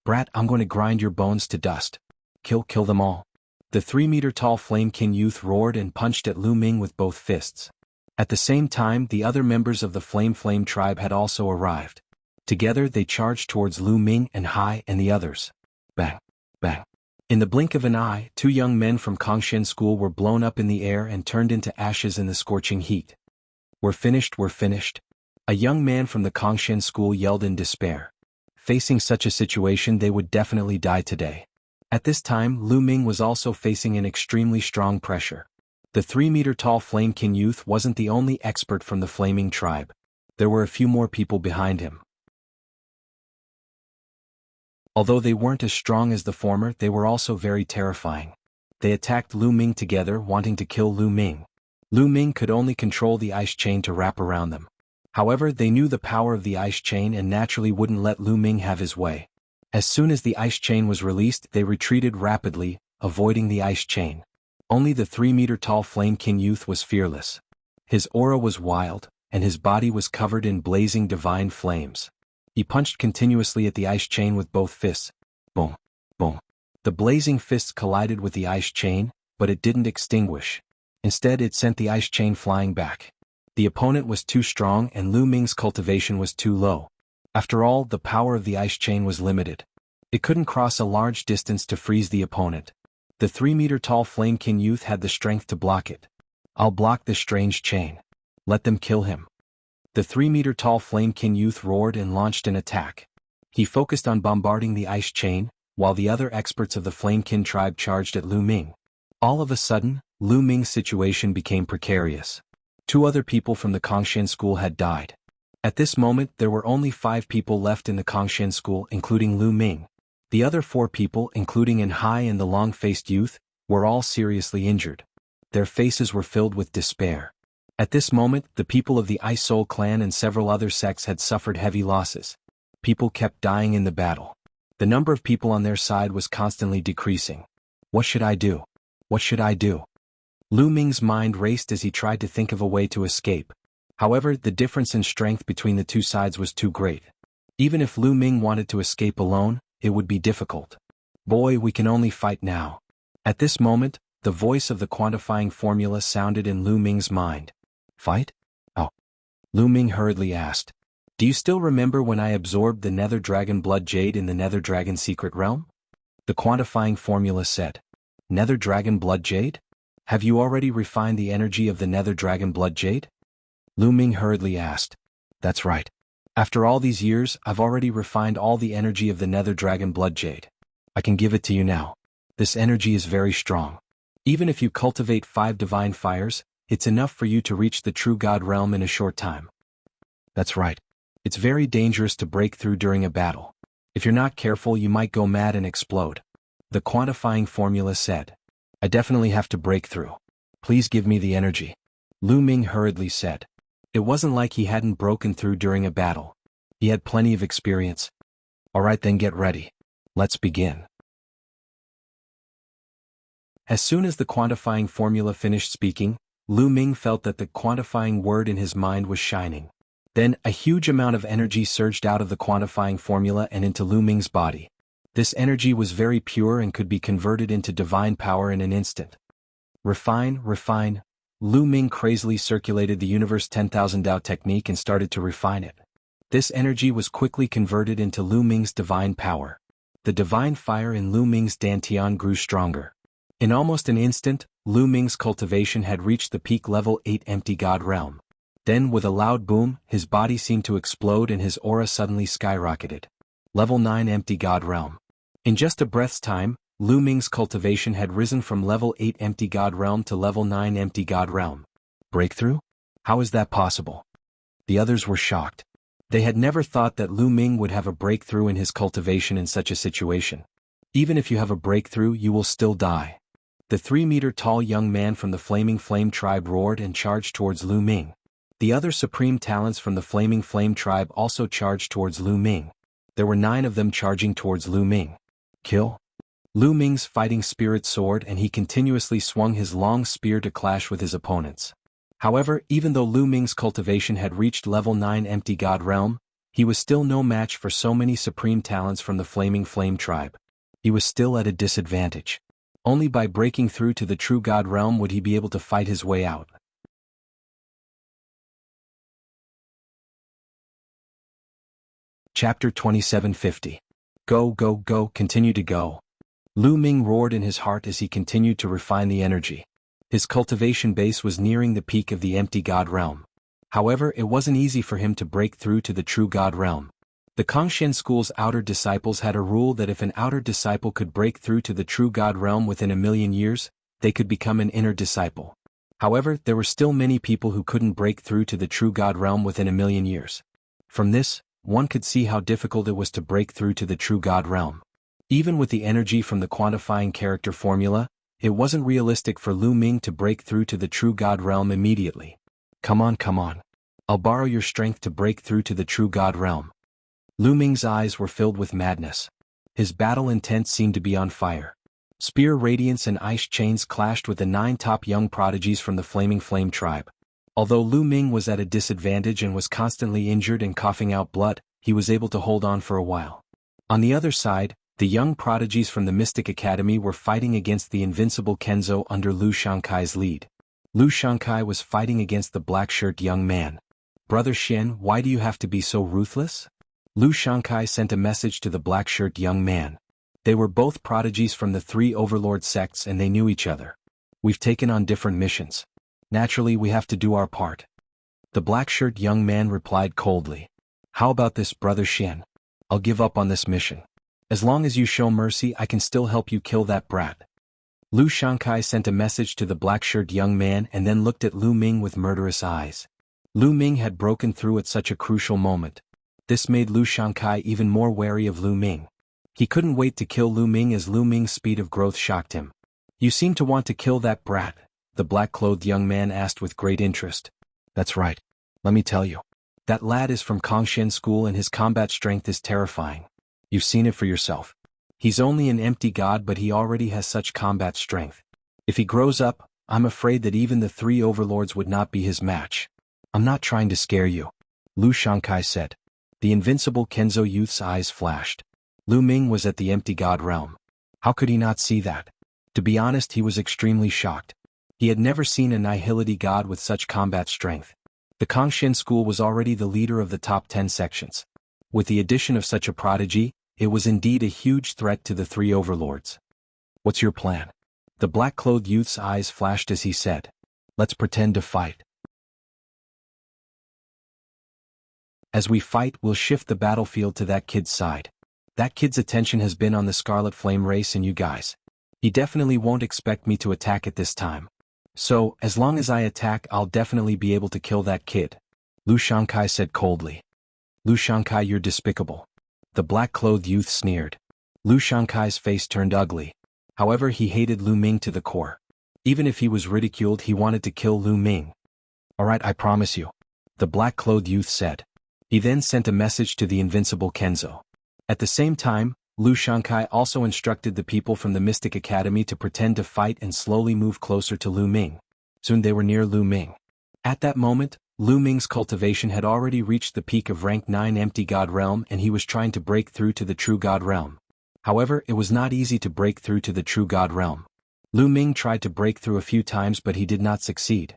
Brat, I'm going to grind your bones to dust. Kill them all. The 3-meter-tall Flamekin youth roared and punched at Lu Ming with both fists. At the same time the other members of the Flame tribe had also arrived. Together they charged towards Lu Ming and Hai and the others. Bang, bang. In the blink of an eye, 2 young men from Kongshen School were blown up in the air and turned into ashes in the scorching heat. We're finished, we're finished. A young man from the Kongshen School yelled in despair. Facing such a situation they would definitely die today. At this time Lu Ming was also facing an extremely strong pressure. The 3-meter-tall Flamekin youth wasn't the only expert from the Flaming tribe. There were a few more people behind him. Although they weren't as strong as the former, they were also very terrifying. They attacked Lu Ming together, wanting to kill Lu Ming. Lu Ming could only control the ice chain to wrap around them. However, they knew the power of the ice chain and naturally wouldn't let Lu Ming have his way. As soon as the ice chain was released, they retreated rapidly, avoiding the ice chain. Only the 3-meter-tall Flamekin youth was fearless. His aura was wild, and his body was covered in blazing divine flames. He punched continuously at the ice chain with both fists. Boom, boom. The blazing fists collided with the ice chain, but it didn't extinguish. Instead, it sent the ice chain flying back. The opponent was too strong and Lu Ming's cultivation was too low. After all, the power of the ice chain was limited. It couldn't cross a large distance to freeze the opponent. The 3-meter-tall Flamekin youth had the strength to block it. I'll block this strange chain. Let them kill him. The 3-meter-tall Flamekin youth roared and launched an attack. He focused on bombarding the ice chain, while the other experts of the Flamekin tribe charged at Lu Ming. All of a sudden, Lu Ming's situation became precarious. 2 other people from the Kongshen School had died. At this moment there were only 5 people left in the Kongshen School, including Lu Ming. The other 4 people, including In Hai and the long-faced youth, were all seriously injured. Their faces were filled with despair. At this moment, the people of the Ice Soul clan and several other sects had suffered heavy losses. People kept dying in the battle. The number of people on their side was constantly decreasing. What should I do? What should I do? Lu Ming's mind raced as he tried to think of a way to escape. However, the difference in strength between the 2 sides was too great. Even if Lu Ming wanted to escape alone, it would be difficult. Boy, we can only fight now. At this moment, the voice of the quantifying formula sounded in Lu Ming's mind. Fight? Oh. Lu Ming hurriedly asked. Do you still remember when I absorbed the Nether Dragon Blood Jade in the Nether Dragon Secret Realm? The quantifying formula said. Nether Dragon Blood Jade? Have you already refined the energy of the Nether Dragon Blood Jade? Lu Ming hurriedly asked. That's right. After all these years, I've already refined all the energy of the Nether Dragon Blood Jade. I can give it to you now. This energy is very strong. Even if you cultivate 5 divine fires, it's enough for you to reach the true God realm in a short time. That's right. It's very dangerous to break through during a battle. If you're not careful, you might go mad and explode. The quantifying formula said. I definitely have to break through. Please give me the energy. Lu Ming hurriedly said. It wasn't like he hadn't broken through during a battle. He had plenty of experience. Alright then, get ready. Let's begin. As soon as the quantifying formula finished speaking, Lu Ming felt that the quantifying word in his mind was shining. Then, a huge amount of energy surged out of the quantifying formula and into Lu Ming's body. This energy was very pure and could be converted into divine power in an instant. Refine, refine. Lu Ming crazily circulated the universe 10,000 Dao technique and started to refine it. This energy was quickly converted into Lu Ming's divine power. The divine fire in Lu Ming's dantian grew stronger. In almost an instant, Lu Ming's cultivation had reached the peak level 8 empty god realm. Then with a loud boom, his body seemed to explode and his aura suddenly skyrocketed. Level 9 empty god realm. In just a breath's time, Lu Ming's cultivation had risen from level 8 empty god realm to level 9 empty god realm. Breakthrough? How is that possible? The others were shocked. They had never thought that Lu Ming would have a breakthrough in his cultivation in such a situation. Even if you have a breakthrough, you will still die. The 3-meter-tall young man from the Flaming Flame tribe roared and charged towards Lu Ming. The other supreme talents from the Flaming Flame tribe also charged towards Lu Ming. There were 9 of them charging towards Lu Ming. Kill? Lu Ming's fighting spirit soared and he continuously swung his long spear to clash with his opponents. However, even though Lu Ming's cultivation had reached level 9 empty god realm, he was still no match for so many supreme talents from the Flaming Flame tribe. He was still at a disadvantage. Only by breaking through to the true god realm would he be able to fight his way out. Chapter 2750. Go, go, go, continue to go. Lu Ming roared in his heart as he continued to refine the energy. His cultivation base was nearing the peak of the empty god realm. However, it wasn't easy for him to break through to the true god realm. The Kongshen school's outer disciples had a rule that if an outer disciple could break through to the true god realm within 1,000,000 years, they could become an inner disciple. However, there were still many people who couldn't break through to the true god realm within 1,000,000 years. From this, one could see how difficult it was to break through to the true god realm. Even with the energy from the quantifying character formula, it wasn't realistic for Lu Ming to break through to the true god realm immediately. Come on, come on. I'll borrow your strength to break through to the true god realm. Lu Ming's eyes were filled with madness. His battle intent seemed to be on fire. Spear radiance and ice chains clashed with the 9 top young prodigies from the Flaming Flame tribe. Although Lu Ming was at a disadvantage and was constantly injured and coughing out blood, he was able to hold on for a while. On the other side, the young prodigies from the Mystic Academy were fighting against the invincible Kenzo under Lu Shankai's lead. Lu Shankai was fighting against the black-shirt young man. Brother Shen, why do you have to be so ruthless? Lu Shankai sent a message to the black-shirt young man. They were both prodigies from the 3 overlord sects and they knew each other. We've taken on different missions. Naturally, we have to do our part. The black-shirt young man replied coldly. How about this, Brother Shen? I'll give up on this mission. As long as you show mercy, I can still help you kill that brat. Lu Shankai sent a message to the black-shirt young man and then looked at Lu Ming with murderous eyes. Lu Ming had broken through at such a crucial moment. This made Lu Shankai even more wary of Lu Ming. He couldn't wait to kill Lu Ming as Lu Ming's speed of growth shocked him. You seem to want to kill that brat, the black-clothed young man asked with great interest. That's right. Let me tell you. That lad is from Kongshen School and his combat strength is terrifying. You've seen it for yourself. He's only an empty god but he already has such combat strength. If he grows up, I'm afraid that even the 3 overlords would not be his match. I'm not trying to scare you, Lu Shankai said. The invincible Kenzo youth's eyes flashed. Lu Ming was at the empty god realm. How could he not see that? To be honest, he was extremely shocked. He had never seen a Nihility god with such combat strength. The Kongshen school was already the leader of the top 10 sections. With the addition of such a prodigy, it was indeed a huge threat to the 3 overlords. What's your plan? The black-clothed youth's eyes flashed as he said. Let's pretend to fight. As we fight, we'll shift the battlefield to that kid's side. That kid's attention has been on the Scarlet Flame race and you guys. He definitely won't expect me to attack at this time. So, as long as I attack, I'll definitely be able to kill that kid, Lu Shankai said coldly. Lu Shankai, you're despicable. The black-clothed youth sneered. Lu Shankai's face turned ugly. However, he hated Lu Ming to the core. Even if he was ridiculed, he wanted to kill Lu Ming. Alright, I promise you, the black-clothed youth said. He then sent a message to the invincible Kenzo. At the same time, Lu Shankai also instructed the people from the Mystic Academy to pretend to fight and slowly move closer to Lu Ming. Soon they were near Lu Ming. At that moment, Lu Ming's cultivation had already reached the peak of rank 9 empty god realm and he was trying to break through to the true god realm. However, it was not easy to break through to the true god realm. Lu Ming tried to break through a few times but he did not succeed.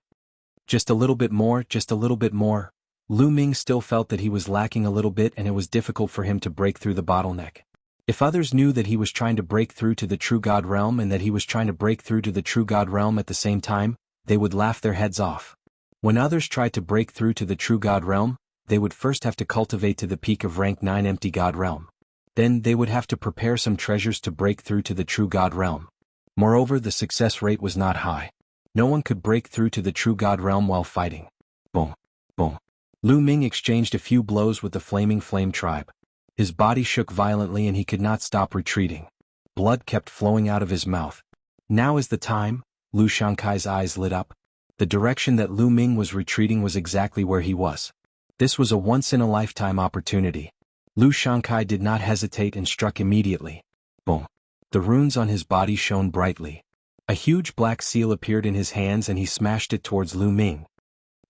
Just a little bit more, just a little bit more. Lu Ming still felt that he was lacking a little bit and it was difficult for him to break through the bottleneck. If others knew that he was trying to break through to the True God realm and that he was trying to break through to the True God realm at the same time, they would laugh their heads off. When others tried to break through to the True God realm, they would first have to cultivate to the peak of rank 9 Empty God realm. Then they would have to prepare some treasures to break through to the True God realm. Moreover, the success rate was not high. No one could break through to the True God realm while fighting. Boom. Boom. Lu Ming exchanged a few blows with the Flaming Flame tribe. His body shook violently and he could not stop retreating. Blood kept flowing out of his mouth. Now is the time, Lu Shankai's eyes lit up. The direction that Lu Ming was retreating was exactly where he was. This was a once-in-a-lifetime opportunity. Lu Shankai did not hesitate and struck immediately. Boom. The runes on his body shone brightly. A huge black seal appeared in his hands and he smashed it towards Lu Ming.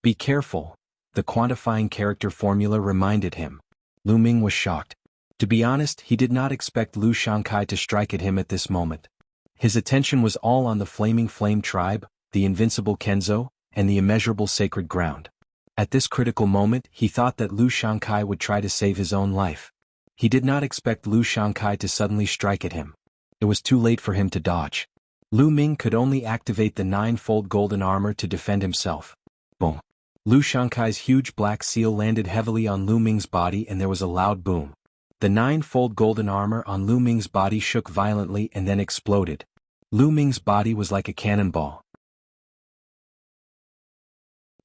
Be careful, the quantifying character formula reminded him. Lu Ming was shocked. To be honest, he did not expect Lu Shankai to strike at him at this moment. His attention was all on the Flaming Flame tribe, the invincible Kenzo, and the immeasurable sacred ground. At this critical moment, he thought that Lu Shankai would try to save his own life. He did not expect Lu Shankai to suddenly strike at him. It was too late for him to dodge. Lu Ming could only activate the 9-fold golden armor to defend himself. Boom. Lu Shankai's huge black seal landed heavily on Lu Ming's body and there was a loud boom. The 9-fold golden armor on Lu Ming's body shook violently and then exploded. Lu Ming's body was like a cannonball.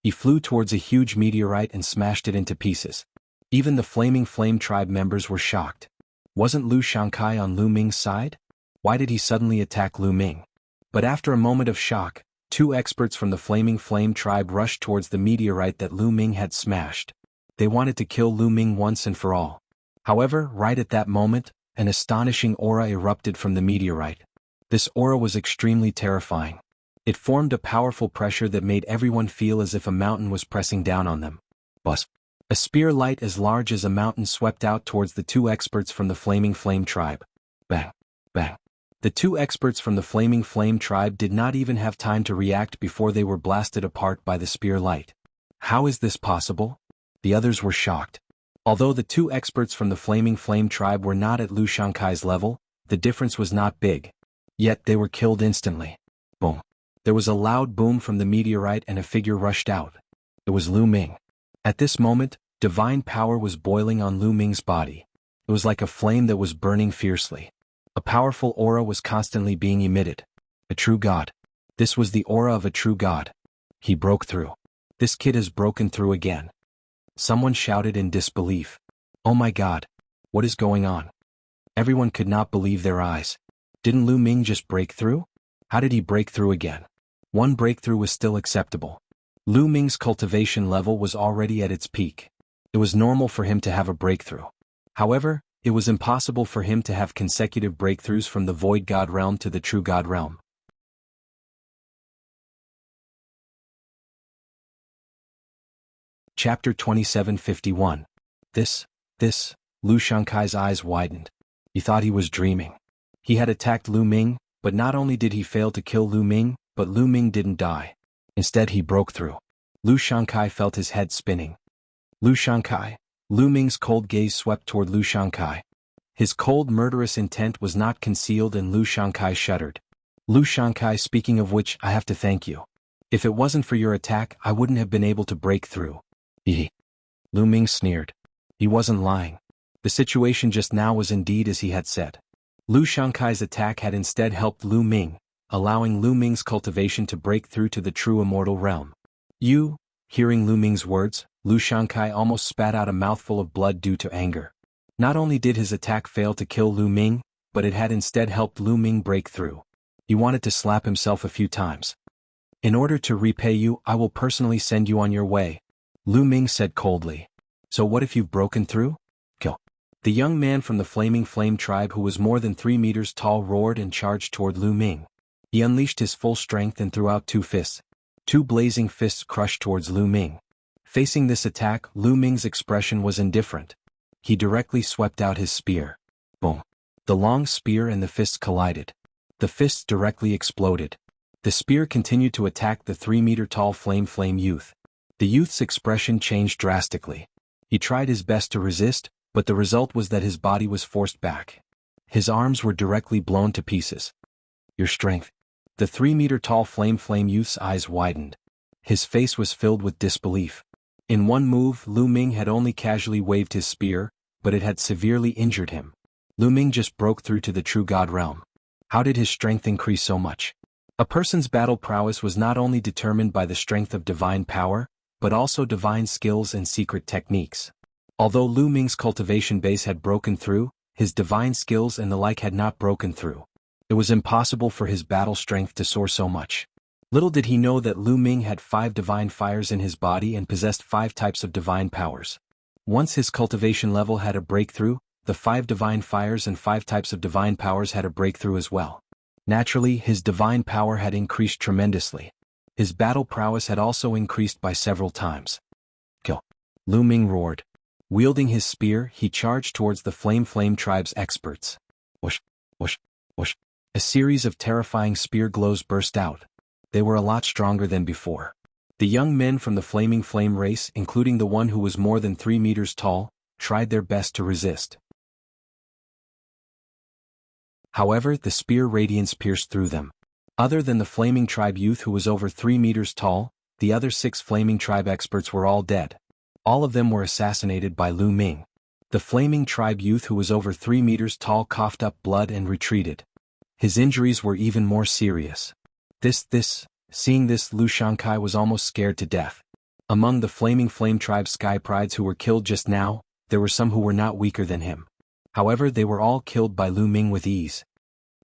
He flew towards a huge meteorite and smashed it into pieces. Even the Flaming Flame tribe members were shocked. Wasn't Lu Shankai on Lu Ming's side? Why did he suddenly attack Lu Ming? But after a moment of shock, 2 experts from the Flaming Flame tribe rushed towards the meteorite that Lu Ming had smashed. They wanted to kill Lu Ming once and for all. However, right at that moment, an astonishing aura erupted from the meteorite. This aura was extremely terrifying. It formed a powerful pressure that made everyone feel as if a mountain was pressing down on them. Buzz. A spear light as large as a mountain swept out towards the 2 experts from the Flaming Flame tribe. Bang. Bang. The 2 experts from the Flaming Flame tribe did not even have time to react before they were blasted apart by the spear light. How is this possible? The others were shocked. Although the 2 experts from the Flaming Flame tribe were not at Lu Shankai's level, the difference was not big. Yet they were killed instantly. Boom. There was a loud boom from the meteorite and a figure rushed out. It was Lu Ming. At this moment, divine power was boiling on Lu Ming's body. It was like a flame that was burning fiercely. A powerful aura was constantly being emitted. A true god. This was the aura of a true god. He broke through. This kid has broken through again. Someone shouted in disbelief. Oh my god. What is going on? Everyone could not believe their eyes. Didn't Lu Ming just break through? How did he break through again? One breakthrough was still acceptable. Lu Ming's cultivation level was already at its peak. It was normal for him to have a breakthrough. However, it was impossible for him to have consecutive breakthroughs from the Void God realm to the True God realm. Chapter 2751. Lu Shankai's eyes widened. He thought he was dreaming. He had attacked Lu Ming, but not only did he fail to kill Lu Ming, but Lu Ming didn't die. Instead he broke through. Lu Shankai felt his head spinning. Lu Shankai. Lu Ming's cold gaze swept toward Lu Shankai. His cold murderous intent was not concealed and Lu Shankai shuddered. Lu Shankai, speaking of which, I have to thank you. If it wasn't for your attack, I wouldn't have been able to break through. Lu Ming sneered. He wasn't lying. The situation just now was indeed as he had said. Lu Shankai's attack had instead helped Lu Ming, allowing Lu Ming's cultivation to break through to the true immortal realm. Hearing Lu Ming's words, Lu Shankai almost spat out a mouthful of blood due to anger. Not only did his attack fail to kill Lu Ming, but it had instead helped Lu Ming break through. He wanted to slap himself a few times. In order to repay you, I will personally send you on your way, Lu Ming said coldly. So what if you've broken through? Kill. The young man from the Flaming Flame tribe who was more than 3 meters tall roared and charged toward Lu Ming. He unleashed his full strength and threw out 2 fists. 2 blazing fists crushed towards Lu Ming. Facing this attack, Lu Ming's expression was indifferent. He directly swept out his spear. Boom. The long spear and the fists collided. The fists directly exploded. The spear continued to attack the 3-meter-tall Flame youth. The youth's expression changed drastically. He tried his best to resist, but the result was that his body was forced back. His arms were directly blown to pieces. Your strength. The 3-meter-tall flame youth's eyes widened. His face was filled with disbelief. In one move, Lu Ming had only casually waved his spear, but it had severely injured him. Lu Ming just broke through to the true god realm. How did his strength increase so much? A person's battle prowess was not only determined by the strength of divine power, but also divine skills and secret techniques. Although Lu Ming's cultivation base had broken through, his divine skills and the like had not broken through. It was impossible for his battle strength to soar so much. Little did he know that Lu Ming had 5 divine fires in his body and possessed 5 types of divine powers. Once his cultivation level had a breakthrough, the 5 divine fires and 5 types of divine powers had a breakthrough as well. Naturally, his divine power had increased tremendously. His battle prowess had also increased by several times. Kill! Lu Ming roared. Wielding his spear, he charged towards the Flame tribe's experts. Whoosh! Whoosh! Whoosh! A series of terrifying spear glows burst out. They were a lot stronger than before. The young men from the Flaming Flame race, including the one who was more than 3 meters tall, tried their best to resist. However, the spear radiance pierced through them. Other than the Flaming Tribe youth who was over 3 meters tall, the other 6 Flaming Tribe experts were all dead. All of them were assassinated by Lu Ming. The Flaming Tribe youth who was over 3 meters tall coughed up blood and retreated. His injuries were even more serious. Seeing this, Lu Shankai was almost scared to death. Among the Flaming Flame Tribe Sky Prides who were killed just now, there were some who were not weaker than him. However, they were all killed by Lu Ming with ease.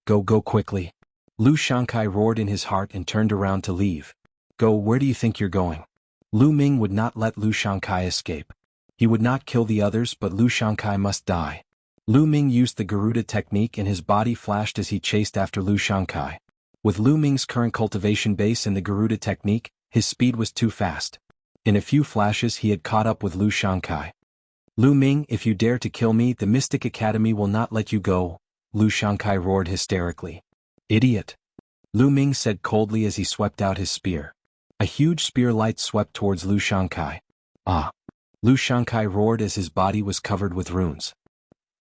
Go quickly. Lu Shankai roared in his heart and turned around to leave. Go, where do you think you're going? Lu Ming would not let Lu Shankai escape. He would not kill the others, but Lu Shankai must die. Lu Ming used the Garuda technique and his body flashed as he chased after Lu Shankai. With Lu Ming's current cultivation base and the Garuda technique, his speed was too fast. In a few flashes he had caught up with Lu Shankai. Lu Ming, if you dare to kill me, the Mystic Academy will not let you go, Lu Shankai roared hysterically. Idiot! Lu Ming said coldly as he swept out his spear. A huge spear light swept towards Lu Shankai. Ah! Lu Shankai roared as his body was covered with runes.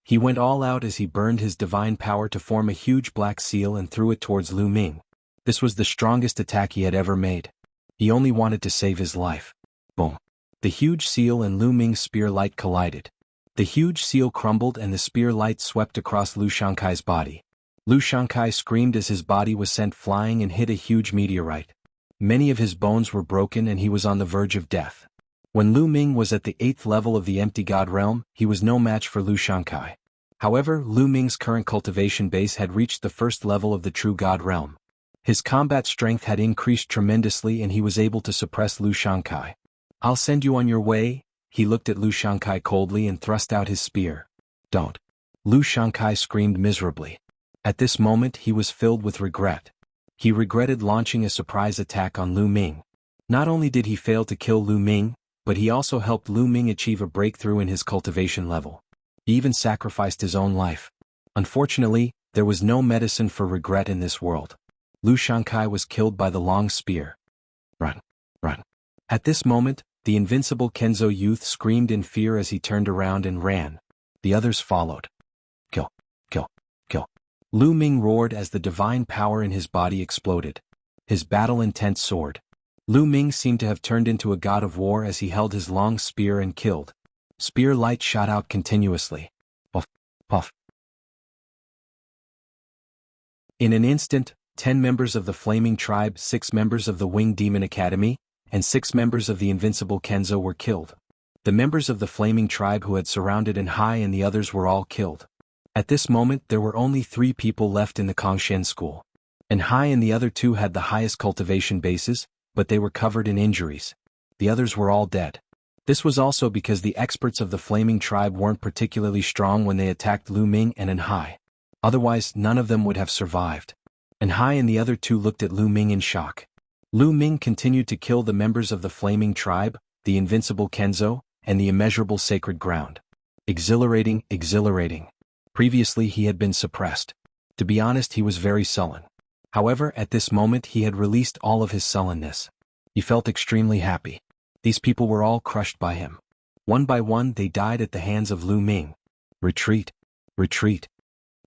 He went all out as he burned his divine power to form a huge black seal and threw it towards Lu Ming. This was the strongest attack he had ever made. He only wanted to save his life. Boom! The huge seal and Lu Ming's spear light collided. The huge seal crumbled and the spear light swept across Lu Shankai's body. Lu Shankai screamed as his body was sent flying and hit a huge meteorite. Many of his bones were broken and he was on the verge of death. When Lu Ming was at the 8th level of the Empty God Realm, he was no match for Lu Shankai. However, Lu Ming's current cultivation base had reached the 1st level of the True God Realm. His combat strength had increased tremendously and he was able to suppress Lu Shankai. I'll send you on your way. He looked at Lu Shankai coldly and thrust out his spear. Don't! Lu Shankai screamed miserably. At this moment he was filled with regret. He regretted launching a surprise attack on Lu Ming. Not only did he fail to kill Lu Ming, but he also helped Lu Ming achieve a breakthrough in his cultivation level. He even sacrificed his own life. Unfortunately, there was no medicine for regret in this world. Lu Shankai was killed by the long spear. Run! Run! At this moment, the invincible Kenzo youth screamed in fear as he turned around and ran. The others followed. Kill! Kill! Kill! Lu Ming roared as the divine power in his body exploded. His battle intent soared. Lu Ming seemed to have turned into a god of war as he held his long spear and killed. Spear light shot out continuously. Puff! Puff! In an instant, 10 members of the Flaming Tribe, 6 members of the Winged Demon Academy, and 6 members of the Invincible Kenzo were killed. The members of the Flaming Tribe who had surrounded Anhai and the others were all killed. At this moment there were only 3 people left in the Kongshen school. Anhai and the other 2 had the highest cultivation bases, but they were covered in injuries. The others were all dead. This was also because the experts of the Flaming Tribe weren't particularly strong when they attacked Lu Ming and Anhai. Otherwise, none of them would have survived. Anhai and the other 2 looked at Lu Ming in shock. Lu Ming continued to kill the members of the Flaming Tribe, the Invincible Kenzo, and the Immeasurable Sacred Ground. Exhilarating, exhilarating. Previously he had been suppressed. To be honest, he was very sullen. However, at this moment he had released all of his sullenness. He felt extremely happy. These people were all crushed by him. One by one they died at the hands of Lu Ming. Retreat! Retreat!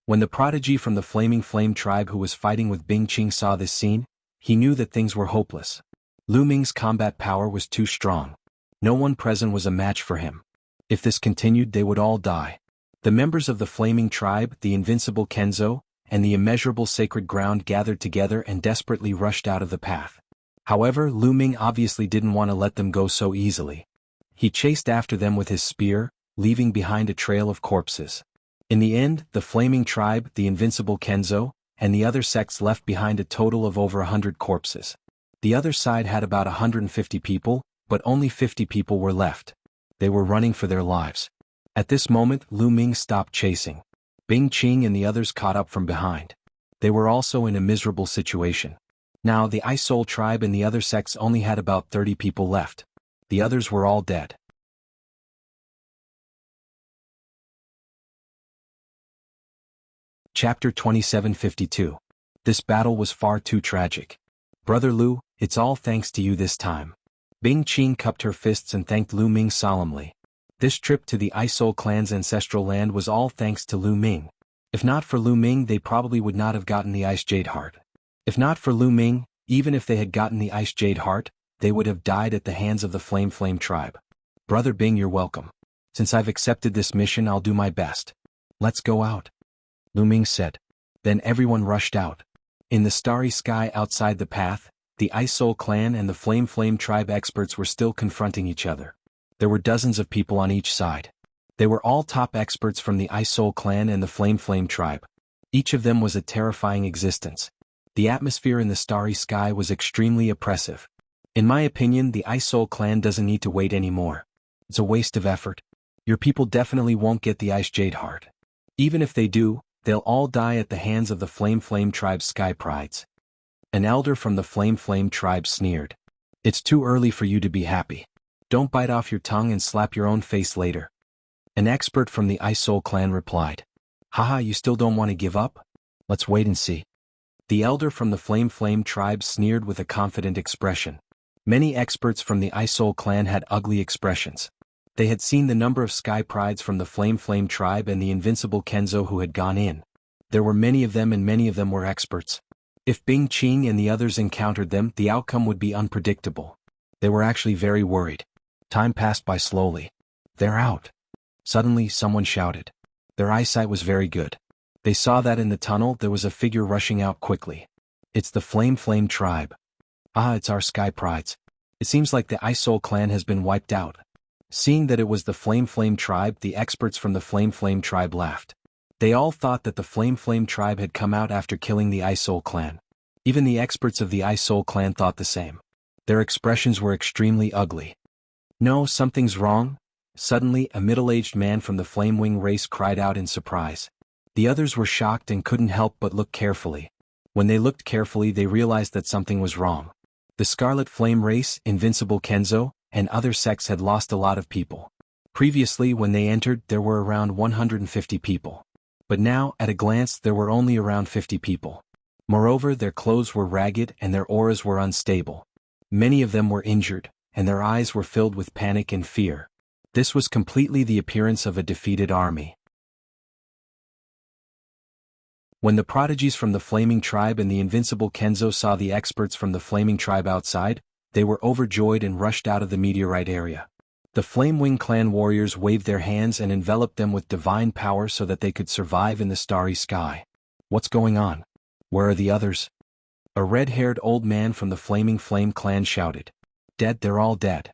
When the prodigy from the Flaming Flame tribe who was fighting with Bing Qing saw this scene, he knew that things were hopeless. Lu Ming's combat power was too strong. No one present was a match for him. If this continued, they would all die. The members of the Flaming Tribe, the Invincible Kenzo, and the Immeasurable Sacred Ground gathered together and desperately rushed out of the path. However, Lu Ming obviously didn't want to let them go so easily. He chased after them with his spear, leaving behind a trail of corpses. In the end, the Flaming Tribe, the Invincible Kenzo, and the other sects left behind a total of over 100 corpses. The other side had about 150 people, but only 50 people were left. They were running for their lives. At this moment, Lu Ming stopped chasing. Bing Qing and the others caught up from behind. They were also in a miserable situation. Now the Ice Soul tribe and the other sects only had about 30 people left. The others were all dead. Chapter 2752. This battle was far too tragic. Brother Lu, it's all thanks to you this time. Bing Qing cupped her fists and thanked Lu Ming solemnly. This trip to the Ice Soul clan's ancestral land was all thanks to Lu Ming. If not for Lu Ming, they probably would not have gotten the Ice Jade Heart. If not for Lu Ming, even if they had gotten the Ice Jade Heart, they would have died at the hands of the Flame tribe. Brother Bing, you're welcome. Since I've accepted this mission, I'll do my best. Let's go out. Lu Ming said. Then everyone rushed out. In the starry sky outside the path, the Ice Soul clan and the Flame tribe experts were still confronting each other. There were dozens of people on each side. They were all top experts from the Ice Soul clan and the Flame tribe. Each of them was a terrifying existence. The atmosphere in the starry sky was extremely oppressive. In my opinion, the Ice Soul clan doesn't need to wait anymore. It's a waste of effort. Your people definitely won't get the Ice Jade Heart. Even if they do, they'll all die at the hands of the Flame tribe's sky prides. An elder from the Flame tribe sneered. It's too early for you to be happy. Don't bite off your tongue and slap your own face later. An expert from the Ice Soul clan replied. Haha, you still don't want to give up? Let's wait and see. The elder from the Flame tribe sneered with a confident expression. Many experts from the Ice Soul clan had ugly expressions. They had seen the number of sky prides from the Flame tribe and the Invincible Kenzo who had gone in. There were many of them and many of them were experts. If Bing Qing and the others encountered them, the outcome would be unpredictable. They were actually very worried. Time passed by slowly. They're out. Suddenly, someone shouted. Their eyesight was very good. They saw that in the tunnel there was a figure rushing out quickly. It's the Flame tribe. Ah, it's our sky prides. It seems like the Ice Soul clan has been wiped out. Seeing that it was the Flame tribe, the experts from the Flame tribe laughed. They all thought that the Flame tribe had come out after killing the Ice Soul clan. Even the experts of the Ice Soul clan thought the same. Their expressions were extremely ugly. No, something's wrong. Suddenly, a middle-aged man from the Flame Wing race cried out in surprise. The others were shocked and couldn't help but look carefully. When they looked carefully, they realized that something was wrong. The Scarlet Flame race, Invincible Kenzo, and other sects had lost a lot of people. Previously, when they entered, there were around 150 people. But now, at a glance, there were only around 50 people. Moreover, their clothes were ragged and their auras were unstable. Many of them were injured, and their eyes were filled with panic and fear. This was completely the appearance of a defeated army. When the prodigies from the Flaming tribe and the Invincible Kenzo saw the experts from the Flaming tribe outside, they were overjoyed and rushed out of the meteorite area. The Flame Wing clan warriors waved their hands and enveloped them with divine power so that they could survive in the starry sky. What's going on? Where are the others? A red-haired old man from the Flaming Flame clan shouted. Dead, they're all dead.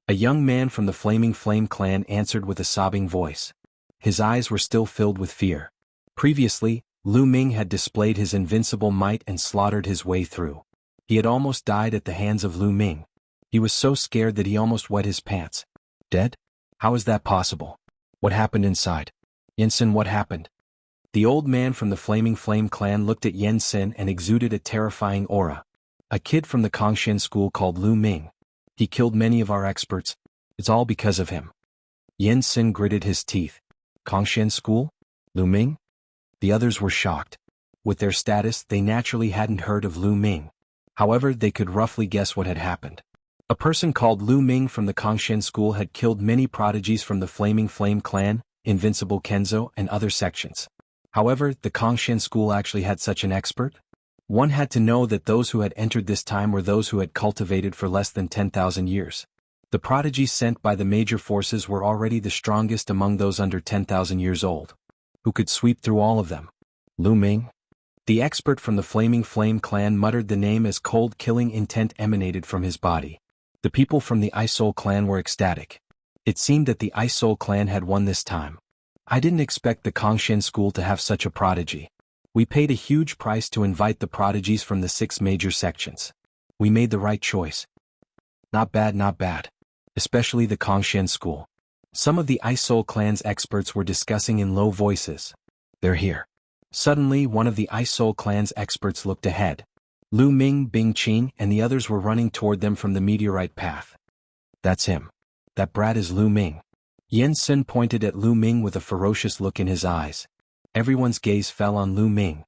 A young man from the Flaming Flame clan answered with a sobbing voice. His eyes were still filled with fear. Previously, Lu Ming had displayed his invincible might and slaughtered his way through. He had almost died at the hands of Lu Ming. He was so scared that he almost wet his pants. Dead? How is that possible? What happened inside? Yensen, what happened? The old man from the Flaming Flame clan looked at Yensen and exuded a terrifying aura. A kid from the Kongshan school called Lu Ming. He killed many of our experts. It's all because of him. Yensen gritted his teeth. Kongshan school? Lu Ming? The others were shocked. With their status, they naturally hadn't heard of Lu Ming. However, they could roughly guess what had happened. A person called Lu Ming from the Kongshan school had killed many prodigies from the Flaming Flame clan, Invincible Kenzo, and other sections. However, the Kongshan school actually had such an expert? One had to know that those who had entered this time were those who had cultivated for less than 10,000 years. The prodigies sent by the major forces were already the strongest among those under 10,000 years old. Who could sweep through all of them? Lu Ming? The expert from the Flaming Flame clan muttered the name as cold killing intent emanated from his body. The people from the Ice Soul clan were ecstatic. It seemed that the Ice Soul clan had won this time. I didn't expect the Kongshan school to have such a prodigy. We paid a huge price to invite the prodigies from the 6 major sections. We made the right choice. Not bad, not bad. Especially the Kongshan school. Some of the Ice Soul clan's experts were discussing in low voices. They're here. Suddenly, one of the Ice Soul clan's experts looked ahead. Lu Ming, Bing Qing, and the others were running toward them from the meteorite path. That's him. That brat is Lu Ming. Yen Sun pointed at Lu Ming with a ferocious look in his eyes. Everyone's gaze fell on Lu Ming.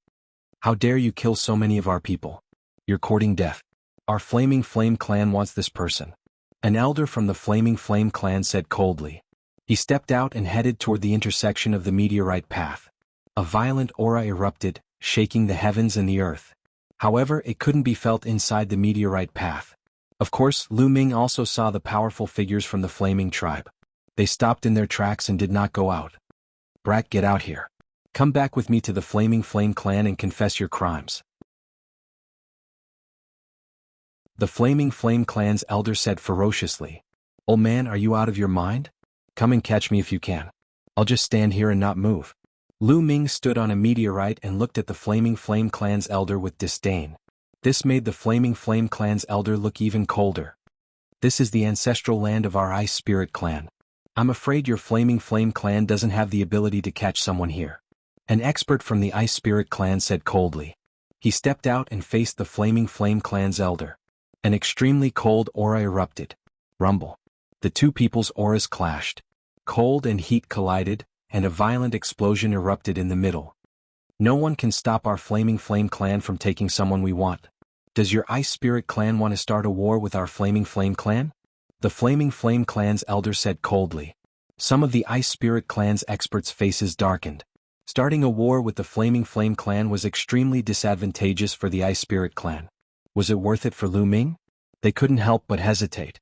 How dare you kill so many of our people? You're courting death. Our Flaming Flame clan wants this person. An elder from the Flaming Flame clan said coldly. He stepped out and headed toward the intersection of the meteorite path. A violent aura erupted, shaking the heavens and the earth. However, it couldn't be felt inside the meteorite path. Of course, Lu Ming also saw the powerful figures from the Flaming tribe. They stopped in their tracks and did not go out. Brat, get out here. Come back with me to the Flaming Flame clan and confess your crimes. The Flaming Flame clan's elder said ferociously. Old man, are you out of your mind? Come and catch me if you can. I'll just stand here and not move. Lu Ming stood on a meteorite and looked at the Flaming Flame clan's elder with disdain. This made the Flaming Flame clan's elder look even colder. This is the ancestral land of our Ice Spirit clan. I'm afraid your Flaming Flame clan doesn't have the ability to catch someone here. An expert from the Ice Spirit clan said coldly. He stepped out and faced the Flaming Flame clan's elder. An extremely cold aura erupted. Rumble. The two people's auras clashed. Cold and heat collided, and a violent explosion erupted in the middle. No one can stop our Flaming Flame clan from taking someone we want. Does your Ice Spirit clan want to start a war with our Flaming Flame clan? The Flaming Flame clan's elder said coldly. Some of the Ice Spirit clan's experts' faces darkened. Starting a war with the Flaming Flame clan was extremely disadvantageous for the Ice Spirit clan. Was it worth it for Lu Ming? They couldn't help but hesitate.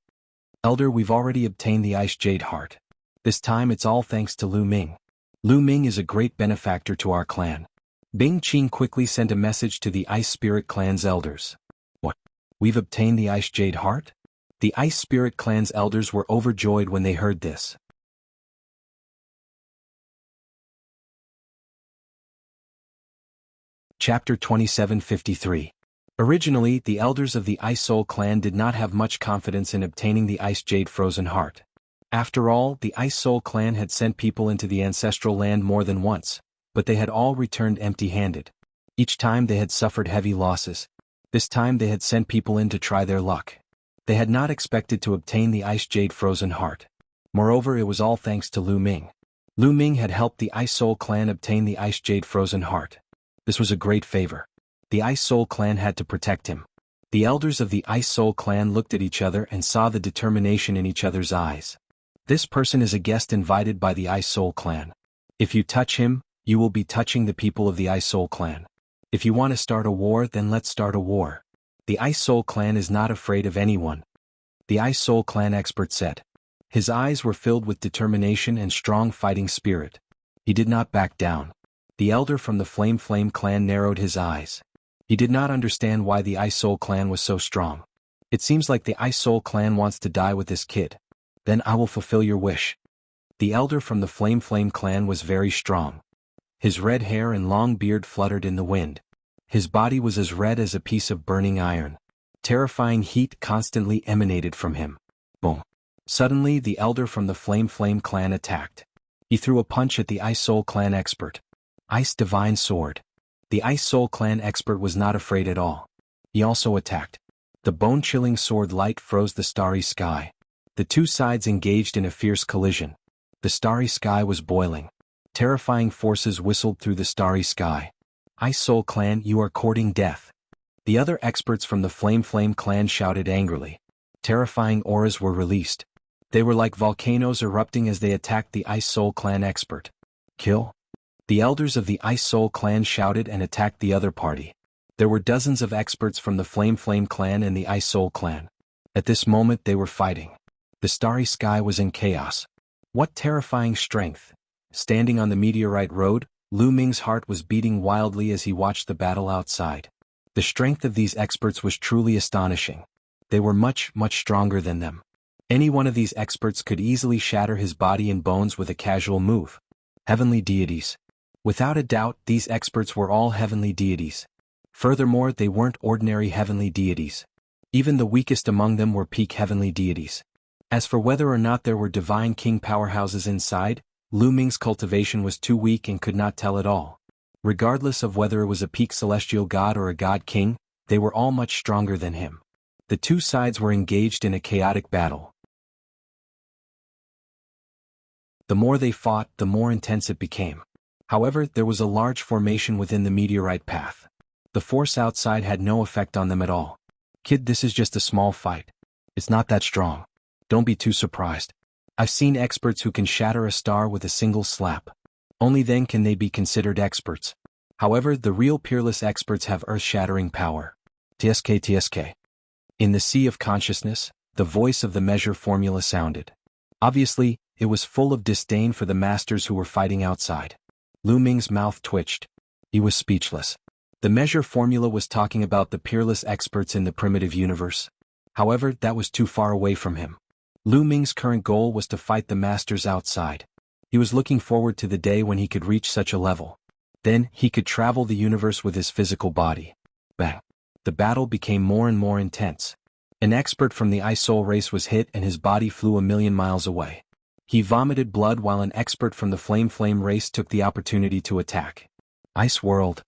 Elder, we've already obtained the Ice Jade Heart. This time it's all thanks to Lu Ming. Lu Ming is a great benefactor to our clan. Bing Qing quickly sent a message to the Ice Spirit clan's elders. What? We've obtained the Ice Jade Heart? The Ice Spirit clan's elders were overjoyed when they heard this. Chapter 2753. Originally, the elders of the Ice Soul clan did not have much confidence in obtaining the Ice Jade Frozen Heart. After all, the Ice Soul clan had sent people into the ancestral land more than once, but they had all returned empty-handed. Each time they had suffered heavy losses. This time they had sent people in to try their luck. They had not expected to obtain the Ice Jade Frozen Heart. Moreover, it was all thanks to Lu Ming. Lu Ming had helped the Ice Soul clan obtain the Ice Jade Frozen Heart. This was a great favor. The Ice Soul clan had to protect him. The elders of the Ice Soul clan looked at each other and saw the determination in each other's eyes. This person is a guest invited by the Ice Soul clan. If you touch him, you will be touching the people of the Ice Soul clan. If you want to start a war, then let's start a war. The Ice Soul clan is not afraid of anyone. The Ice Soul clan expert said. His eyes were filled with determination and strong fighting spirit. He did not back down. The elder from the Flame clan narrowed his eyes. He did not understand why the Ice Soul clan was so strong. It seems like the Ice Soul clan wants to die with this kid. Then I will fulfill your wish. The elder from the Flame clan was very strong. His red hair and long beard fluttered in the wind. His body was as red as a piece of burning iron. Terrifying heat constantly emanated from him. Boom. Suddenly the elder from the Flame clan attacked. He threw a punch at the Ice Soul clan expert. Ice Divine Sword. The Ice Soul clan expert was not afraid at all. He also attacked. The bone-chilling sword light froze the starry sky. The two sides engaged in a fierce collision. The starry sky was boiling. Terrifying forces whistled through the starry sky. Ice Soul clan, you are courting death. The other experts from the Flame clan shouted angrily. Terrifying auras were released. They were like volcanoes erupting as they attacked the Ice Soul clan expert. Kill? The elders of the Ice Soul clan shouted and attacked the other party. There were dozens of experts from the Flame clan and the Ice Soul clan. At this moment they were fighting. The starry sky was in chaos. What terrifying strength! Standing on the meteorite road, Lu Ming's heart was beating wildly as he watched the battle outside. The strength of these experts was truly astonishing. They were much stronger than them. Any one of these experts could easily shatter his body and bones with a casual move. Heavenly deities. Without a doubt, these experts were all heavenly deities. Furthermore, they weren't ordinary heavenly deities. Even the weakest among them were peak heavenly deities. As for whether or not there were divine king powerhouses inside, Lu Ming's cultivation was too weak and could not tell at all. Regardless of whether it was a peak celestial god or a god king, they were all much stronger than him. The two sides were engaged in a chaotic battle. The more they fought, the more intense it became. However, there was a large formation within the meteorite path. The force outside had no effect on them at all. Kid, this is just a small fight. It's not that strong. Don't be too surprised. I've seen experts who can shatter a star with a single slap. Only then can they be considered experts. However, the real peerless experts have earth-shattering power. TSK. In the sea of consciousness, the voice of the measure formula sounded. Obviously, it was full of disdain for the masters who were fighting outside. Lu Ming's mouth twitched. He was speechless. The measure formula was talking about the peerless experts in the primitive universe. However, that was too far away from him. Lu Ming's current goal was to fight the masters outside. He was looking forward to the day when he could reach such a level. Then, he could travel the universe with his physical body. Bang! The battle became more and more intense. An expert from the Ice Soul race was hit and his body flew 1,000,000 miles away. He vomited blood while an expert from the Flame race took the opportunity to attack. Ice World.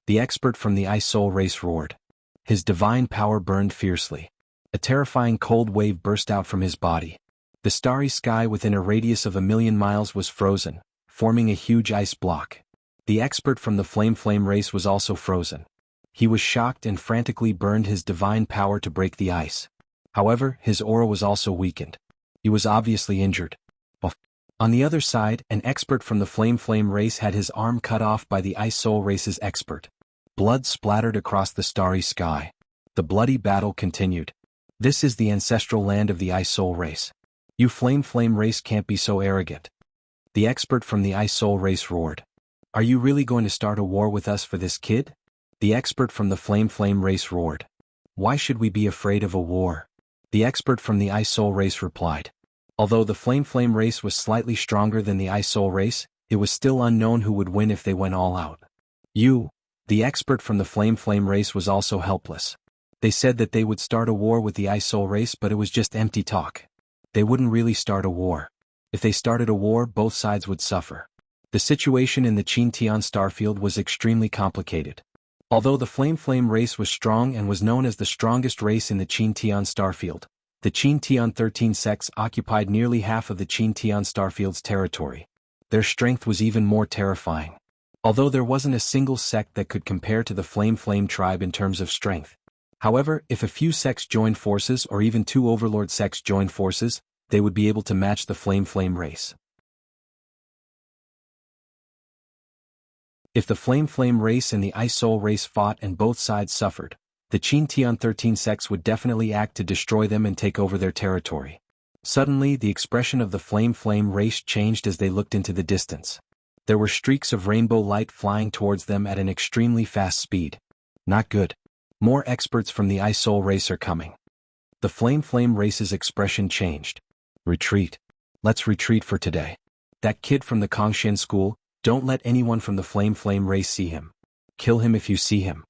The expert from the Ice Soul race roared. His divine power burned fiercely. A terrifying cold wave burst out from his body. The starry sky within a radius of 1,000,000 miles was frozen, forming a huge ice block. The expert from the Flame race was also frozen. He was shocked and frantically burned his divine power to break the ice. However, his aura was also weakened. He was obviously injured. On the other side, an expert from the Flame race had his arm cut off by the Ice Soul race's expert. Blood splattered across the starry sky. The bloody battle continued. This is the ancestral land of the Ice Soul race. You Flame race can't be so arrogant. The expert from the Ice Soul race roared. Are you really going to start a war with us for this kid? The expert from the Flame race roared. Why should we be afraid of a war? The expert from the Ice Soul race replied. Although the Flame race was slightly stronger than the Ice Soul race, it was still unknown who would win if they went all out. The expert from the Flame race was also helpless. They said that they would start a war with the Ice Soul race, but it was just empty talk. They wouldn't really start a war. If they started a war, both sides would suffer. The situation in the Qin-Tian starfield was extremely complicated. Although the Flame race was strong and was known as the strongest race in the Qin-Tian starfield, the Qin-Tian 13 sects occupied nearly half of the Qin-Tian starfield's territory. Their strength was even more terrifying. Although there wasn't a single sect that could compare to the Flame tribe in terms of strength. However, if a few sects joined forces or even two overlord sects joined forces, they would be able to match the Flame race. If the Flame race and the Ice Soul race fought and both sides suffered, the Qin-Tian 13 sects would definitely act to destroy them and take over their territory. Suddenly, the expression of the Flame race changed as they looked into the distance. There were streaks of rainbow light flying towards them at an extremely fast speed. Not good. More experts from the Ice Soul race are coming. The Flame race's expression changed. Retreat. Let's retreat for today. That kid from the Kongshan school, don't let anyone from the Flame race see him. Kill him if you see him.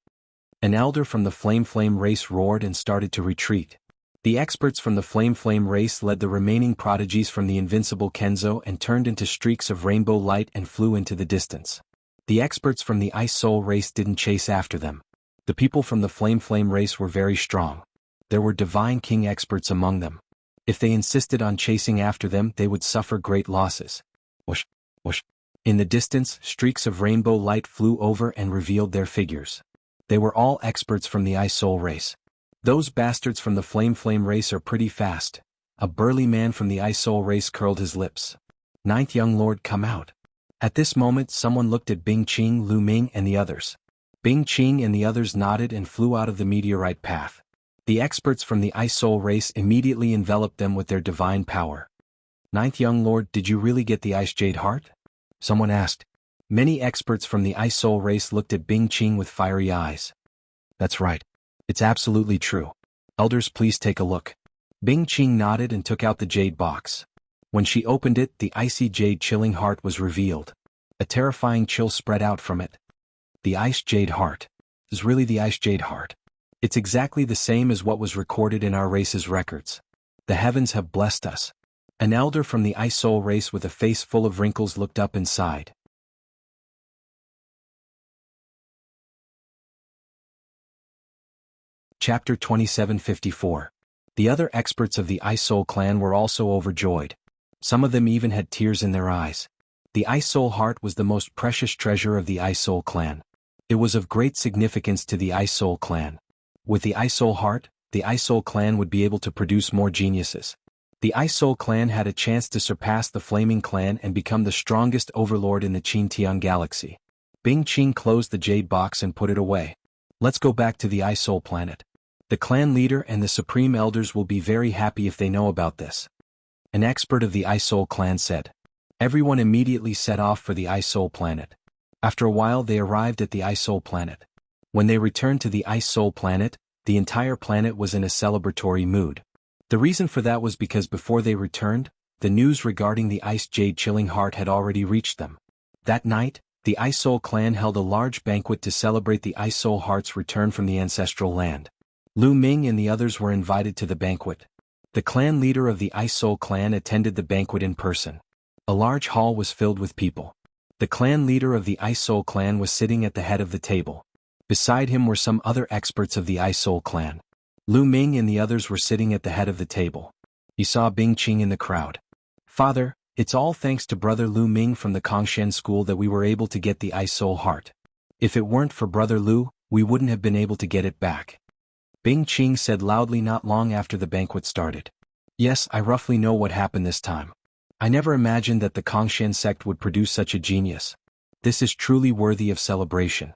An elder from the Flame race roared and started to retreat. The experts from the Flame race led the remaining prodigies from the invincible Kenzo and turned into streaks of rainbow light and flew into the distance. The experts from the Ice Soul race didn't chase after them. The people from the Flame race were very strong. There were divine king experts among them. If they insisted on chasing after them, they would suffer great losses. Whoosh, whoosh. In the distance, streaks of rainbow light flew over and revealed their figures. They were all experts from the Ice Soul race. Those bastards from the Flame race are pretty fast. A burly man from the Ice Soul race curled his lips. Ninth young lord, come out. At this moment someone looked at Bing Qing, Lu Ming and the others. Bing Qing and the others nodded and flew out of the meteorite path. The experts from the Ice Soul race immediately enveloped them with their divine power. Ninth young lord, did you really get the Ice Jade Heart? Someone asked. Many experts from the Ice Soul race looked at Bing Qing with fiery eyes. That's right. It's absolutely true. Elders, please take a look. Bing Qing nodded and took out the jade box. When she opened it, the icy jade chilling heart was revealed. A terrifying chill spread out from it. The Ice Jade Heart is really the Ice Jade Heart. It's exactly the same as what was recorded in our race's records. The heavens have blessed us. An elder from the Ice Soul race with a face full of wrinkles looked up and sighed. Chapter 2754. The other experts of the Ice Soul clan were also overjoyed. Some of them even had tears in their eyes. The Ice Soul Heart was the most precious treasure of the Ice Soul clan. It was of great significance to the Ice Soul clan. With the Ice Soul Heart, the Ice Soul clan would be able to produce more geniuses. The Ice Soul clan had a chance to surpass the Flaming clan and become the strongest overlord in the Qintian galaxy. Bing Qing closed the jade box and put it away. Let's go back to the Ice Soul planet. The clan leader and the supreme elders will be very happy if they know about this. An expert of the Ice Soul clan said. Everyone immediately set off for the Ice Soul planet. After a while they arrived at the Ice Soul planet. When they returned to the Ice Soul planet, the entire planet was in a celebratory mood. The reason for that was because before they returned, the news regarding the Ice Jade Chilling Heart had already reached them. That night, the Ice Soul clan held a large banquet to celebrate the Ice Soul Heart's return from the ancestral land. Lu Ming and the others were invited to the banquet. The clan leader of the Ice Soul clan attended the banquet in person. A large hall was filled with people. The clan leader of the Ice Soul clan was sitting at the head of the table. Beside him were some other experts of the Ice Soul clan. Lu Ming and the others were sitting at the head of the table. He saw Bing Qing in the crowd. Father, it's all thanks to brother Lu Ming from the Kongshen school that we were able to get the Ice Soul Heart. If it weren't for brother Lu, we wouldn't have been able to get it back. Bing Qing said loudly not long after the banquet started. Yes, I roughly know what happened this time. I never imagined that the Kongshen sect would produce such a genius. This is truly worthy of celebration.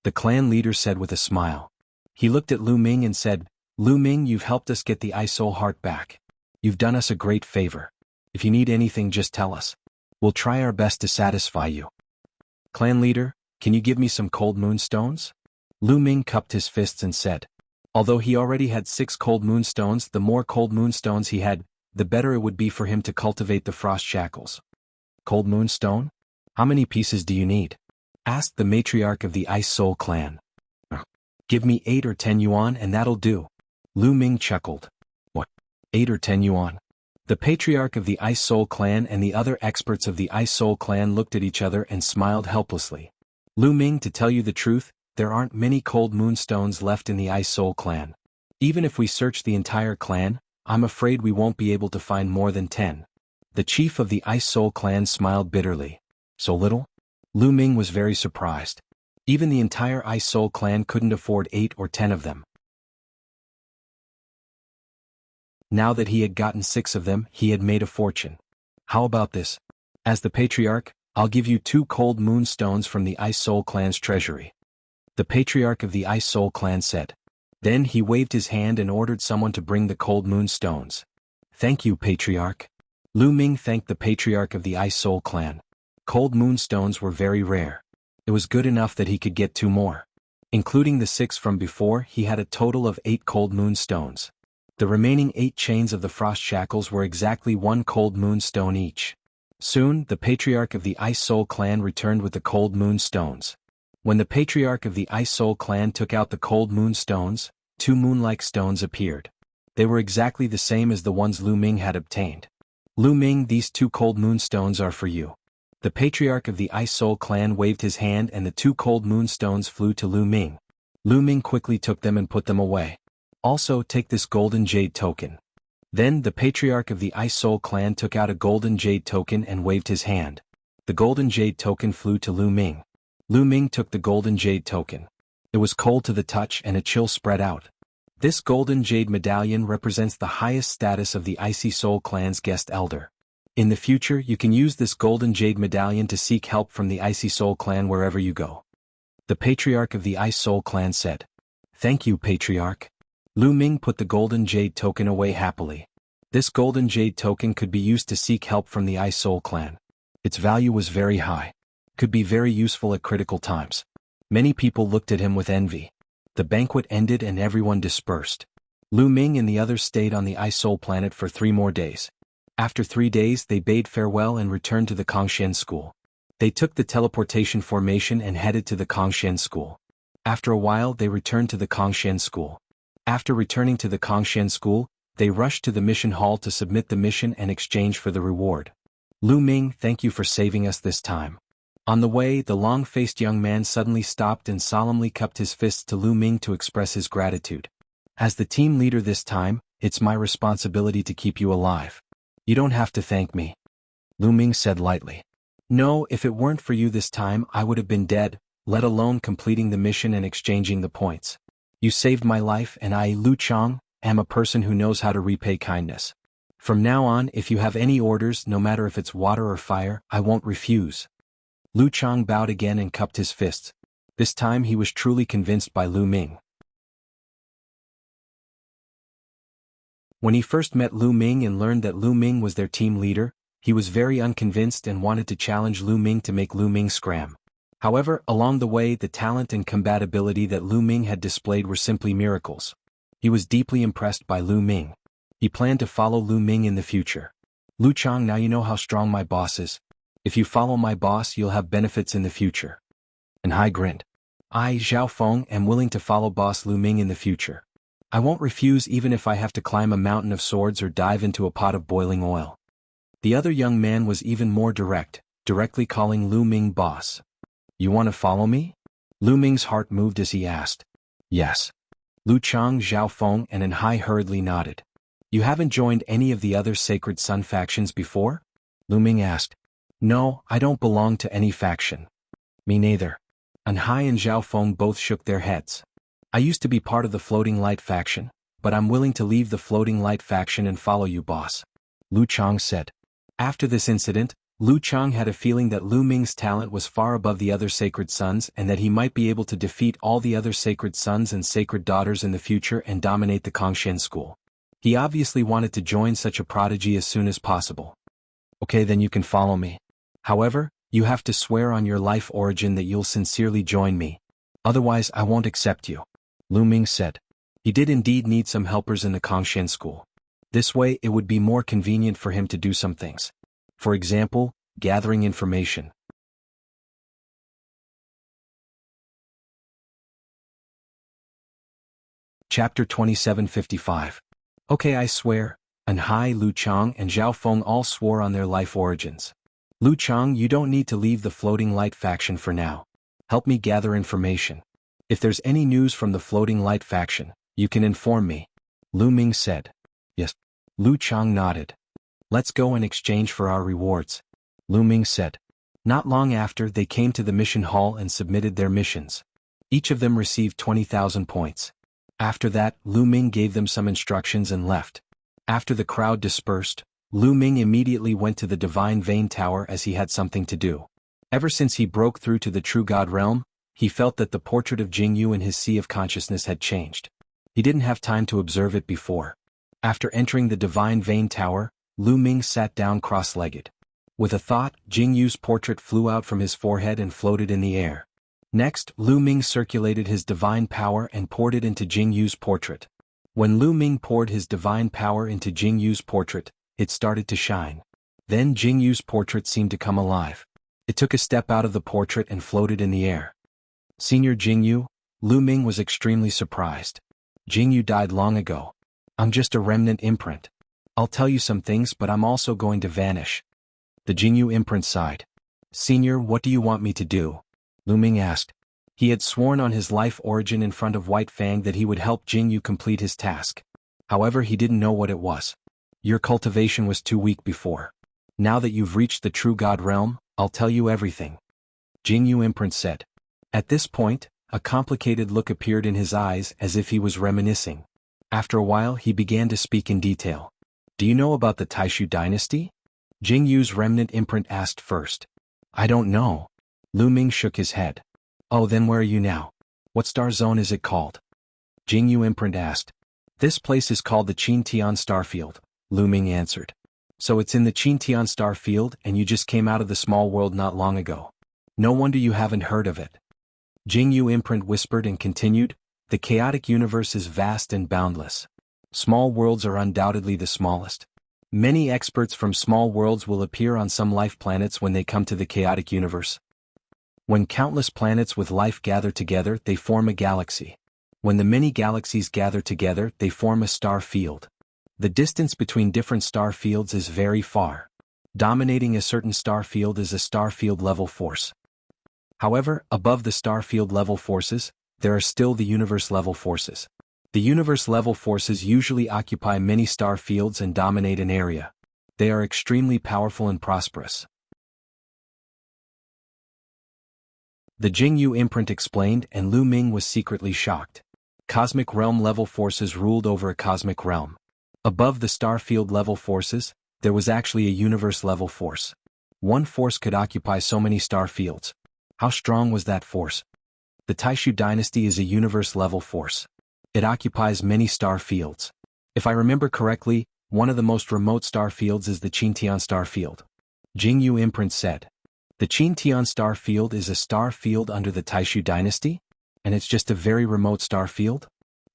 The clan leader said with a smile. He looked at Lu Ming and said, Lu Ming, you've helped us get the Ice Soul Heart back. You've done us a great favor. If you need anything, just tell us. We'll try our best to satisfy you. Clan leader, can you give me some cold moonstones? Lu Ming cupped his fists and said. Although he already had 6 cold moonstones, the more cold moonstones he had, the better it would be for him to cultivate the frost shackles. Cold moonstone? How many pieces do you need? Asked the matriarch of the Ice Soul clan. Give me 8 or 10 yuan and that'll do. Lu Ming chuckled. What? 8 or 10 yuan? The patriarch of the Ice Soul clan and the other experts of the Ice Soul clan looked at each other and smiled helplessly. Lu Ming, to tell you the truth, there aren't many cold moonstones left in the Ice Soul clan. Even if we search the entire clan, I'm afraid we won't be able to find more than 10. The chief of the Ice Soul clan smiled bitterly. So little? Lu Ming was very surprised. Even the entire Ice Soul clan couldn't afford 8 or 10 of them. Now that he had gotten 6 of them, he had made a fortune. How about this? As the patriarch, I'll give you 2 cold moonstones from the Ice Soul clan's treasury. The patriarch of the Ice Soul clan said. Then he waved his hand and ordered someone to bring the cold moonstones. Thank you, patriarch. Lu Ming thanked the patriarch of the Ice Soul clan. Cold moonstones were very rare. It was good enough that he could get 2 more. Including the 6 from before, he had a total of 8 cold moonstones. The remaining 8 chains of the frost shackles were exactly 1 cold moonstone each. Soon, the patriarch of the Ice Soul clan returned with the cold moonstones. When the patriarch of the Ice Soul clan took out the cold moonstones, 2 moon-like stones appeared. They were exactly the same as the ones Lu Ming had obtained. Lu Ming, these 2 cold moonstones are for you. The patriarch of the Ice Soul clan waved his hand and the 2 cold moonstones flew to Lu Ming. Lu Ming quickly took them and put them away. Also, take this golden jade token. Then the patriarch of the Ice Soul clan took out a golden jade token and waved his hand. The golden jade token flew to Lu Ming. Lu Ming took the golden jade token. It was cold to the touch and a chill spread out. This golden jade medallion represents the highest status of the Icy Soul Clan's guest elder. In the future, you can use this golden jade medallion to seek help from the Icy Soul Clan wherever you go. The Patriarch of the Ice Soul Clan said. Thank you, Patriarch. Lu Ming put the golden jade token away happily. This golden jade token could be used to seek help from the Ice Soul Clan. Its value was very high. Could be very useful at critical times. Many people looked at him with envy. The banquet ended and everyone dispersed. Lu Ming and the others stayed on the Ice Soul planet for 3 more days. After 3 days they bade farewell and returned to the Kongshen school. They took the teleportation formation and headed to the Kongshen school. After a while they returned to the Kongshen school. After returning to the Kongshen school, they rushed to the mission hall to submit the mission and exchange for the reward. Lu Ming, thank you for saving us this time. On the way, the long-faced young man suddenly stopped and solemnly cupped his fists to Lu Ming to express his gratitude. As the team leader this time, it's my responsibility to keep you alive. You don't have to thank me. Lu Ming said lightly. No, if it weren't for you this time I would have been dead, let alone completing the mission and exchanging the points. You saved my life and I, Lu Chang, am a person who knows how to repay kindness. From now on, if you have any orders, no matter if it's water or fire, I won't refuse. Lu Chang bowed again and cupped his fists. This time he was truly convinced by Lu Ming. When he first met Lu Ming and learned that Lu Ming was their team leader, he was very unconvinced and wanted to challenge Lu Ming to make Lu Ming scram. However, along the way the talent and compatibility that Lu Ming had displayed were simply miracles. He was deeply impressed by Lu Ming. He planned to follow Lu Ming in the future. Lu Chang, now you know how strong my boss is. If you follow my boss you'll have benefits in the future. And Hai grinned. I, Zhao Feng, am willing to follow boss Lu Ming in the future. I won't refuse even if I have to climb a mountain of swords or dive into a pot of boiling oil. The other young man was even more direct, directly calling Lu Ming boss. You want to follow me? Lu Ming's heart moved as he asked. Yes. Lu Chang, Zhao Feng, and Hai hurriedly nodded. You haven't joined any of the other Sacred Sun factions before? Lu Ming asked. No, I don't belong to any faction. Me neither. Hai and Zhao Feng both shook their heads. I used to be part of the Floating Light faction, but I'm willing to leave the Floating Light faction and follow you, boss. Lu Chang said. After this incident, Lu Chang had a feeling that Lu Ming's talent was far above the other Sacred Sons and that he might be able to defeat all the other Sacred Sons and Sacred Daughters in the future and dominate the Kongshen school. He obviously wanted to join such a prodigy as soon as possible. Okay, then you can follow me. However, you have to swear on your life origin that you'll sincerely join me. Otherwise I won't accept you. Lu Ming said. He did indeed need some helpers in the Kongshen school. This way it would be more convenient for him to do some things. For example, gathering information. Chapter 2755. Okay, I swear. Hai, Lu Chang, and Zhao Feng all swore on their life origins. Lu Chang, you don't need to leave the Floating Light faction for now. Help me gather information. If there's any news from the Floating Light faction, you can inform me. Lu Ming said. Yes. Lu Chang nodded. Let's go and exchange for our rewards. Lu Ming said. Not long after, they came to the mission hall and submitted their missions. Each of them received 20,000 points. After that, Lu Ming gave them some instructions and left. After the crowd dispersed, Lu Ming immediately went to the Divine Vein Tower as he had something to do. Ever since he broke through to the True God realm, he felt that the portrait of Jianghu in his sea of consciousness had changed. He didn't have time to observe it before. After entering the Divine Vein Tower, Lu Ming sat down cross-legged. With a thought, Jianghu's portrait flew out from his forehead and floated in the air. Next, Lu Ming circulated his divine power and poured it into Jianghu's portrait. When Lu Ming poured his divine power into Jianghu's portrait, it started to shine. Then Jianghu's portrait seemed to come alive. It took a step out of the portrait and floated in the air. Senior Jianghu, Lu Ming was extremely surprised. Jianghu died long ago. I'm just a remnant imprint. I'll tell you some things, but I'm also going to vanish. The Jianghu imprint sighed. Senior, what do you want me to do? Lu Ming asked. He had sworn on his life origin in front of White Fang that he would help Jianghu complete his task. However, he didn't know what it was. Your cultivation was too weak before. Now that you've reached the True God realm, I'll tell you everything. Jianghu imprint said. At this point, a complicated look appeared in his eyes as if he was reminiscing. After a while he began to speak in detail. Do you know about the Taishu dynasty? Jingyu's remnant imprint asked first. I don't know. Lu Ming shook his head. Oh, then where are you now? What star zone is it called? Jingyu imprint asked. This place is called the Qintian star field, Lu Ming answered. So it's in the Qintian star field and you just came out of the small world not long ago. No wonder you haven't heard of it. Jingyu imprint whispered and continued, the chaotic universe is vast and boundless. Small worlds are undoubtedly the smallest. Many experts from small worlds will appear on some life planets when they come to the chaotic universe. When countless planets with life gather together, they form a galaxy. When the many galaxies gather together, they form a star field. The distance between different star fields is very far. Dominating a certain star field is a star field level force. However, above the star field level forces, there are still the universe level forces. The universe level forces usually occupy many star fields and dominate an area. They are extremely powerful and prosperous. The Jingyu imprint explained, and Lu Ming was secretly shocked. Cosmic realm level forces ruled over a cosmic realm. Above the star field level forces, there was actually a universe level force. One force could occupy so many star fields. How strong was that force? The Taishu dynasty is a universe level force. It occupies many star fields. If I remember correctly, one of the most remote star fields is the Qintian star field. Jingyu imprint said. The Qintian star field is a star field under the Taishu dynasty? And it's just a very remote star field?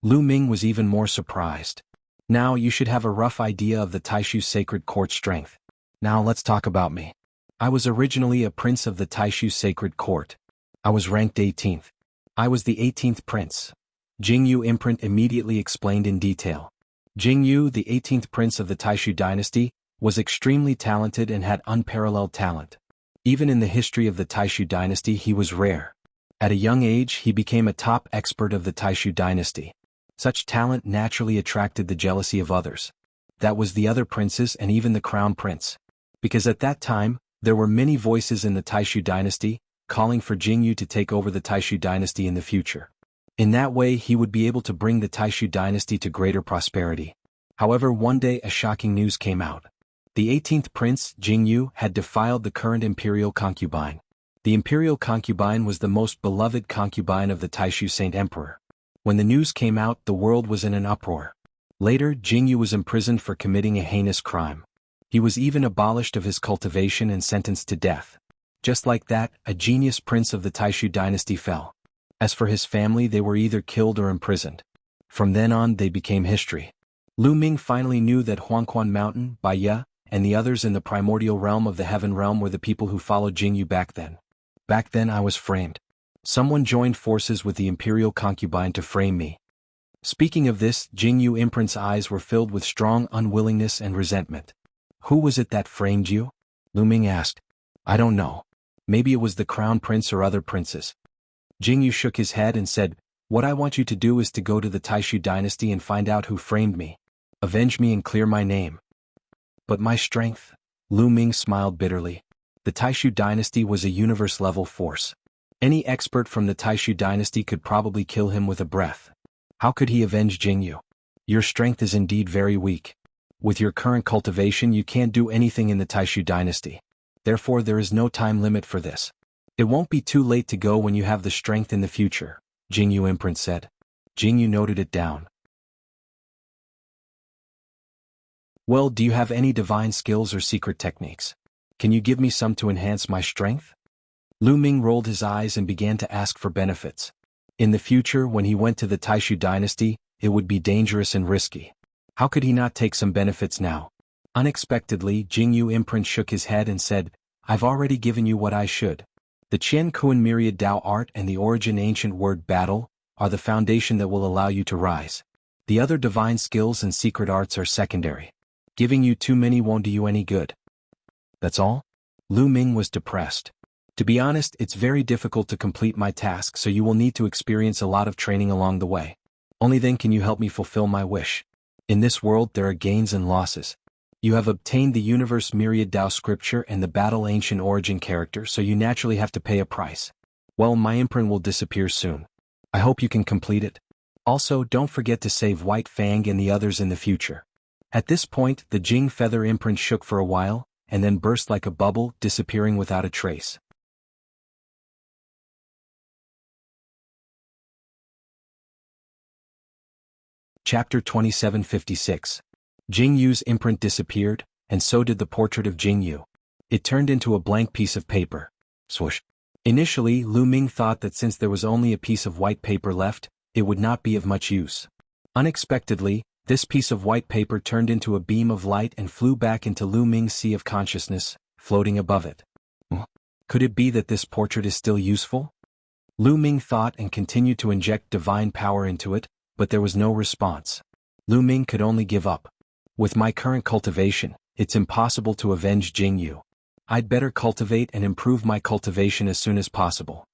Lu Ming was even more surprised. Now you should have a rough idea of the Taishu sacred court strength. Now let's talk about me. I was originally a prince of the Taishu sacred court. I was ranked 18th. I was the 18th prince. Jingyu imprint immediately explained in detail. Jingyu, the 18th prince of the Taishu dynasty, was extremely talented and had unparalleled talent. Even in the history of the Taishu dynasty he was rare. At a young age he became a top expert of the Taishu dynasty. Such talent naturally attracted the jealousy of others. That was the other princes and even the crown prince. Because at that time, there were many voices in the Taishu dynasty, calling for Jingyu to take over the Taishu dynasty in the future. In that way he would be able to bring the Taishu dynasty to greater prosperity. However, one day a shocking news came out. The 18th prince, Jingyu, had defiled the current imperial concubine. The imperial concubine was the most beloved concubine of the Taishu Saint Emperor. When the news came out, the world was in an uproar. Later, Jingyu was imprisoned for committing a heinous crime. He was even abolished of his cultivation and sentenced to death. Just like that, a genius prince of the Taishu dynasty fell. As for his family, they were either killed or imprisoned. From then on, they became history. Lu Ming finally knew that Huangquan Mountain, Baiya, and the others in the primordial realm of the heaven realm were the people who followed Jingyu back then. Back then I was framed. Someone joined forces with the imperial concubine to frame me. Speaking of this, Jingyu imprint's eyes were filled with strong unwillingness and resentment. Who was it that framed you? Lu Ming asked. I don't know. Maybe it was the crown prince or other princes. Jingyu shook his head and said, what I want you to do is to go to the Taishu dynasty and find out who framed me. Avenge me and clear my name. But my strength? Lu Ming smiled bitterly. The Taishu dynasty was a universe-level force. Any expert from the Taishu dynasty could probably kill him with a breath. How could he avenge Jingyu? Your strength is indeed very weak. With your current cultivation you can't do anything in the Taishu dynasty. Therefore there is no time limit for this. It won't be too late to go when you have the strength in the future, Jingyu imprint said. Jingyu noted it down. Well, do you have any divine skills or secret techniques? Can you give me some to enhance my strength? Lu Ming rolled his eyes and began to ask for benefits. In the future, when he went to the Taishu dynasty, it would be dangerous and risky. How could he not take some benefits now? Unexpectedly, Jingyu imprint shook his head and said, I've already given you what I should. The Qian Kuan myriad Dao art and the origin ancient word battle are the foundation that will allow you to rise. The other divine skills and secret arts are secondary. Giving you too many won't do you any good. That's all? Lu Ming was depressed. To be honest, it's very difficult to complete my task, so you will need to experience a lot of training along the way. Only then can you help me fulfill my wish. In this world there are gains and losses. You have obtained the Universe Myriad Dao scripture and the Battle Ancient Origin character, so you naturally have to pay a price. Well, my imprint will disappear soon. I hope you can complete it. Also, don't forget to save White Fang and the others in the future. At this point, the Jing feather imprint shook for a while, and then burst like a bubble, disappearing without a trace. Chapter 2756. Jingyu's imprint disappeared, and so did the portrait of Jingyu. It turned into a blank piece of paper. Swoosh. Initially, Lu Ming thought that since there was only a piece of white paper left, it would not be of much use. Unexpectedly, this piece of white paper turned into a beam of light and flew back into Lu Ming's sea of consciousness, floating above it. Could it be that this portrait is still useful? Lu Ming thought and continued to inject divine power into it, but there was no response. Lu Ming could only give up. With my current cultivation, it's impossible to avenge Jingyu. I'd better cultivate and improve my cultivation as soon as possible.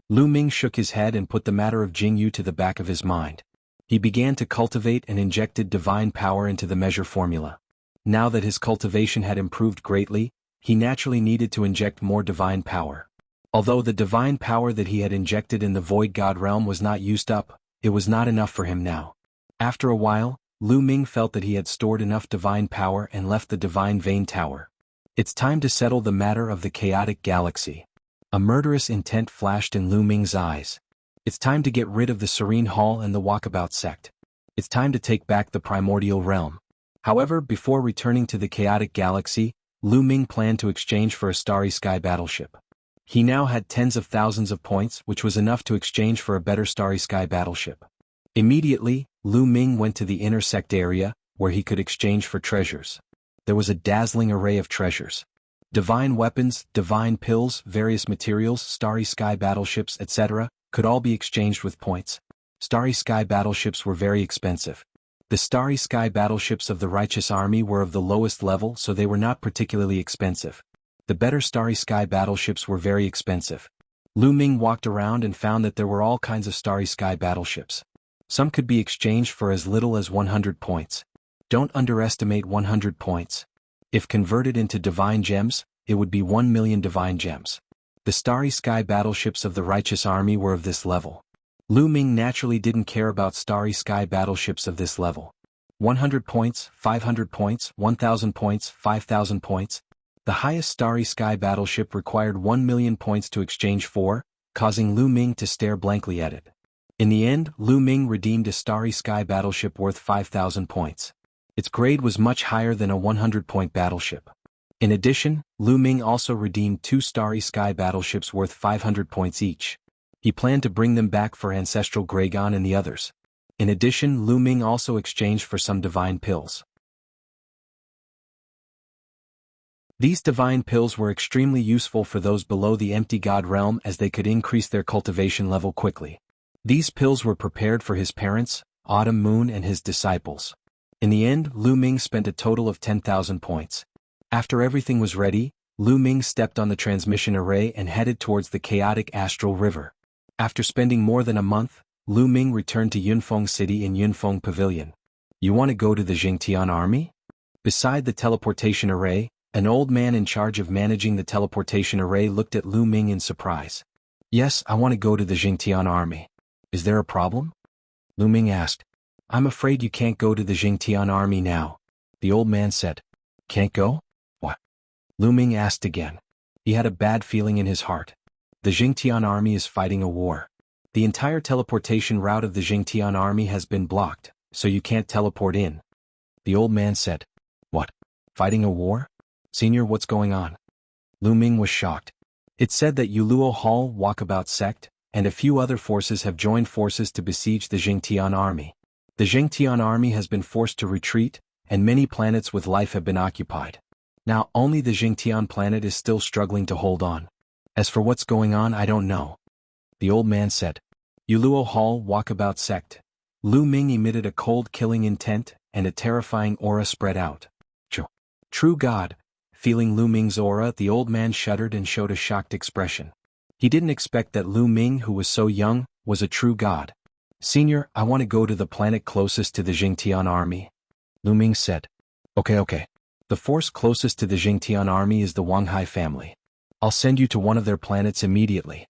Lu Ming shook his head and put the matter of Jingyu to the back of his mind. He began to cultivate and injected divine power into the measure formula. Now that his cultivation had improved greatly, he naturally needed to inject more divine power. Although the divine power that he had injected in the Void God realm was not used up, it was not enough for him now. After a while, Lu Ming felt that he had stored enough divine power and left the Divine Vein Tower. It's time to settle the matter of the chaotic galaxy. A murderous intent flashed in Lu Ming's eyes. It's time to get rid of the Serene Hall and the Walkabout sect. It's time to take back the primordial realm. However, before returning to the chaotic galaxy, Lu Ming planned to exchange for a Starry Sky battleship. He now had tens of thousands of points, which was enough to exchange for a better Starry Sky battleship. Immediately, Lu Ming went to the inner sect area, where he could exchange for treasures. There was a dazzling array of treasures. Divine weapons, divine pills, various materials, Starry Sky battleships, etc., could all be exchanged with points. Starry Sky battleships were very expensive. The Starry Sky battleships of the Righteous Army were of the lowest level, so they were not particularly expensive. The better Starry Sky battleships were very expensive. Lu Ming walked around and found that there were all kinds of Starry Sky battleships. Some could be exchanged for as little as 100 points. Don't underestimate 100 points. If converted into divine gems, it would be 1 million divine gems. The Starry Sky battleships of the Righteous Army were of this level. Lu Ming naturally didn't care about Starry Sky battleships of this level. 100 points, 500 points, 1,000 points, 5,000 points. The highest Starry Sky battleship required 1 million points to exchange for, causing Lu Ming to stare blankly at it. In the end, Lu Ming redeemed a Starry Sky battleship worth 5,000 points. Its grade was much higher than a 100-point battleship. In addition, Lu Ming also redeemed 2 Starry Sky battleships worth 500 points each. He planned to bring them back for Ancestral Gragon and the others. In addition, Lu Ming also exchanged for some divine pills. These divine pills were extremely useful for those below the Empty God realm as they could increase their cultivation level quickly. These pills were prepared for his parents, Autumn Moon and his disciples. In the end, Lu Ming spent a total of 10,000 points. After everything was ready, Lu Ming stepped on the transmission array and headed towards the chaotic astral river. After spending more than a month, Lu Ming returned to Yunfeng City in Yunfeng Pavilion. You want to go to the Jingtian army? Beside the teleportation array, an old man in charge of managing the teleportation array looked at Lu Ming in surprise. Yes, I want to go to the Jingtian army. Is there a problem? Lu Ming asked. I'm afraid you can't go to the Jingtian army now. The old man said. Can't go? What? Lu Ming asked again. He had a bad feeling in his heart. The Jingtian army is fighting a war. The entire teleportation route of the Jingtian army has been blocked, so you can't teleport in. The old man said. What? Fighting a war? Senior, what's going on? Lu Ming was shocked. It said that Yuluo Hall Walkabout sect and a few other forces have joined forces to besiege the Jingtian army. The Jingtian army has been forced to retreat, and many planets with life have been occupied. Now only the Jingtian planet is still struggling to hold on. As for what's going on, I don't know. The old man said. Yuluo Hall Walkabout sect. Lu Ming emitted a cold killing intent, and a terrifying aura spread out. True God. Feeling Lu Ming's aura, the old man shuddered and showed a shocked expression. He didn't expect that Lu Ming, who was so young, was a true god. Senior, I want to go to the planet closest to the Jingtian army. Lu Ming said. Okay. The force closest to the Jingtian army is the Wanghai family. I'll send you to one of their planets immediately.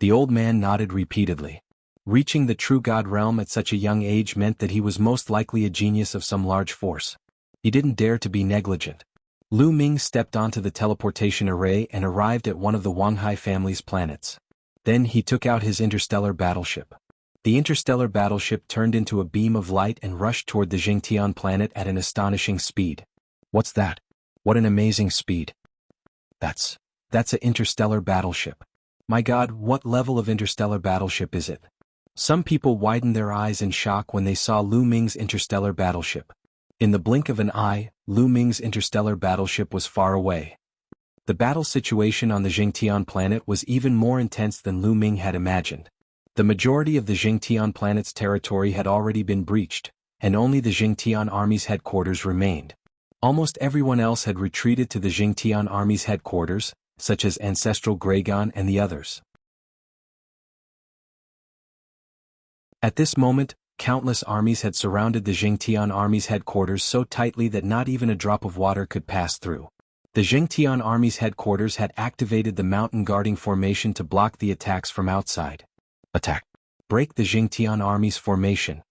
The old man nodded repeatedly. Reaching the true God realm at such a young age meant that he was most likely a genius of some large force. He didn't dare to be negligent. Lu Ming stepped onto the teleportation array and arrived at one of the Wanghai family's planets. Then he took out his interstellar battleship. The interstellar battleship turned into a beam of light and rushed toward the Jingtian planet at an astonishing speed. What's that? What an amazing speed. That's an interstellar battleship. My God, what level of interstellar battleship is it? Some people widened their eyes in shock when they saw Lu Ming's interstellar battleship. In the blink of an eye, Lu Ming's interstellar battleship was far away. The battle situation on the Jingtian planet was even more intense than Lu Ming had imagined. The majority of the Jingtian planet's territory had already been breached, and only the Jingtian army's headquarters remained. Almost everyone else had retreated to the Jingtian army's headquarters, such as Ancestral Graygon and the others. At this moment, countless armies had surrounded the Jingtian army's headquarters so tightly that not even a drop of water could pass through. The Jingtian army's headquarters had activated the mountain guarding formation to block the attacks from outside. Attack! Break the Jingtian army's formation.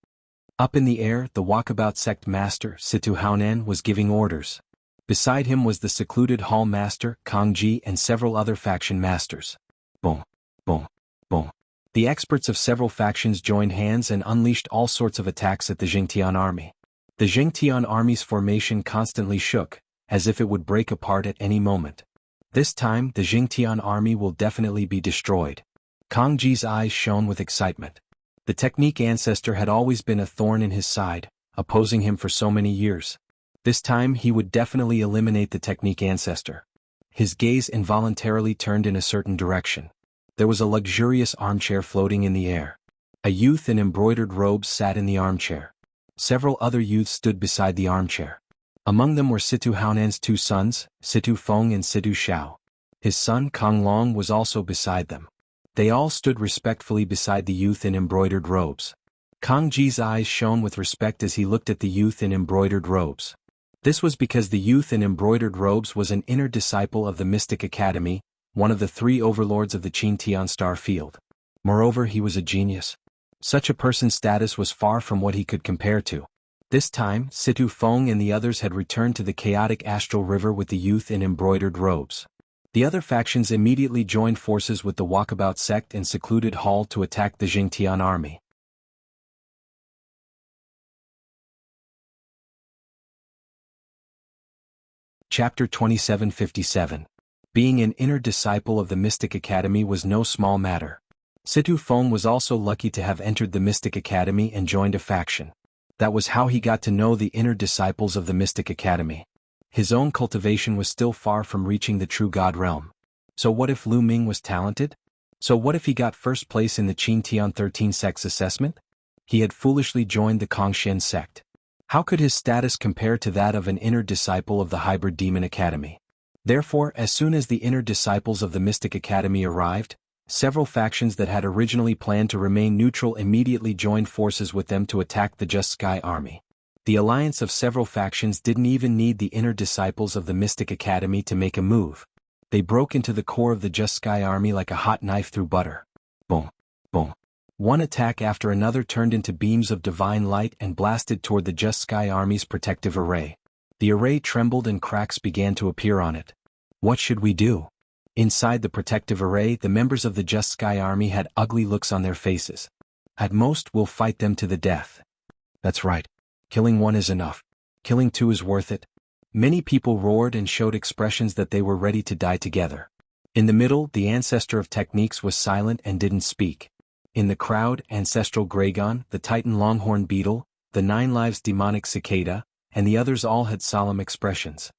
Up in the air, the Walkabout sect master, Situ Haonan, was giving orders. Beside him was the secluded hall master, Kang Ji, and several other faction masters. Boom! Boom! Boom! The experts of several factions joined hands and unleashed all sorts of attacks at the Jingtian army. The Jingtian army's formation constantly shook, as if it would break apart at any moment. This time, the Jingtian army will definitely be destroyed. Kang Ji's eyes shone with excitement. The technique ancestor had always been a thorn in his side, opposing him for so many years. This time he would definitely eliminate the technique ancestor. His gaze involuntarily turned in a certain direction. There was a luxurious armchair floating in the air. A youth in embroidered robes sat in the armchair. Several other youths stood beside the armchair. Among them were Situ Haonan's two sons, Situ Feng and Situ Xiao. His son Kang Long was also beside them. They all stood respectfully beside the youth in embroidered robes. Kang Ji's eyes shone with respect as he looked at the youth in embroidered robes. This was because the youth in embroidered robes was an inner disciple of the Mystic Academy, one of the three overlords of the Qintian star field. Moreover, he was a genius. Such a person's status was far from what he could compare to. This time, Situ Feng and the others had returned to the chaotic astral river with the youth in embroidered robes. The other factions immediately joined forces with the Walkabout sect in secluded hall to attack the Jingtian army. Chapter 2757. Being an inner disciple of the Mystic Academy was no small matter. Situ Feng was also lucky to have entered the Mystic Academy and joined a faction. That was how he got to know the inner disciples of the Mystic Academy. His own cultivation was still far from reaching the true God realm. So what if Lu Ming was talented? So what if he got first place in the Qintian 13 sect's assessment? He had foolishly joined the Kongshen sect. How could his status compare to that of an inner disciple of the Hybrid Demon Academy? Therefore, as soon as the inner disciples of the Mystic Academy arrived, several factions that had originally planned to remain neutral immediately joined forces with them to attack the Just Sky army. The alliance of several factions didn't even need the inner disciples of the Mystic Academy to make a move. They broke into the core of the Just Sky army like a hot knife through butter. Boom! Boom! One attack after another turned into beams of divine light and blasted toward the Just Sky army's protective array. The array trembled and cracks began to appear on it. What should we do? Inside the protective array, the members of the Just Sky army had ugly looks on their faces. At most, we'll fight them to the death. That's right. Killing one is enough. Killing two is worth it. Many people roared and showed expressions that they were ready to die together. In the middle, the ancestor of techniques was silent and didn't speak. In the crowd, Ancestral Graygon, the Titan Longhorn Beetle, the Nine Lives Demonic Cicada, and the others all had solemn expressions.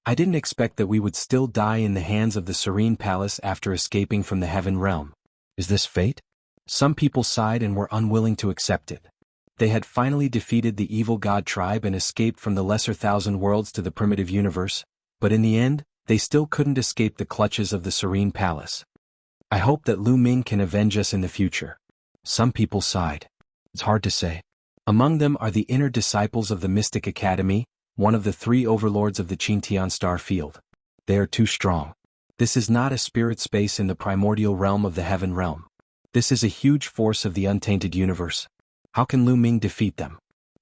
I didn't expect that we would still die in the hands of the Serene Palace after escaping from the Heaven Realm. Is this fate? Some people sighed and were unwilling to accept it. They had finally defeated the evil god tribe and escaped from the lesser thousand worlds to the primitive universe, but in the end, they still couldn't escape the clutches of the Serene Palace. I hope that Lu Ming can avenge us in the future. Some people sighed. It's hard to say. Among them are the inner disciples of the Mystic Academy, one of the three overlords of the Qintian star field. They are too strong. This is not a spirit space in the primordial realm of the Heaven Realm. This is a huge force of the untainted universe. How can Lu Ming defeat them?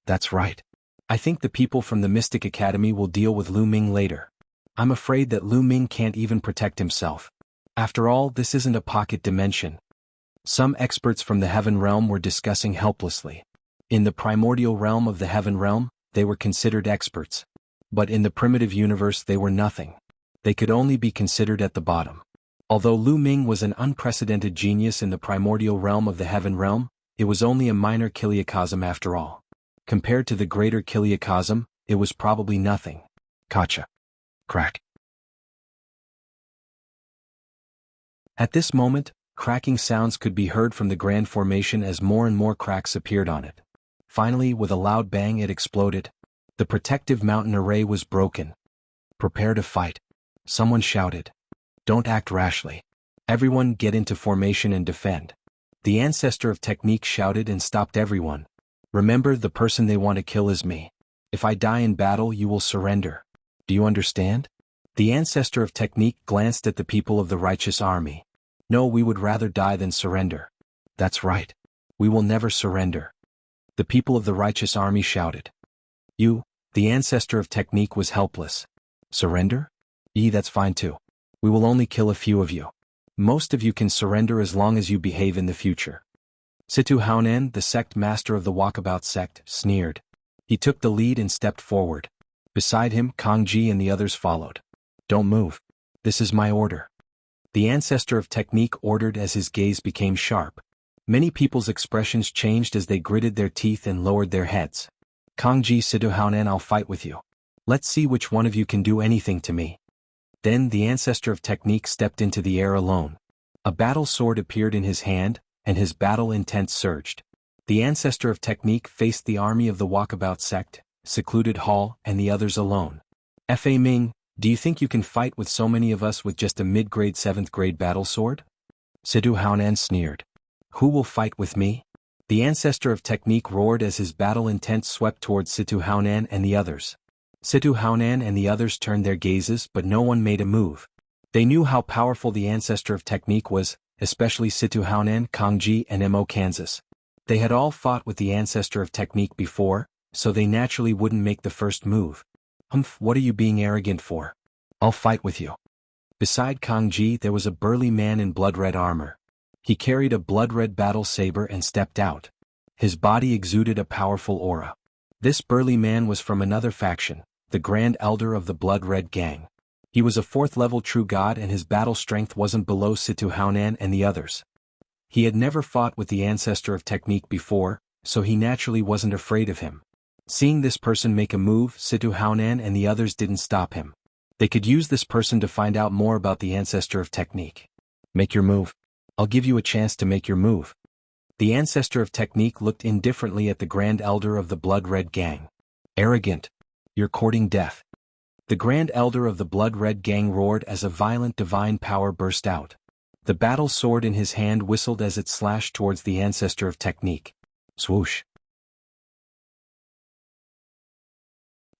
That's right. I think the people from the Mystic Academy will deal with Lu Ming later. I'm afraid that Lu Ming can't even protect himself. After all, this isn't a pocket dimension. Some experts from the Heaven Realm were discussing helplessly. In the primordial realm of the Heaven Realm, they were considered experts. But in the primitive universe they were nothing. They could only be considered at the bottom. Although Lu Ming was an unprecedented genius in the primordial realm of the Heaven Realm, it was only a minor kiliacosm after all. Compared to the greater kiliacosm, it was probably nothing. Gotcha. Crack. At this moment, cracking sounds could be heard from the Grand Formation as more and more cracks appeared on it. Finally, with a loud bang, it exploded. The protective mountain array was broken. Prepare to fight. Someone shouted. Don't act rashly. Everyone get into formation and defend. The ancestor of technique shouted and stopped everyone. Remember, the person they want to kill is me. If I die in battle, you will surrender. Do you understand? The ancestor of technique glanced at the people of the righteous army. No, we would rather die than surrender. That's right. We will never surrender. The people of the righteous army shouted. You, the ancestor of technique, was helpless. Surrender? That's fine too. We will only kill a few of you. Most of you can surrender as long as you behave in the future. Situ Haonan, the sect master of the Walkabout sect, sneered. He took the lead and stepped forward. Beside him, Kangji and the others followed. Don't move. This is my order. The ancestor of technique ordered as his gaze became sharp. Many people's expressions changed as they gritted their teeth and lowered their heads. Kangji, Situ Haonan, I'll fight with you. Let's see which one of you can do anything to me. Then the ancestor of technique stepped into the air alone. A battle sword appeared in his hand, and his battle intent surged. The ancestor of technique faced the army of the Walkabout sect, Secluded Hall, and the others alone. Fa Ming, do you think you can fight with so many of us with just a mid-grade 7th grade battle sword? Situ Haonan sneered. Who will fight with me? The ancestor of technique roared as his battle intent swept towards Situ Haonan and the others. Situ Haonan and the others turned their gazes, but no one made a move. They knew how powerful the ancestor of technique was, especially Situ Haonan, Kangji, and Mo Kansas. They had all fought with the ancestor of technique before, so they naturally wouldn't make the first move. Humph, what are you being arrogant for? I'll fight with you. Beside Kangji there was a burly man in blood-red armor. He carried a blood-red battle saber and stepped out. His body exuded a powerful aura. This burly man was from another faction, the Grand Elder of the Blood-Red Gang. He was a 4th-level true god and his battle strength wasn't below Situ Haonan and the others. He had never fought with the ancestor of technique before, so he naturally wasn't afraid of him. Seeing this person make a move, Situ Haonan and the others didn't stop him. They could use this person to find out more about the ancestor of technique. Make your move. I'll give you a chance to make your move. The ancestor of technique looked indifferently at the Grand Elder of the Blood-Red Gang. Arrogant. You're courting death. The Grand Elder of the Blood-Red Gang roared as a violent divine power burst out. The battle sword in his hand whistled as it slashed towards the ancestor of technique. Swoosh.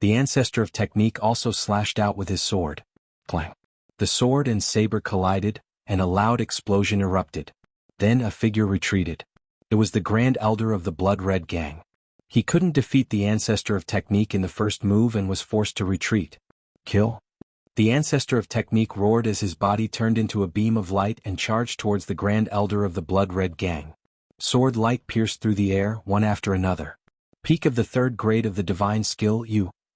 The ancestor of technique also slashed out with his sword. Clang. The sword and saber collided, and a loud explosion erupted. Then a figure retreated. It was the Grand Elder of the Blood-Red Gang. He couldn't defeat the ancestor of technique in the first move and was forced to retreat. Kill. The ancestor of technique roared as his body turned into a beam of light and charged towards the Grand Elder of the Blood-Red Gang. Sword light pierced through the air, one after another. Peak of the 3rd grade of the divine skill,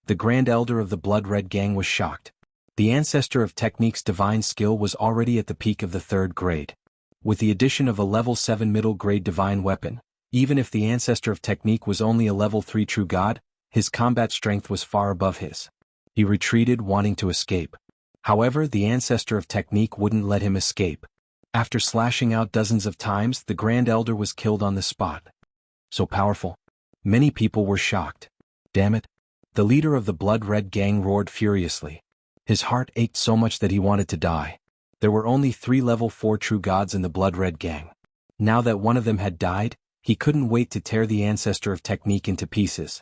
the Grand Elder of the Blood-Red Gang was shocked. The ancestor of technique's divine skill was already at the peak of the 3rd grade. With the addition of a level 7 middle grade divine weapon, even if the ancestor of technique was only a level 3 true god, his combat strength was far above his. He retreated, wanting to escape. However, the ancestor of technique wouldn't let him escape. After slashing out dozens of times, the Grand Elder was killed on the spot. So powerful. Many people were shocked. Damn it. The leader of the Blood-Red Gang roared furiously. His heart ached so much that he wanted to die. There were only 3 level 4 true gods in the Blood-Red Gang. Now that one of them had died, he couldn't wait to tear the ancestor of technique into pieces.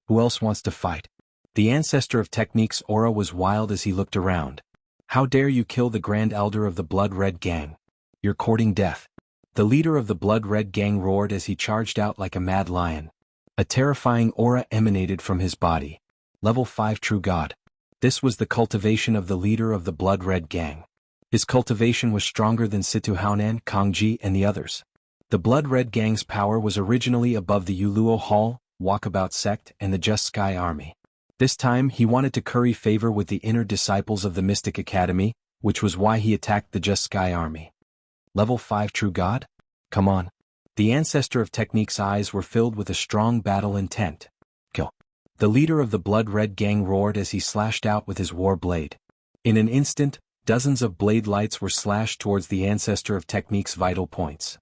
Who else wants to fight? The ancestor of technique's aura was wild as he looked around. How dare you kill the Grand Elder of the Blood-Red Gang? You're courting death. The leader of the blood-red gang roared as he charged out like a mad lion. A terrifying aura emanated from his body. Level 5 True God. This was the cultivation of the leader of the blood-red gang. His cultivation was stronger than Situ Haonan, Kangji, and the others. The blood-red gang's power was originally above the Yuluo Hall, Walkabout Sect, and the Just Sky Army. This time he wanted to curry favor with the inner disciples of the Mystic Academy, which was why he attacked the Just Sky Army. Level 5 True God? Come on. The ancestor of Technique's eyes were filled with a strong battle intent. Kill. The leader of the blood-red gang roared as he slashed out with his war blade. In an instant, dozens of blade lights were slashed towards the ancestor of Technique's vital points.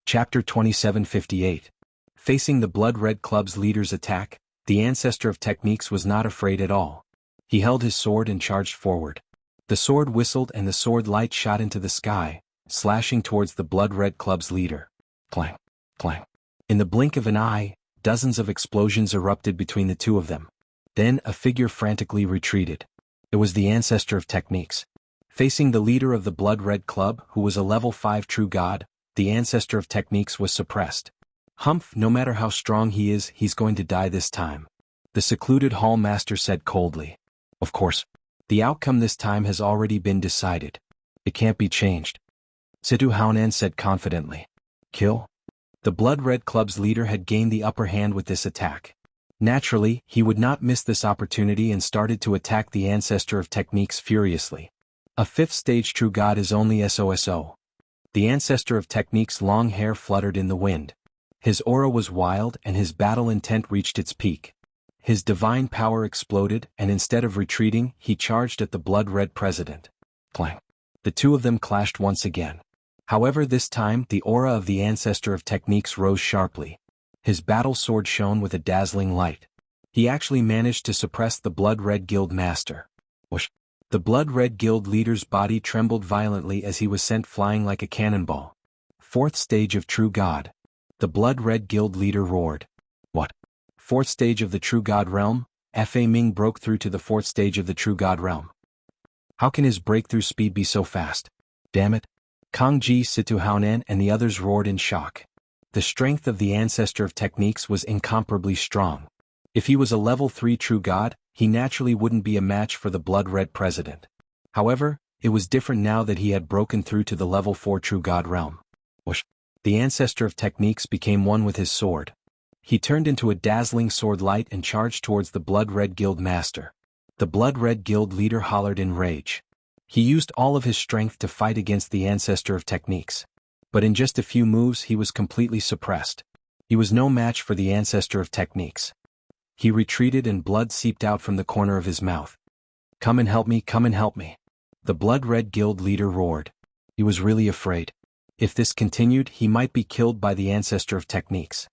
Chapter 2758. Facing the Blood-Red Club's leader's attack, the ancestor of Techniques was not afraid at all. He held his sword and charged forward. The sword whistled and the sword light shot into the sky, slashing towards the Blood-Red Club's leader. Clang, clang. In the blink of an eye, dozens of explosions erupted between the two of them. Then a figure frantically retreated. It was the ancestor of Techniques. Facing the leader of the Blood-Red Club, who was a level 5 True God, the ancestor of Techniques was suppressed. Humph, no matter how strong he is, he's going to die this time. The secluded hall master said coldly. Of course. The outcome this time has already been decided. It can't be changed. Situ Haonan said confidently. Kill? The Blood-Red Club's leader had gained the upper hand with this attack. Naturally, he would not miss this opportunity and started to attack the ancestor of Techniques furiously. A 5th stage True God is only SOSO. The ancestor of Technique's long hair fluttered in the wind. His aura was wild and his battle intent reached its peak. His divine power exploded and instead of retreating, he charged at the blood-red president. Clang. The two of them clashed once again. However, this time the aura of the ancestor of Techniques rose sharply. His battle sword shone with a dazzling light. He actually managed to suppress the blood-red guild master. Whoosh. The blood-red guild leader's body trembled violently as he was sent flying like a cannonball. 4th stage of True God. The blood-red guild leader roared. What? 4th stage of the True God realm? Fa Ming broke through to the 4th stage of the True God realm. How can his breakthrough speed be so fast? Damn it. Kang Ji, Situ Haonan and the others roared in shock. The strength of the ancestor of Techniques was incomparably strong. If he was a level 3 True God, he naturally wouldn't be a match for the blood-red president. However, it was different now that he had broken through to the level 4 True God realm. Whoosh. The ancestor of Techniques became one with his sword. He turned into a dazzling sword light and charged towards the blood-red guild master. The blood-red guild leader hollered in rage. He used all of his strength to fight against the ancestor of Techniques. But in just a few moves he was completely suppressed. He was no match for the ancestor of Techniques. He retreated and blood seeped out from the corner of his mouth. Come and help me, come and help me. The blood-red guild leader roared. He was really afraid. If this continued, he might be killed by the ancestor of Techniques.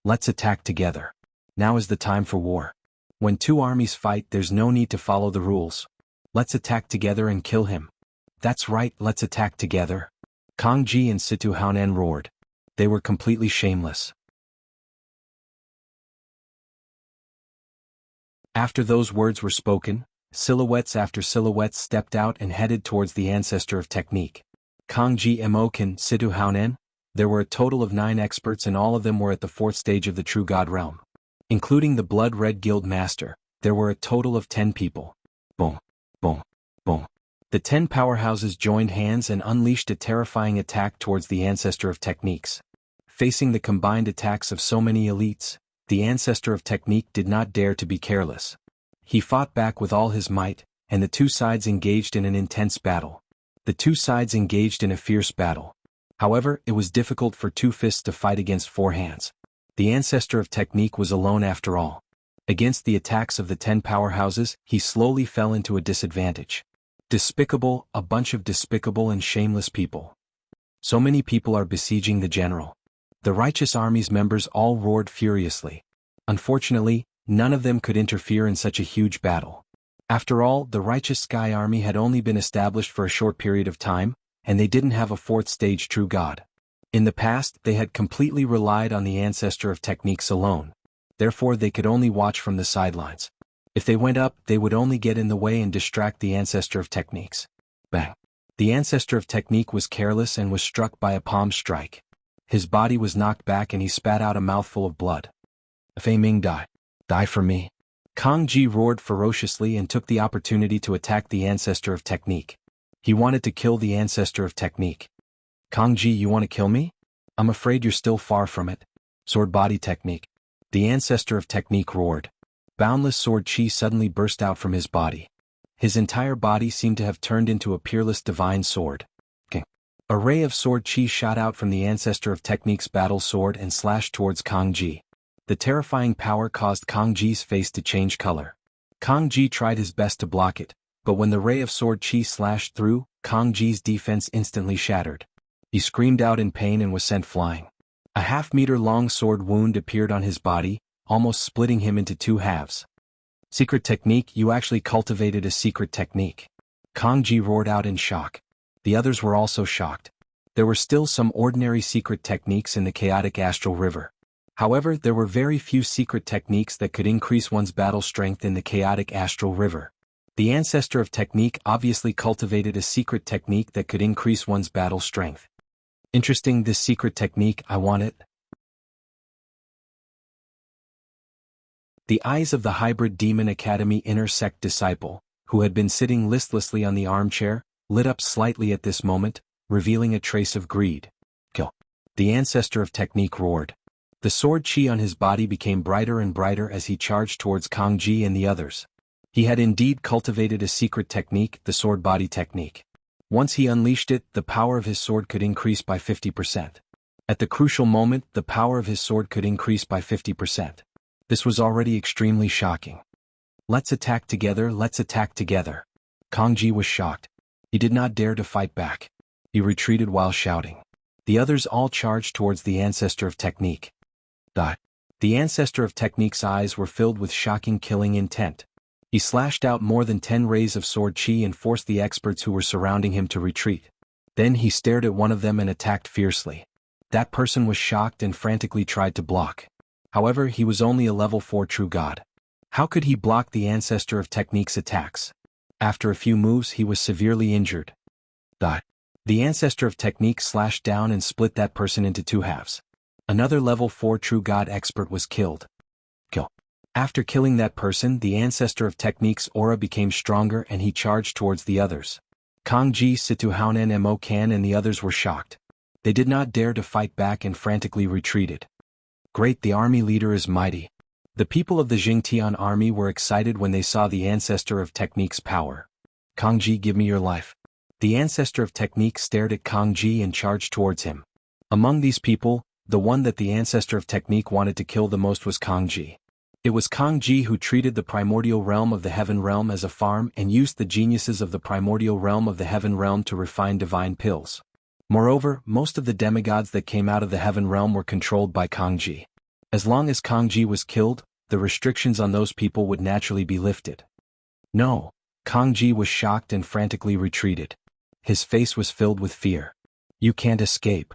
Let's attack together. Now is the time for war. When two armies fight, there's no need to follow the rules. Let's attack together and kill him. That's right, let's attack together. Kang Ji and Situ Haonan roared. They were completely shameless. After those words were spoken, silhouettes after silhouettes stepped out and headed towards the ancestor of Technique. Kang Ji Emokin, Situ Haonan. There were a total of 9 experts and all of them were at the 4th stage of the True God realm. Including the Blood-Red Guild Master, there were a total of 10 people. Boom, boom, boom. The 10 powerhouses joined hands and unleashed a terrifying attack towards the ancestor of Techniques. Facing the combined attacks of so many elites, the ancestor of Technique did not dare to be careless. He fought back with all his might, and the two sides engaged in an intense battle. The two sides engaged in a fierce battle. However, it was difficult for two fists to fight against 4 hands. The ancestor of Technique was alone after all. Against the attacks of the 10 powerhouses, he slowly fell into a disadvantage. Despicable, a bunch of despicable and shameless people. So many people are besieging the general. The righteous army's members all roared furiously. Unfortunately, none of them could interfere in such a huge battle. After all, the righteous Sky Army had only been established for a short period of time, and they didn't have a 4th stage True God. In the past, they had completely relied on the ancestor of Techniques alone. Therefore they could only watch from the sidelines. If they went up, they would only get in the way and distract the ancestor of techniques. Bang. The ancestor of technique was careless and was struck by a palm strike. His body was knocked back and he spat out a mouthful of blood. Fei Ming die. Die for me. Kang Ji roared ferociously and took the opportunity to attack the ancestor of technique. He wanted to kill the ancestor of technique. Kang Ji, you want to kill me? I'm afraid you're still far from it. Sword body technique. The ancestor of technique roared. Boundless sword chi suddenly burst out from his body. His entire body seemed to have turned into a peerless divine sword. A ray of sword chi shot out from the ancestor of technique's battle sword and slashed towards Kang Ji. The terrifying power caused Kang Ji's face to change color. Kang Ji tried his best to block it, but when the ray of sword chi slashed through, Kang Ji's defense instantly shattered. He screamed out in pain and was sent flying. A half-meter-long sword wound appeared on his body, almost splitting him into two halves. Secret technique, you actually cultivated a secret technique. Kang Ji roared out in shock. The others were also shocked. There were still some ordinary secret techniques in the chaotic astral river. However, there were very few secret techniques that could increase one's battle strength in the chaotic astral river. The ancestor of technique obviously cultivated a secret technique that could increase one's battle strength. Interesting, this secret technique, I want it. The eyes of the hybrid demon academy inner sect disciple, who had been sitting listlessly on the armchair, lit up slightly at this moment, revealing a trace of greed. Kill. The ancestor of technique roared. The sword chi on his body became brighter and brighter as he charged towards Kang Ji and the others. He had indeed cultivated a secret technique, the sword body technique. Once he unleashed it, the power of his sword could increase by 50%. At the crucial moment, the power of his sword could increase by 50%. This was already extremely shocking. Let's attack together, let's attack together. Kang Ji was shocked. He did not dare to fight back. He retreated while shouting. The others all charged towards the ancestor of technique. The ancestor of technique's eyes were filled with shocking killing intent. He slashed out more than 10 rays of sword chi and forced the experts who were surrounding him to retreat. Then he stared at one of them and attacked fiercely. That person was shocked and frantically tried to block. However, he was only a level 4 true god. How could he block the ancestor of technique's attacks? After a few moves, he was severely injured. The ancestor of technique slashed down and split that person into two halves. Another level 4 true god expert was killed. After killing that person, the ancestor of technique's aura became stronger and he charged towards the others. Kang Ji, Situ Haonen Mo Kan and the others were shocked. They did not dare to fight back and frantically retreated. Great, the army leader is mighty. The people of the Jingtian army were excited when they saw the ancestor of technique's power. Kang Ji, give me your life. The ancestor of technique stared at Kang Ji and charged towards him. Among these people, the one that the ancestor of technique wanted to kill the most was Kang Ji. It was Kang Ji who treated the primordial realm of the heaven realm as a farm and used the geniuses of the primordial realm of the heaven realm to refine divine pills. Moreover, most of the demigods that came out of the heaven realm were controlled by Kang Ji. As long as Kang Ji was killed, the restrictions on those people would naturally be lifted. No, Kang Ji was shocked and frantically retreated. His face was filled with fear. You can't escape.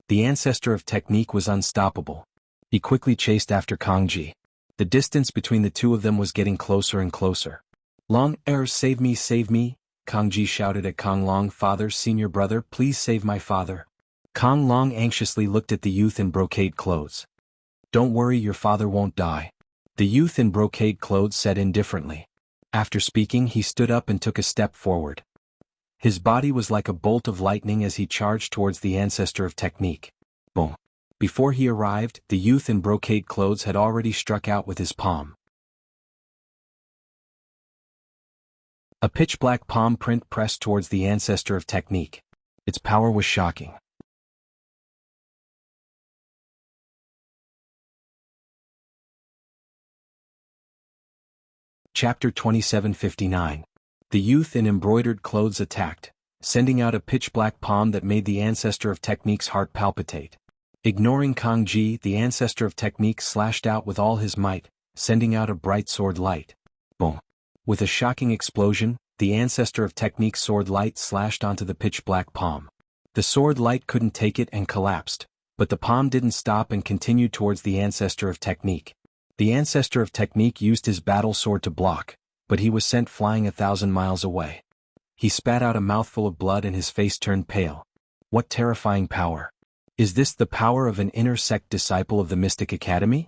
The ancestor of technique was unstoppable. He quickly chased after Kang Ji. The distance between the two of them was getting closer and closer. Long, save me, Kang Ji shouted at Kang Long, father, senior brother, please save my father. Kang Long anxiously looked at the youth in brocade clothes. Don't worry, your father won't die. The youth in brocade clothes said indifferently. After speaking, he stood up and took a step forward. His body was like a bolt of lightning as he charged towards the ancestor of technique. Boom. Before he arrived, the youth in brocade clothes had already struck out with his palm. A pitch-black palm print pressed towards the ancestor of technique. Its power was shocking. Chapter 2759. The youth in embroidered clothes attacked, sending out a pitch-black palm that made the ancestor of technique's heart palpitate. Ignoring Kang Ji, the ancestor of technique slashed out with all his might, sending out a bright sword light. Boom. With a shocking explosion, the ancestor of technique's sword light slashed onto the pitch-black palm. The sword light couldn't take it and collapsed, but the palm didn't stop and continued towards the ancestor of technique. The ancestor of technique used his battle sword to block, but he was sent flying 1,000 miles away. He spat out a mouthful of blood and his face turned pale. What terrifying power! Is this the power of an inner sect disciple of the Mystic Academy?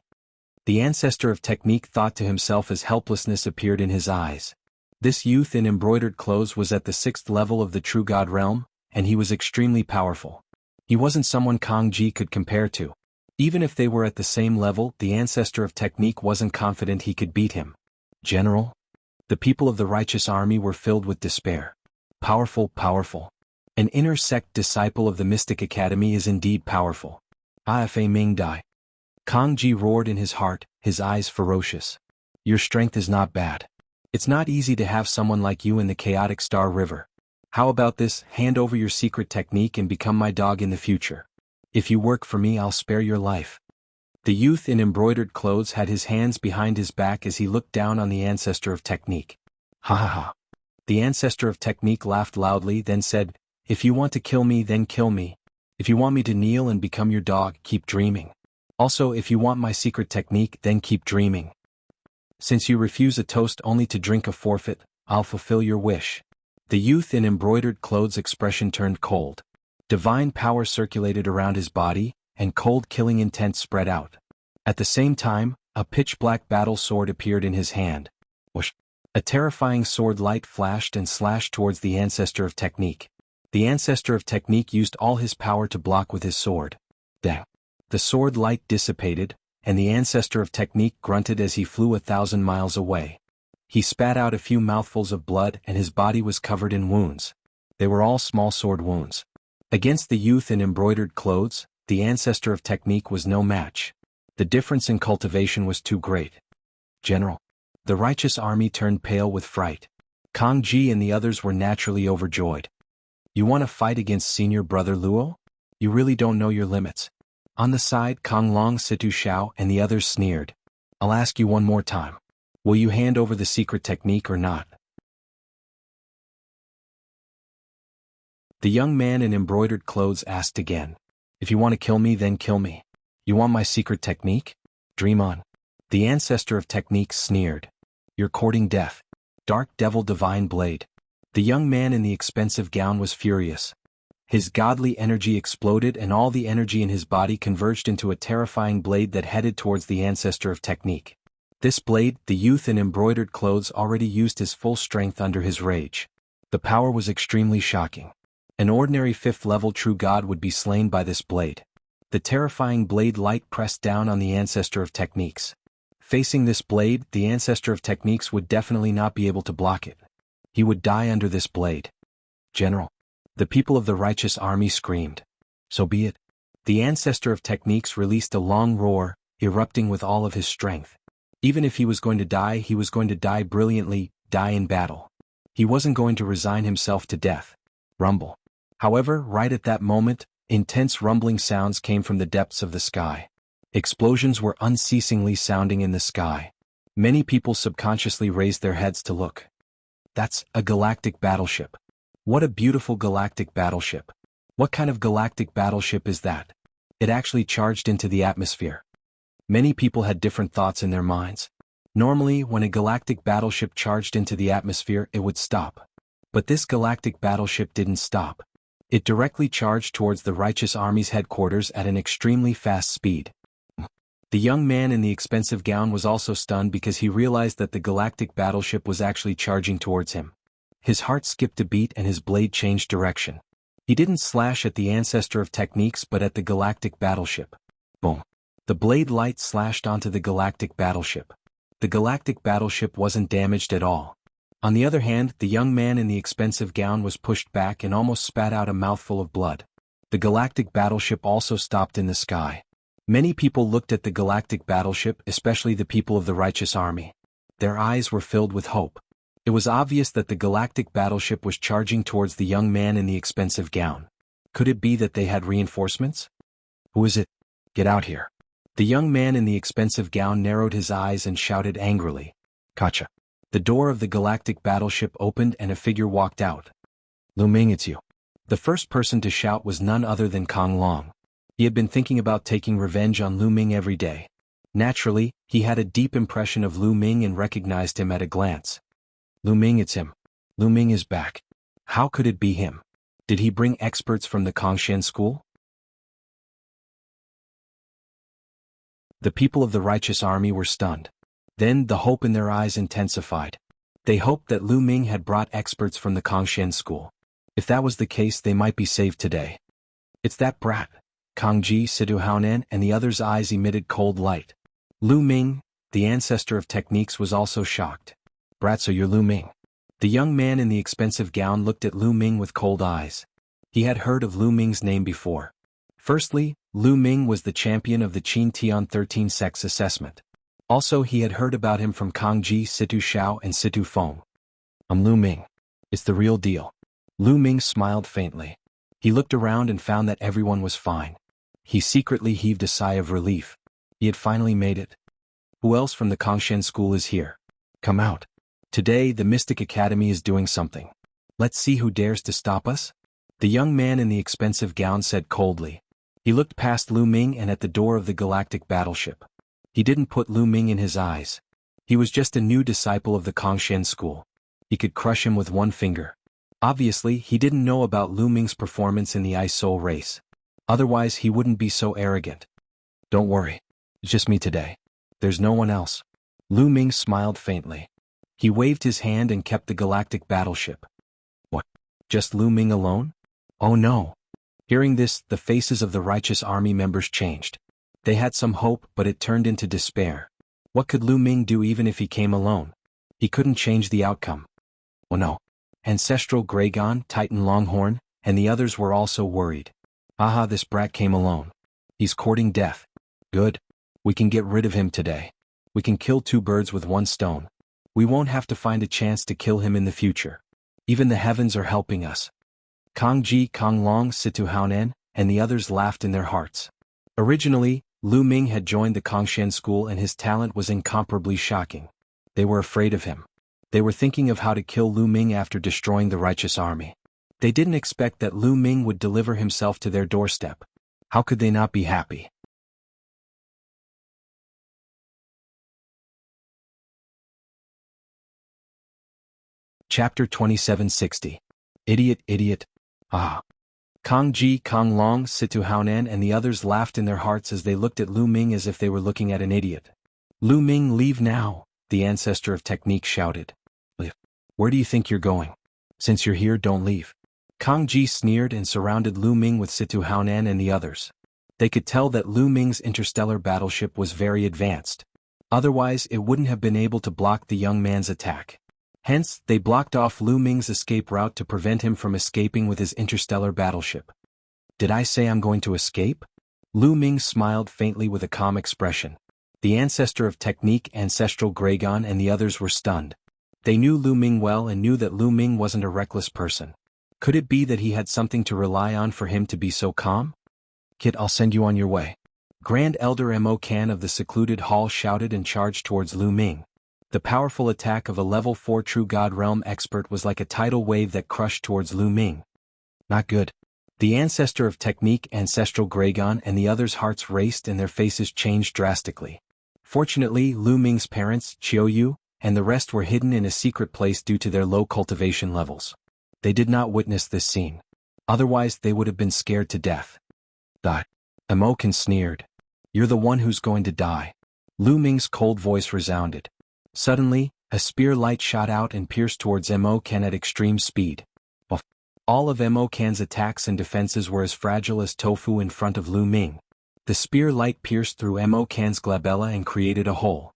The ancestor of technique thought to himself as helplessness appeared in his eyes. This youth in embroidered clothes was at the 6th level of the true God realm, and he was extremely powerful. He wasn't someone Kang Ji could compare to. Even if they were at the same level, the ancestor of technique wasn't confident he could beat him. General? The people of the righteous army were filled with despair. Powerful, powerful. An inner sect disciple of the Mystic Academy is indeed powerful. Ifa Ming Dai. Kang Ji roared in his heart, his eyes ferocious. Your strength is not bad. It's not easy to have someone like you in the chaotic Star River. How about this, hand over your secret technique and become my dog in the future. If you work for me, I'll spare your life. The youth in embroidered clothes had his hands behind his back as he looked down on the ancestor of technique. Ha ha ha. The ancestor of technique laughed loudly, then said, if you want to kill me, then kill me. If you want me to kneel and become your dog, keep dreaming. Also, if you want my secret technique, then keep dreaming. Since you refuse a toast only to drink a forfeit, I'll fulfill your wish. The youth in embroidered clothes' expression turned cold. Divine power circulated around his body, and cold killing intent spread out. At the same time, a pitch-black battle sword appeared in his hand. Whoosh! A terrifying sword light flashed and slashed towards the ancestor of technique. The ancestor of technique used all his power to block with his sword. Dang! The sword light dissipated, and the ancestor of technique grunted as he flew 1,000 miles away. He spat out a few mouthfuls of blood and his body was covered in wounds. They were all small sword wounds. Against the youth in embroidered clothes, the ancestor of technique was no match. The difference in cultivation was too great. General. The righteous army turned pale with fright. Kang Ji and the others were naturally overjoyed. You want to fight against senior brother Luo? You really don't know your limits. On the side, Kang Long, Situ Xiao and the others sneered. I'll ask you one more time. Will you hand over the secret technique or not? The young man in embroidered clothes asked again. If you want to kill me, then kill me. You want my secret technique? Dream on. The ancestor of technique sneered. You're courting death. Dark devil divine blade. The young man in the expensive gown was furious. His godly energy exploded and all the energy in his body converged into a terrifying blade that headed towards the ancestor of technique. This blade, the youth in embroidered clothes already used his full strength under his rage. The power was extremely shocking. An ordinary 5th-level true god would be slain by this blade. The terrifying blade light pressed down on the ancestor of techniques. Facing this blade, the ancestor of techniques would definitely not be able to block it. He would die under this blade. General. The people of the righteous army screamed. So be it. The ancestor of techniques released a long roar, erupting with all of his strength. Even if he was going to die, he was going to die brilliantly, die in battle. He wasn't going to resign himself to death. Rumble. However, right at that moment, intense rumbling sounds came from the depths of the sky. Explosions were unceasingly sounding in the sky. Many people subconsciously raised their heads to look. That's a galactic battleship. What a beautiful galactic battleship. What kind of galactic battleship is that? It actually charged into the atmosphere. Many people had different thoughts in their minds. Normally, when a galactic battleship charged into the atmosphere, it would stop. But this galactic battleship didn't stop. It directly charged towards the righteous army's headquarters at an extremely fast speed. The young man in the expensive gown was also stunned because he realized that the galactic battleship was actually charging towards him. His heart skipped a beat and his blade changed direction. He didn't slash at the ancestor of techniques but at the galactic battleship. Boom. The blade light slashed onto the galactic battleship. The galactic battleship wasn't damaged at all. On the other hand, the young man in the expensive gown was pushed back and almost spat out a mouthful of blood. The galactic battleship also stopped in the sky. Many people looked at the galactic battleship, especially the people of the righteous army. Their eyes were filled with hope. It was obvious that the galactic battleship was charging towards the young man in the expensive gown. Could it be that they had reinforcements? Who is it? Get out here. The young man in the expensive gown narrowed his eyes and shouted angrily. Gotcha. The door of the galactic battleship opened and a figure walked out. Lu Ming, it's you. The first person to shout was none other than Kang Long. He had been thinking about taking revenge on Lu Ming every day. Naturally, he had a deep impression of Lu Ming and recognized him at a glance. Lu Ming, it's him. Lu Ming is back. How could it be him? Did he bring experts from the Kongshan school? The people of the righteous army were stunned. Then the hope in their eyes intensified. They hoped that Lu Ming had brought experts from the Kongshan school. If that was the case, they might be saved today. It's that brat. Kang Ji, Situ Haonan, and the others' eyes emitted cold light. Lu Ming, the ancestor of techniques, was also shocked. Brat, so you're Lu Ming. The young man in the expensive gown looked at Lu Ming with cold eyes. He had heard of Lu Ming's name before. Firstly, Lu Ming was the champion of the Qin Tian 13 sex assessment. Also, he had heard about him from Kang Ji, Situ Shao, and Situ Feng. I'm Lu Ming. It's the real deal. Lu Ming smiled faintly. He looked around and found that everyone was fine. He secretly heaved a sigh of relief. He had finally made it. Who else from the Kongshan school is here? Come out. Today, the Mystic Academy is doing something. Let's see who dares to stop us. The young man in the expensive gown said coldly. He looked past Lu Ming and at the door of the galactic battleship. He didn't put Lu Ming in his eyes. He was just a new disciple of the Kongshan school. He could crush him with one finger. Obviously, he didn't know about Lu Ming's performance in the Ice Soul race. Otherwise, he wouldn't be so arrogant. Don't worry. It's just me today. There's no one else. Lu Ming smiled faintly. He waved his hand and kept the galactic battleship. What? Just Lu Ming alone? Oh no. Hearing this, the faces of the righteous army members changed. They had some hope, but it turned into despair. What could Lu Ming do even if he came alone? He couldn't change the outcome. Oh no. Ancestral Greygon, Titan Longhorn, and the others were also worried. Aha, this brat came alone. He's courting death. Good. We can get rid of him today. We can kill two birds with one stone. We won't have to find a chance to kill him in the future. Even the heavens are helping us. Kang Ji, Kang Long, Situ Haonan, and the others laughed in their hearts. Originally, Lu Ming had joined the Kongshan school and his talent was incomparably shocking. They were afraid of him. They were thinking of how to kill Lu Ming after destroying the righteous army. They didn't expect that Lu Ming would deliver himself to their doorstep. How could they not be happy? Chapter 2760. Idiot, idiot. Ah. Kang Ji, Kang Long, Situ Haonan, and the others laughed in their hearts as they looked at Lu Ming as if they were looking at an idiot. Lu Ming, leave now, the ancestor of technique shouted. Leave. Where do you think you're going? Since you're here, don't leave. Kang Ji sneered and surrounded Lu Ming with Situ Haonan and the others. They could tell that Lu Ming's interstellar battleship was very advanced. Otherwise, it wouldn't have been able to block the young man's attack. Hence, they blocked off Lu Ming's escape route to prevent him from escaping with his interstellar battleship. Did I say I'm going to escape? Lu Ming smiled faintly with a calm expression. The ancestor of technique, Ancestral Greygon, and the others were stunned. They knew Lu Ming well and knew that Lu Ming wasn't a reckless person. Could it be that he had something to rely on for him to be so calm? Kid, I'll send you on your way. Grand Elder Mo Kan of the secluded hall shouted and charged towards Lu Ming. The powerful attack of a level 4 True God Realm expert was like a tidal wave that crushed towards Lu Ming. Not good. The ancestor of technique, Ancestral Greygon, and the others' hearts raced and their faces changed drastically. Fortunately, Lu Ming's parents, Qiuyu, and the rest were hidden in a secret place due to their low cultivation levels. They did not witness this scene. Otherwise, they would have been scared to death. Mo Kan sneered. You're the one who's going to die. Lu Ming's cold voice resounded. Suddenly, a spear light shot out and pierced towards Mo Kan at extreme speed. All of Mo Kan's attacks and defenses were as fragile as tofu in front of Lu Ming. The spear light pierced through Mo Kan's glabella and created a hole.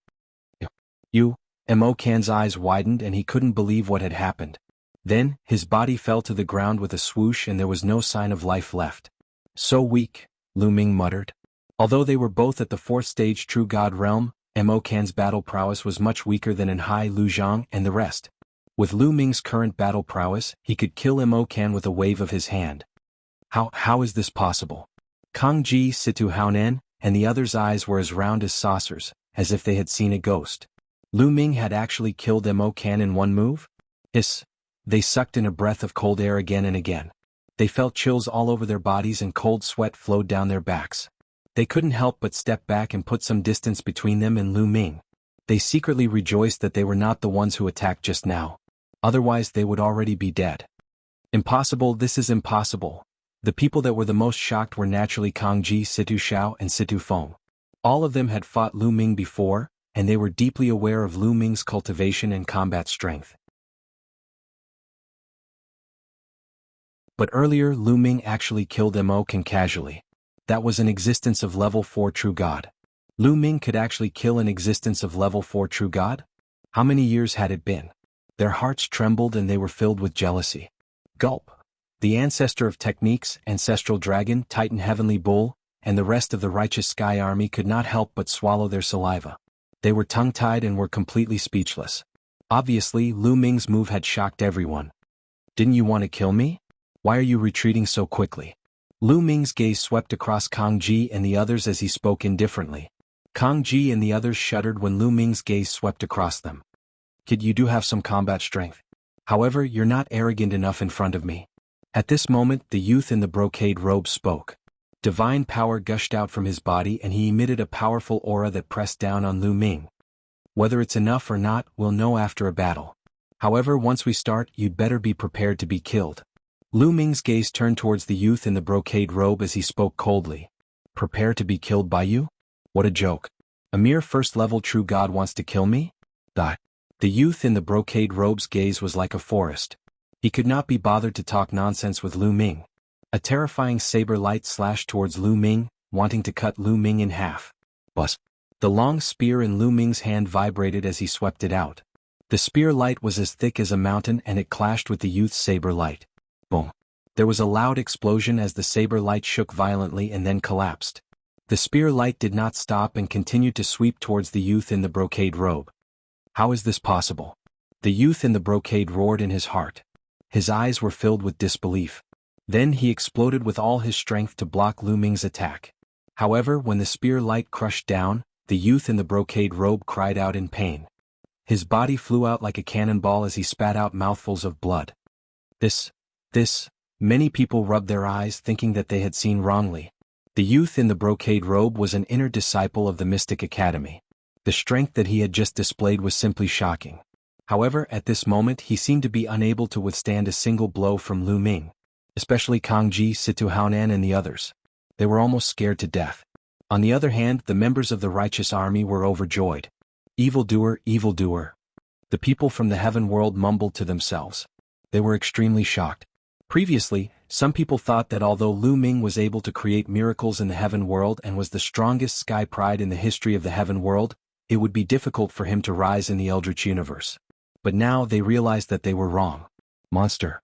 Mo Kan's eyes widened and he couldn't believe what had happened. Then, his body fell to the ground with a swoosh and there was no sign of life left. So weak, Lu Ming muttered. Although they were both at the 4th stage True God Realm, Mo Kan's battle prowess was much weaker than in Hai Lu Zhang and the rest. With Lu Ming's current battle prowess, he could kill Mo Kan with a wave of his hand. How is this possible? Kang Ji, Situ Haonan, and the others' eyes were as round as saucers, as if they had seen a ghost. Lu Ming had actually killed Mo Kan in one move? Hiss. They sucked in a breath of cold air again and again. They felt chills all over their bodies and cold sweat flowed down their backs. They couldn't help but step back and put some distance between them and Lu Ming. They secretly rejoiced that they were not the ones who attacked just now. Otherwise they would already be dead. Impossible, this is impossible. The people that were the most shocked were naturally Kang Ji, Situ Xiao and Situ Feng. All of them had fought Lu Ming before, and they were deeply aware of Lu Ming's cultivation and combat strength. But earlier Lu Ming actually killed Mo Kan casually. That was an existence of level 4 true god. Lu Ming could actually kill an existence of level 4 true god? How many years had it been? Their hearts trembled and they were filled with jealousy. Gulp. The ancestor of techniques, ancestral dragon, titan heavenly bull, and the rest of the righteous sky army could not help but swallow their saliva. They were tongue-tied and were completely speechless. Obviously, Lu Ming's move had shocked everyone. Didn't you want to kill me? Why are you retreating so quickly? Lu Ming's gaze swept across Kang Ji and the others as he spoke indifferently. Kang Ji and the others shuddered when Lu Ming's gaze swept across them. Kid, you do have some combat strength. However, you're not arrogant enough in front of me. At this moment, the youth in the brocade robe spoke. Divine power gushed out from his body and he emitted a powerful aura that pressed down on Lu Ming. Whether it's enough or not, we'll know after a battle. However, once we start, you'd better be prepared to be killed. Lu Ming's gaze turned towards the youth in the brocade robe as he spoke coldly. Prepare to be killed by you? What a joke. A mere first-level true god wants to kill me? The youth in the brocade robe's gaze was like a forest. He could not be bothered to talk nonsense with Lu Ming. A terrifying saber light slashed towards Lu Ming, wanting to cut Lu Ming in half. Buzz. The long spear in Lu Ming's hand vibrated as he swept it out. The spear light was as thick as a mountain and it clashed with the youth's saber light. Boom. There was a loud explosion as the saber light shook violently and then collapsed. The spear light did not stop and continued to sweep towards the youth in the brocade robe. How is this possible? The youth in the brocade roared in his heart. His eyes were filled with disbelief. Then he exploded with all his strength to block Lu Ming's attack. However, when the spear light crushed down, the youth in the brocade robe cried out in pain. His body flew out like a cannonball as he spat out mouthfuls of blood. Many people rubbed their eyes thinking that they had seen wrongly. The youth in the brocade robe was an inner disciple of the Mystic Academy. The strength that he had just displayed was simply shocking. However, at this moment he seemed to be unable to withstand a single blow from Lu Ming. Especially Kang Ji, Situ Haonan and the others. They were almost scared to death. On the other hand, the members of the righteous army were overjoyed. Evildoer, evildoer. The people from the heaven world mumbled to themselves. They were extremely shocked. Previously, some people thought that although Lu Ming was able to create miracles in the heaven world and was the strongest sky pride in the history of the heaven world, it would be difficult for him to rise in the Eldritch universe. But now they realized that they were wrong. Monster.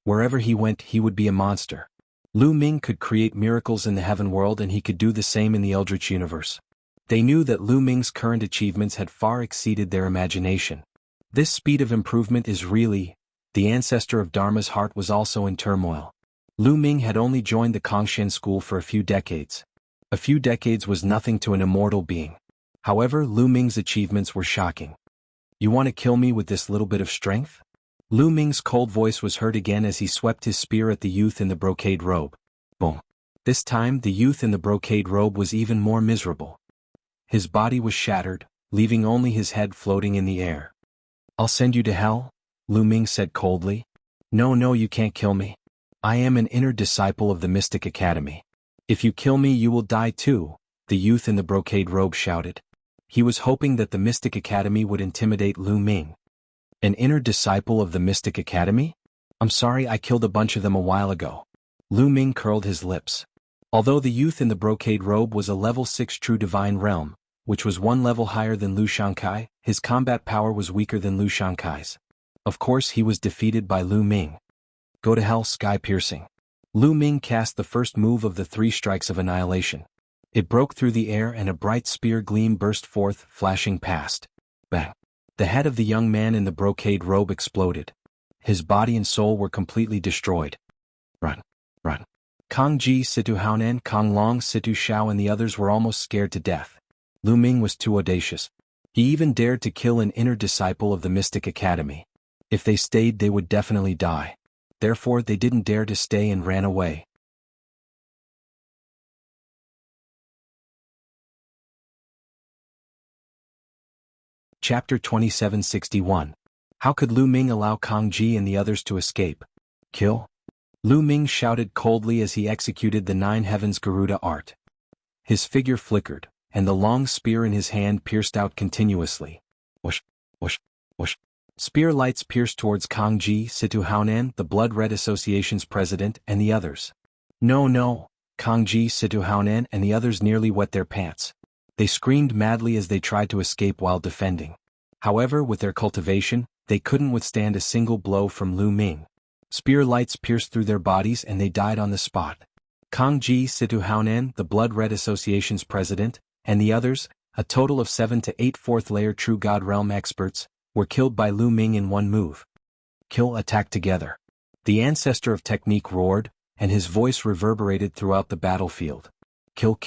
Wherever he went, he would be a monster. Lu Ming could create miracles in the heaven world and he could do the same in the Eldritch universe. They knew that Lu Ming's current achievements had far exceeded their imagination. This speed of improvement is really. The ancestor of Dharma's heart was also in turmoil. Lu Ming had only joined the Kongshan school for a few decades. A few decades was nothing to an immortal being. However, Lu Ming's achievements were shocking. You want to kill me with this little bit of strength? Lu Ming's cold voice was heard again as he swept his spear at the youth in the brocade robe. Boom. This time the youth in the brocade robe was even more miserable. His body was shattered, leaving only his head floating in the air. I'll send you to hell, Lu Ming said coldly. No, you can't kill me. I am an inner disciple of the Mystic Academy. If you kill me you will die too, the youth in the brocade robe shouted. He was hoping that the Mystic Academy would intimidate Lu Ming. An inner disciple of the Mystic Academy? I'm sorry, I killed a bunch of them a while ago. Lu Ming curled his lips. Although the youth in the brocade robe was a level 6 true divine realm, which was one level higher than Lu Shankai, his combat power was weaker than Lu Shankai's. Of course he was defeated by Lu Ming. Go to hell, sky piercing. Lu Ming cast the first move of the 3 strikes of annihilation. It broke through the air and a bright spear gleam burst forth, flashing past. Bang. The head of the young man in the brocade robe exploded. His body and soul were completely destroyed. Run. Kang Ji, Situ Haonan, Kang Long, Situ Xiao and the others were almost scared to death. Lu Ming was too audacious. He even dared to kill an inner disciple of the Mystic Academy. If they stayed they would definitely die. Therefore they didn't dare to stay and ran away. Chapter 2761. How could Lu Ming allow Kang Ji and the others to escape? Kill? Lu Ming shouted coldly as he executed the Nine Heavens Garuda art. His figure flickered, and the long spear in his hand pierced out continuously. Whoosh, whoosh, whoosh. Spear lights pierced towards Kang Ji, Situ Haonan, the Blood Red Association's president, and the others. No! Kang Ji, Situ Haonan, and the others nearly wet their pants. They screamed madly as they tried to escape while defending. However, with their cultivation, they couldn't withstand a single blow from Lu Ming. Spear lights pierced through their bodies and they died on the spot. Kang Ji, Situ Haonan, the Blood Red Association's president, and the others, a total of 7 to 8 fourth-layer True God Realm experts, were killed by Lu Ming in one move. Kill, attack together. The ancestor of technique roared, and his voice reverberated throughout the battlefield. Kill.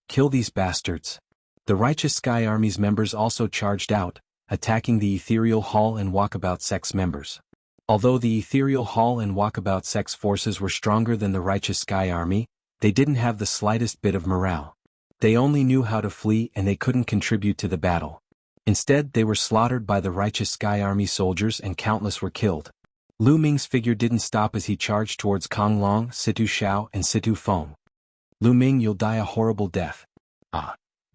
Kill these bastards. The Righteous Sky Army's members also charged out, attacking the Ethereal Hall and Walkabout Sect's members. Although the Ethereal Hall and Walkabout Sect's forces were stronger than the Righteous Sky Army, they didn't have the slightest bit of morale. They only knew how to flee and they couldn't contribute to the battle. Instead, they were slaughtered by the Righteous Sky Army soldiers and countless were killed. Lu Ming's figure didn't stop as he charged towards Kong Long, Situ Shao, and Situ Feng. Lu Ming, you'll die a horrible death.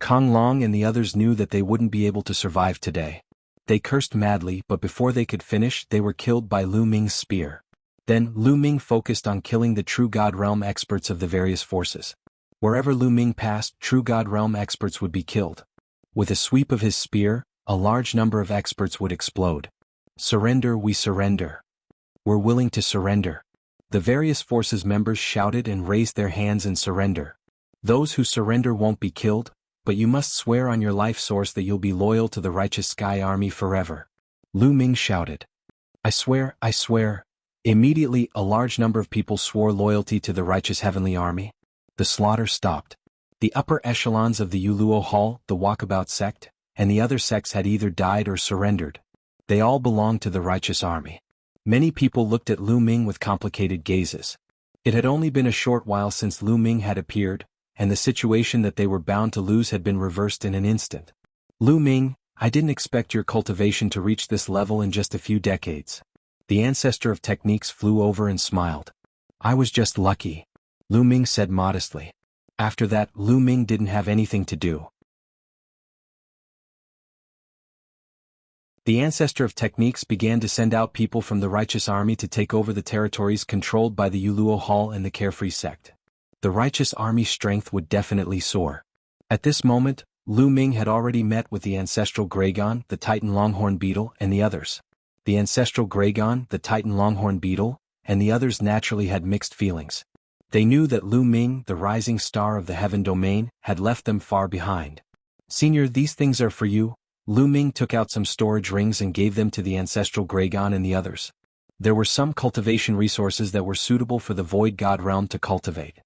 Kong Long and the others knew that they wouldn't be able to survive today. They cursed madly, but before they could finish, they were killed by Lu Ming's spear. Then, Lu Ming focused on killing the True God Realm experts of the various forces. Wherever Lu Ming passed, True God Realm experts would be killed. With a sweep of his spear, a large number of experts would explode. Surrender, we surrender. We're willing to surrender. The various forces members shouted and raised their hands in surrender. Those who surrender won't be killed, but you must swear on your life source that you'll be loyal to the Righteous Sky Army forever. Lu Ming shouted. I swear. Immediately, a large number of people swore loyalty to the Righteous Heavenly Army. The slaughter stopped. The upper echelons of the Yuluo Hall, the Walkabout sect, and the other sects had either died or surrendered. They all belonged to the Righteous Army. Many people looked at Lu Ming with complicated gazes. It had only been a short while since Lu Ming had appeared, and the situation that they were bound to lose had been reversed in an instant. Lu Ming, I didn't expect your cultivation to reach this level in just a few decades. The ancestor of techniques flew over and smiled. I was just lucky, Lu Ming said modestly. After that, Lu Ming didn't have anything to do. The ancestor of techniques began to send out people from the Righteous Army to take over the territories controlled by the Yuluo Hall and the Carefree sect. The Righteous Army's strength would definitely soar. At this moment, Lu Ming had already met with the ancestral Gragon, the Titan Longhorn Beetle, and the others. The ancestral Gragon, the Titan Longhorn Beetle, and the others naturally had mixed feelings. They knew that Lu Ming, the rising star of the Heaven Domain, had left them far behind. Senior, these things are for you. Lu Ming took out some storage rings and gave them to the ancestral Gragon and the others. There were some cultivation resources that were suitable for the Void God realm to cultivate.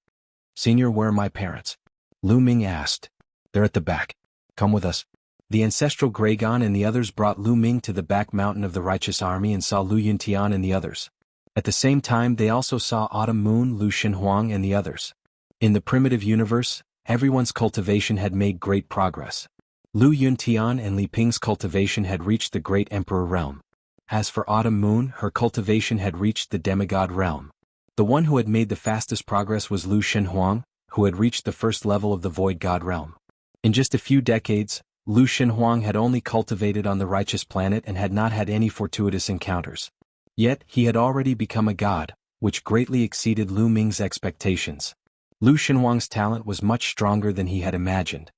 Senior, where are my parents? Lu Ming asked. They're at the back. Come with us. The ancestral Gragon and the others brought Lu Ming to the back mountain of the Righteous Army and saw Lu Yuntian and the others. At the same time, they also saw Autumn Moon, Lu Shenhuang and the others. In the primitive universe, everyone's cultivation had made great progress. Lu Yuntian and Li Ping's cultivation had reached the Great Emperor realm. As for Autumn Moon, her cultivation had reached the Demigod realm. The one who had made the fastest progress was Lu Shenhuang, who had reached the first level of the Void God realm. In just a few decades, Lu Shenhuang had only cultivated on the Righteous Planet and had not had any fortuitous encounters. Yet, he had already become a god, which greatly exceeded Lu Ming's expectations. Lu Shenhuang's talent was much stronger than he had imagined.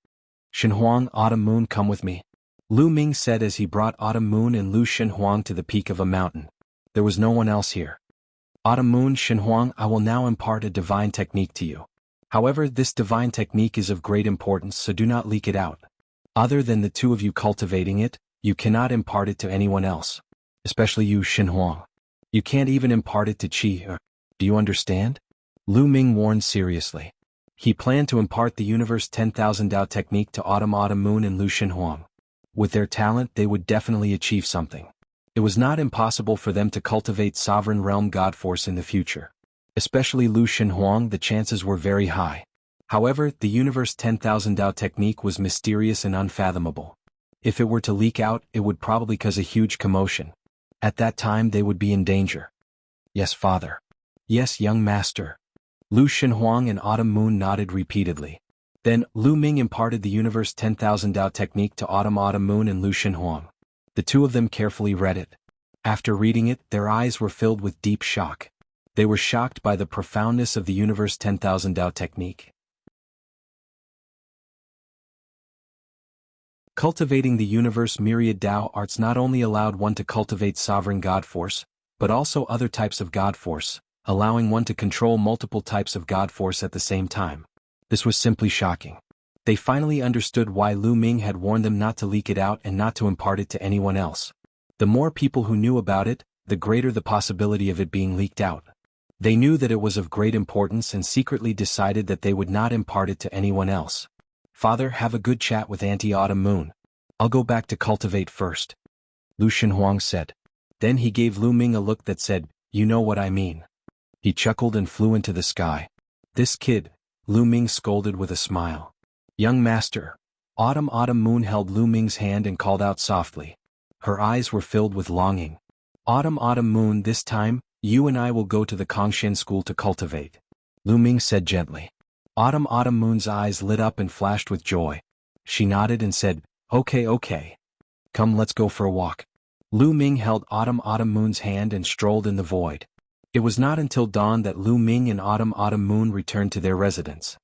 Shenhuang, Autumn Moon, come with me. Lu Ming said as he brought Autumn Moon and Lu Shenhuang to the peak of a mountain. There was no one else here. Autumn Moon, Shenhuang, I will now impart a divine technique to you. However, this divine technique is of great importance, so do not leak it out. Other than the two of you cultivating it, you cannot impart it to anyone else. Especially you, Shenhuang. You can't even impart it to Qi. Do you understand? Lu Ming warned seriously. He planned to impart the Universe 10,000 Dao technique to Autumn Moon and Lu Shenhuang. With their talent, they would definitely achieve something. It was not impossible for them to cultivate Sovereign Realm God Force in the future. Especially Lu Shenhuang, the chances were very high. However, the Universe 10,000 Dao technique was mysterious and unfathomable. If it were to leak out, it would probably cause a huge commotion. At that time they would be in danger. Yes, father. Yes, young master. Lu Shenhuang and Autumn Moon nodded repeatedly. Then, Lu Ming imparted the Universe 10,000 Dao technique to Autumn Moon and Lu Shenhuang. The two of them carefully read it. After reading it, their eyes were filled with deep shock. They were shocked by the profoundness of the Universe 10,000 Dao technique. Cultivating the Universe Myriad Dao arts not only allowed one to cultivate sovereign God force, but also other types of God force, allowing one to control multiple types of God force at the same time. This was simply shocking. They finally understood why Lu Ming had warned them not to leak it out and not to impart it to anyone else. The more people who knew about it, the greater the possibility of it being leaked out. They knew that it was of great importance and secretly decided that they would not impart it to anyone else. Father, have a good chat with Auntie Autumn Moon. I'll go back to cultivate first. Lu Shenhuang said. Then he gave Lu Ming a look that said, you know what I mean. He chuckled and flew into the sky. This kid, Lu Ming scolded with a smile. Young master. Autumn Moon held Lu Ming's hand and called out softly. Her eyes were filled with longing. Autumn Moon, this time, you and I will go to the Kongshan school to cultivate. Lu Ming said gently. Autumn Moon's eyes lit up and flashed with joy. She nodded and said, okay. Come, let's go for a walk. Lu Ming held Autumn Moon's hand and strolled in the void. It was not until dawn that Lu Ming and Autumn Moon returned to their residence.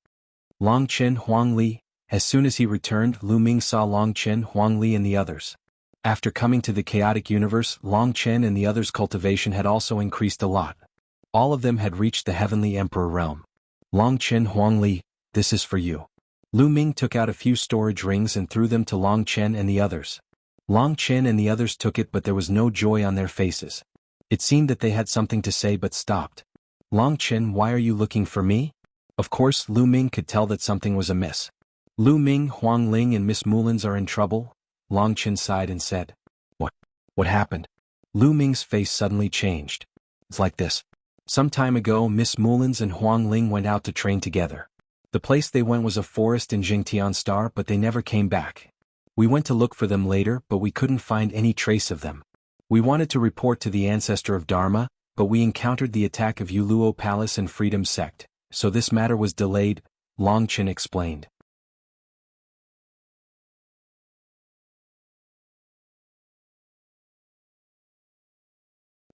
Long Chen Huang Li. As soon as he returned, Lu Ming saw Long Chen Huang Li and the others. After coming to the chaotic universe, Long Chen and the others' cultivation had also increased a lot. All of them had reached the heavenly emperor realm. Long Chen Huang Li, this is for you. Lu Ming took out a few storage rings and threw them to Long Chen and the others. Long Chen and the others took it, but there was no joy on their faces. It seemed that they had something to say but stopped. Long Chen, why are you looking for me? Of course, Lu Ming could tell that something was amiss. Lu Ming, Huang Ling and Miss Mullins are in trouble? Long Chen sighed and said. What happened? Lu Ming's face suddenly changed. It's like this. Some time ago, Miss Mullins and Huang Ling went out to train together. The place they went was a forest in Jingtian Star, but they never came back. We went to look for them later, but we couldn't find any trace of them. We wanted to report to the ancestor of Dharma, but we encountered the attack of Yuluo Palace and Freedom Sect, so this matter was delayed, Long Chen explained.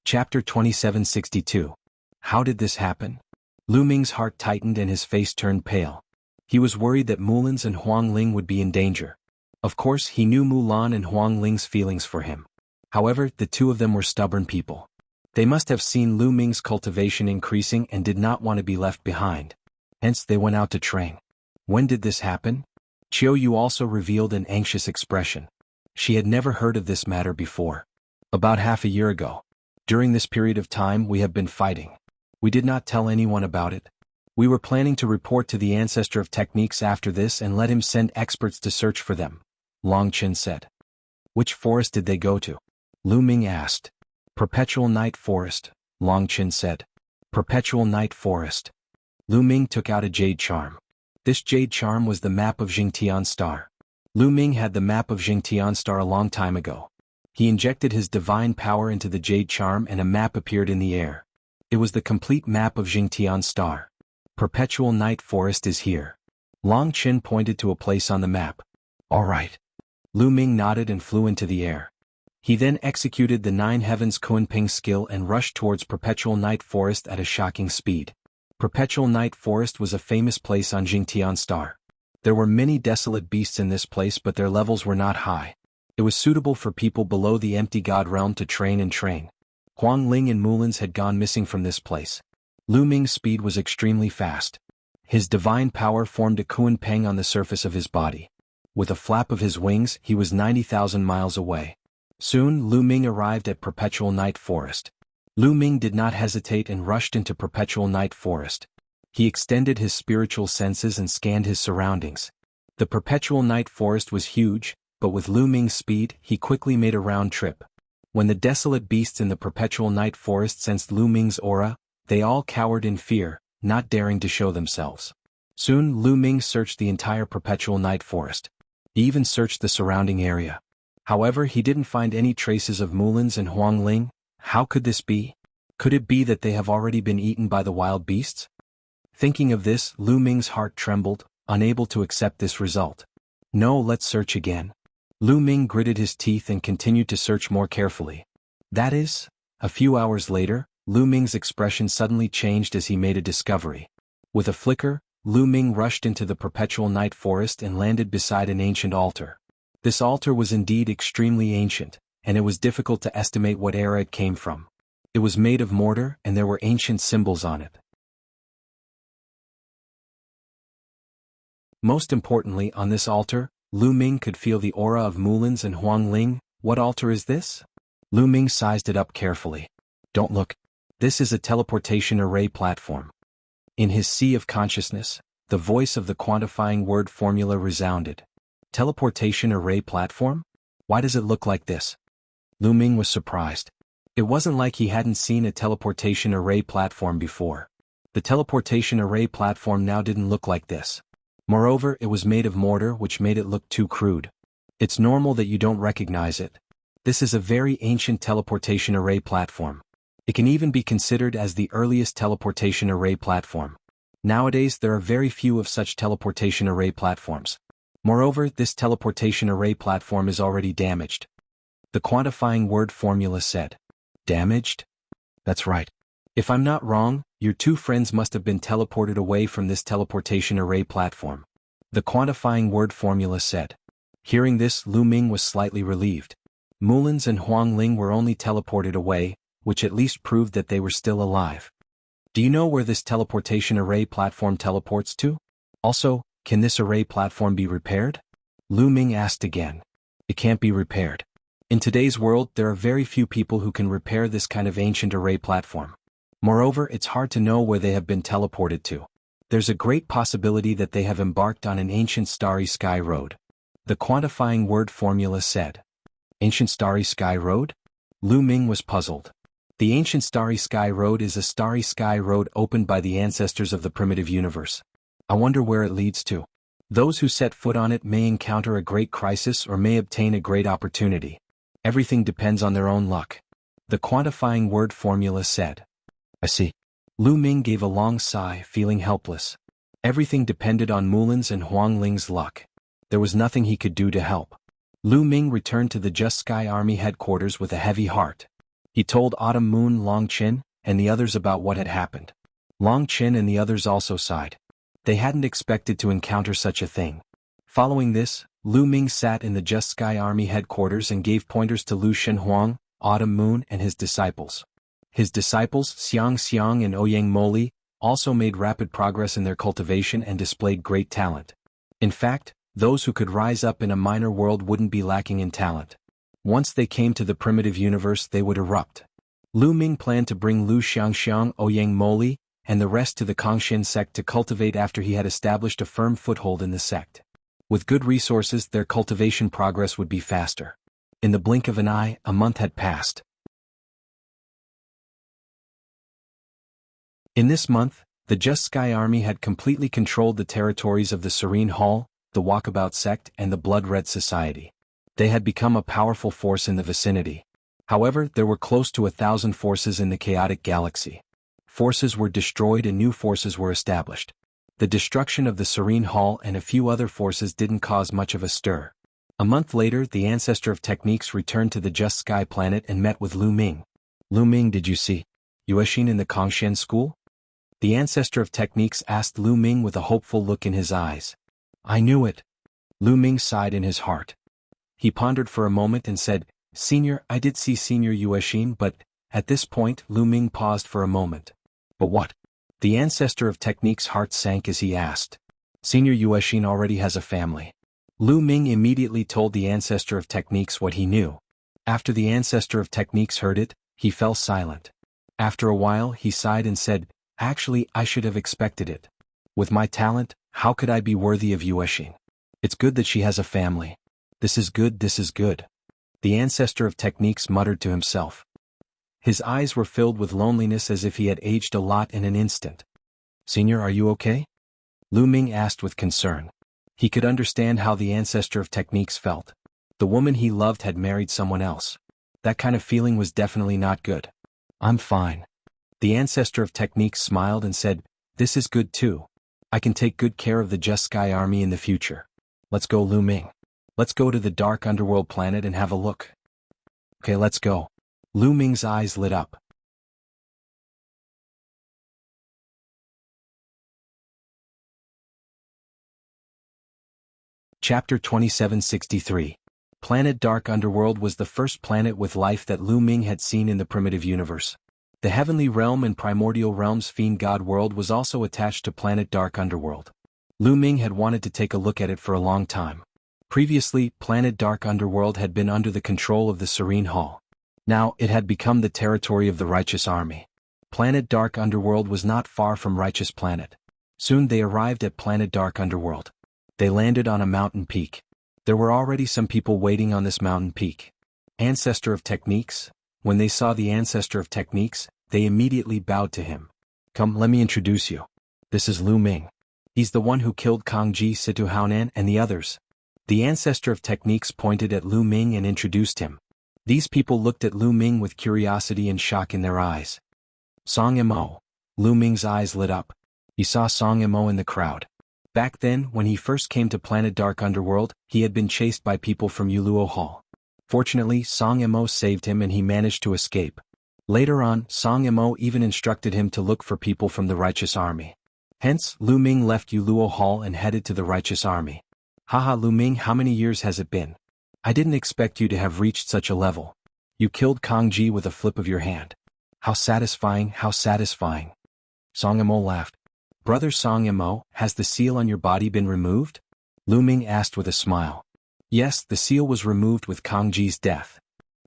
Chapter 2762. How did this happen? Lu Ming's heart tightened and his face turned pale. He was worried that Mullins and Huang Ling would be in danger. Of course, he knew Mulan and Huang Ling's feelings for him. However, the two of them were stubborn people. They must have seen Lu Ming's cultivation increasing and did not want to be left behind. Hence they went out to train. When did this happen? Chiao Yu also revealed an anxious expression. She had never heard of this matter before. About half a year ago. During this period of time we have been fighting. We did not tell anyone about it. We were planning to report to the ancestor of techniques after this and let him send experts to search for them, Long Chen said. Which forest did they go to? Lu Ming asked. Perpetual Night Forest, Long Chen said. Perpetual Night Forest. Lu Ming took out a jade charm. This jade charm was the map of Jingtian Star. Lu Ming had the map of Jingtian Star a long time ago. He injected his divine power into the jade charm and a map appeared in the air. It was the complete map of Jingtian Star. Perpetual Night Forest is here. Long Chen pointed to a place on the map. All right. Lu Ming nodded and flew into the air. He then executed the Nine Heavens Kunping skill and rushed towards Perpetual Night Forest at a shocking speed. Perpetual Night Forest was a famous place on Jingtian Star. There were many desolate beasts in this place, but their levels were not high. It was suitable for people below the empty god realm to train. Huang Ling and Mullins had gone missing from this place. Lu Ming's speed was extremely fast. His divine power formed a Kunpeng on the surface of his body. With a flap of his wings, he was 90,000 miles away. Soon, Lu Ming arrived at Perpetual Night Forest. Lu Ming did not hesitate and rushed into Perpetual Night Forest. He extended his spiritual senses and scanned his surroundings. The Perpetual Night Forest was huge, but with Lu Ming's speed, he quickly made a round trip. When the desolate beasts in the Perpetual Night Forest sensed Lu Ming's aura, they all cowered in fear, not daring to show themselves. Soon, Lu Ming searched the entire Perpetual Night Forest. He even searched the surrounding area. However, he didn't find any traces of Mulin's and Huang Ling. How could this be? Could it be that they have already been eaten by the wild beasts? Thinking of this, Lu Ming's heart trembled, unable to accept this result. No, let's search again. Lu Ming gritted his teeth and continued to search more carefully. That is, a few hours later, Lu Ming's expression suddenly changed as he made a discovery. With a flicker, Lu Ming rushed into the perpetual night forest and landed beside an ancient altar. This altar was indeed extremely ancient, and it was difficult to estimate what era it came from. It was made of mortar and there were ancient symbols on it. Most importantly, on this altar, Lu Ming could feel the aura of Mulin's and Huang Ling. What altar is this? Lu Ming sized it up carefully. Don't look. This is a teleportation array platform. In his sea of consciousness, the voice of the quantifying word formula resounded. Teleportation array platform? Why does it look like this? Lu Ming was surprised. It wasn't like he hadn't seen a teleportation array platform before. The teleportation array platform now didn't look like this. Moreover, it was made of mortar, which made it look too crude. It's normal that you don't recognize it. This is a very ancient teleportation array platform. It can even be considered as the earliest teleportation array platform. Nowadays there are very few of such teleportation array platforms. Moreover, this teleportation array platform is already damaged. The quantifying word formula said. Damaged? That's right. If I'm not wrong, your two friends must have been teleported away from this teleportation array platform. The quantifying word formula said. Hearing this, Lu Ming was slightly relieved. Mulin's and Huang Ling were only teleported away, which at least proved that they were still alive. Do you know where this teleportation array platform teleports to? Also, can this array platform be repaired? Lu Ming asked again. It can't be repaired. In today's world, there are very few people who can repair this kind of ancient array platform. Moreover, it's hard to know where they have been teleported to. There's a great possibility that they have embarked on an ancient starry sky road. The quantifying word formula said. Ancient starry sky road? Lu Ming was puzzled. The ancient starry sky road is a starry sky road opened by the ancestors of the primitive universe. I wonder where it leads to. Those who set foot on it may encounter a great crisis or may obtain a great opportunity. Everything depends on their own luck. The quantifying word formula said. I see. Lu Ming gave a long sigh, feeling helpless. Everything depended on Mulin's and Huang Ling's luck. There was nothing he could do to help. Lu Ming returned to the Just Sky Army headquarters with a heavy heart. He told Autumn Moon, Long Qin, and the others about what had happened. Long Qin and the others also sighed. They hadn't expected to encounter such a thing. Following this, Lu Ming sat in the Just Sky Army headquarters and gave pointers to Lu Shenhuang, Autumn Moon, and his disciples. His disciples, Xiang Xiang and Ouyang Moli, also made rapid progress in their cultivation and displayed great talent. In fact, those who could rise up in a minor world wouldn't be lacking in talent. Once they came to the primitive universe, they would erupt. Lu Ming planned to bring Lu Xiangxiang, Ouyang Moli, and the rest to the Kongxian sect to cultivate after he had established a firm foothold in the sect. With good resources, their cultivation progress would be faster. In the blink of an eye, a month had passed. In this month, the Just Sky Army had completely controlled the territories of the Serene Hall, the Walkabout sect, and the Blood Red Society. They had become a powerful force in the vicinity. However, there were close to 1,000 forces in the chaotic galaxy. Forces were destroyed and new forces were established. The destruction of the Serene Hall and a few other forces didn't cause much of a stir. A month later, the ancestor of techniques returned to the Just Sky planet and met with Lu Ming. Lu Ming, did you see Yuexin in the Kongxian school? The ancestor of techniques asked Lu Ming with a hopeful look in his eyes. I knew it. Lu Ming sighed in his heart. He pondered for a moment and said, Senior, I did see Senior Yuexin, but, at this point, Lu Ming paused for a moment. But what? The ancestor of techniques' heart sank as he asked. Senior Yuexin already has a family. Lu Ming immediately told the ancestor of techniques what he knew. After the ancestor of techniques heard it, he fell silent. After a while, he sighed and said, Actually, I should have expected it. With my talent, how could I be worthy of Yuexin? It's good that she has a family. This is good, this is good. The ancestor of techniques muttered to himself. His eyes were filled with loneliness as if he had aged a lot in an instant. Senior, are you okay? Lu Ming asked with concern. He could understand how the ancestor of techniques felt. The woman he loved had married someone else. That kind of feeling was definitely not good. I'm fine. The ancestor of techniques smiled and said, this is good too. I can take good care of the Just Sky Army in the future. Let's go, Lu Ming. Let's go to the dark underworld planet and have a look. Okay, let's go. Lu Ming's eyes lit up. Chapter 2763. Planet Dark Underworld was the first planet with life that Lu Ming had seen in the primitive universe. The Heavenly Realm and Primordial Realm's Fiend God World was also attached to Planet Dark Underworld. Lu Ming had wanted to take a look at it for a long time. Previously, Planet Dark Underworld had been under the control of the Serene Hall. Now, it had become the territory of the Righteous Army. Planet Dark Underworld was not far from Righteous Planet. Soon they arrived at Planet Dark Underworld. They landed on a mountain peak. There were already some people waiting on this mountain peak. Ancestor of Techniques? When they saw the Ancestor of Techniques, they immediately bowed to him. Come, let me introduce you. This is Lu Ming. He's the one who killed Kangji Situhaonan and the others. The Ancestor of Techniques pointed at Lu Ming and introduced him. These people looked at Lu Ming with curiosity and shock in their eyes. Song Imo. Lu Ming's eyes lit up. He saw Song Imo in the crowd. Back then, when he first came to Planet Dark Underworld, he had been chased by people from Yuluo Hall. Fortunately, Song Imo saved him and he managed to escape. Later on, Song Imo even instructed him to look for people from the Righteous Army. Hence, Lu Ming left Yuluo Hall and headed to the Righteous Army. Haha, Lu Ming, how many years has it been? I didn't expect you to have reached such a level. You killed Kangji with a flip of your hand. How satisfying, how satisfying. Song Imo laughed. Brother Song Imo, has the seal on your body been removed? Lu Ming asked with a smile. Yes, the seal was removed with Kangji's death.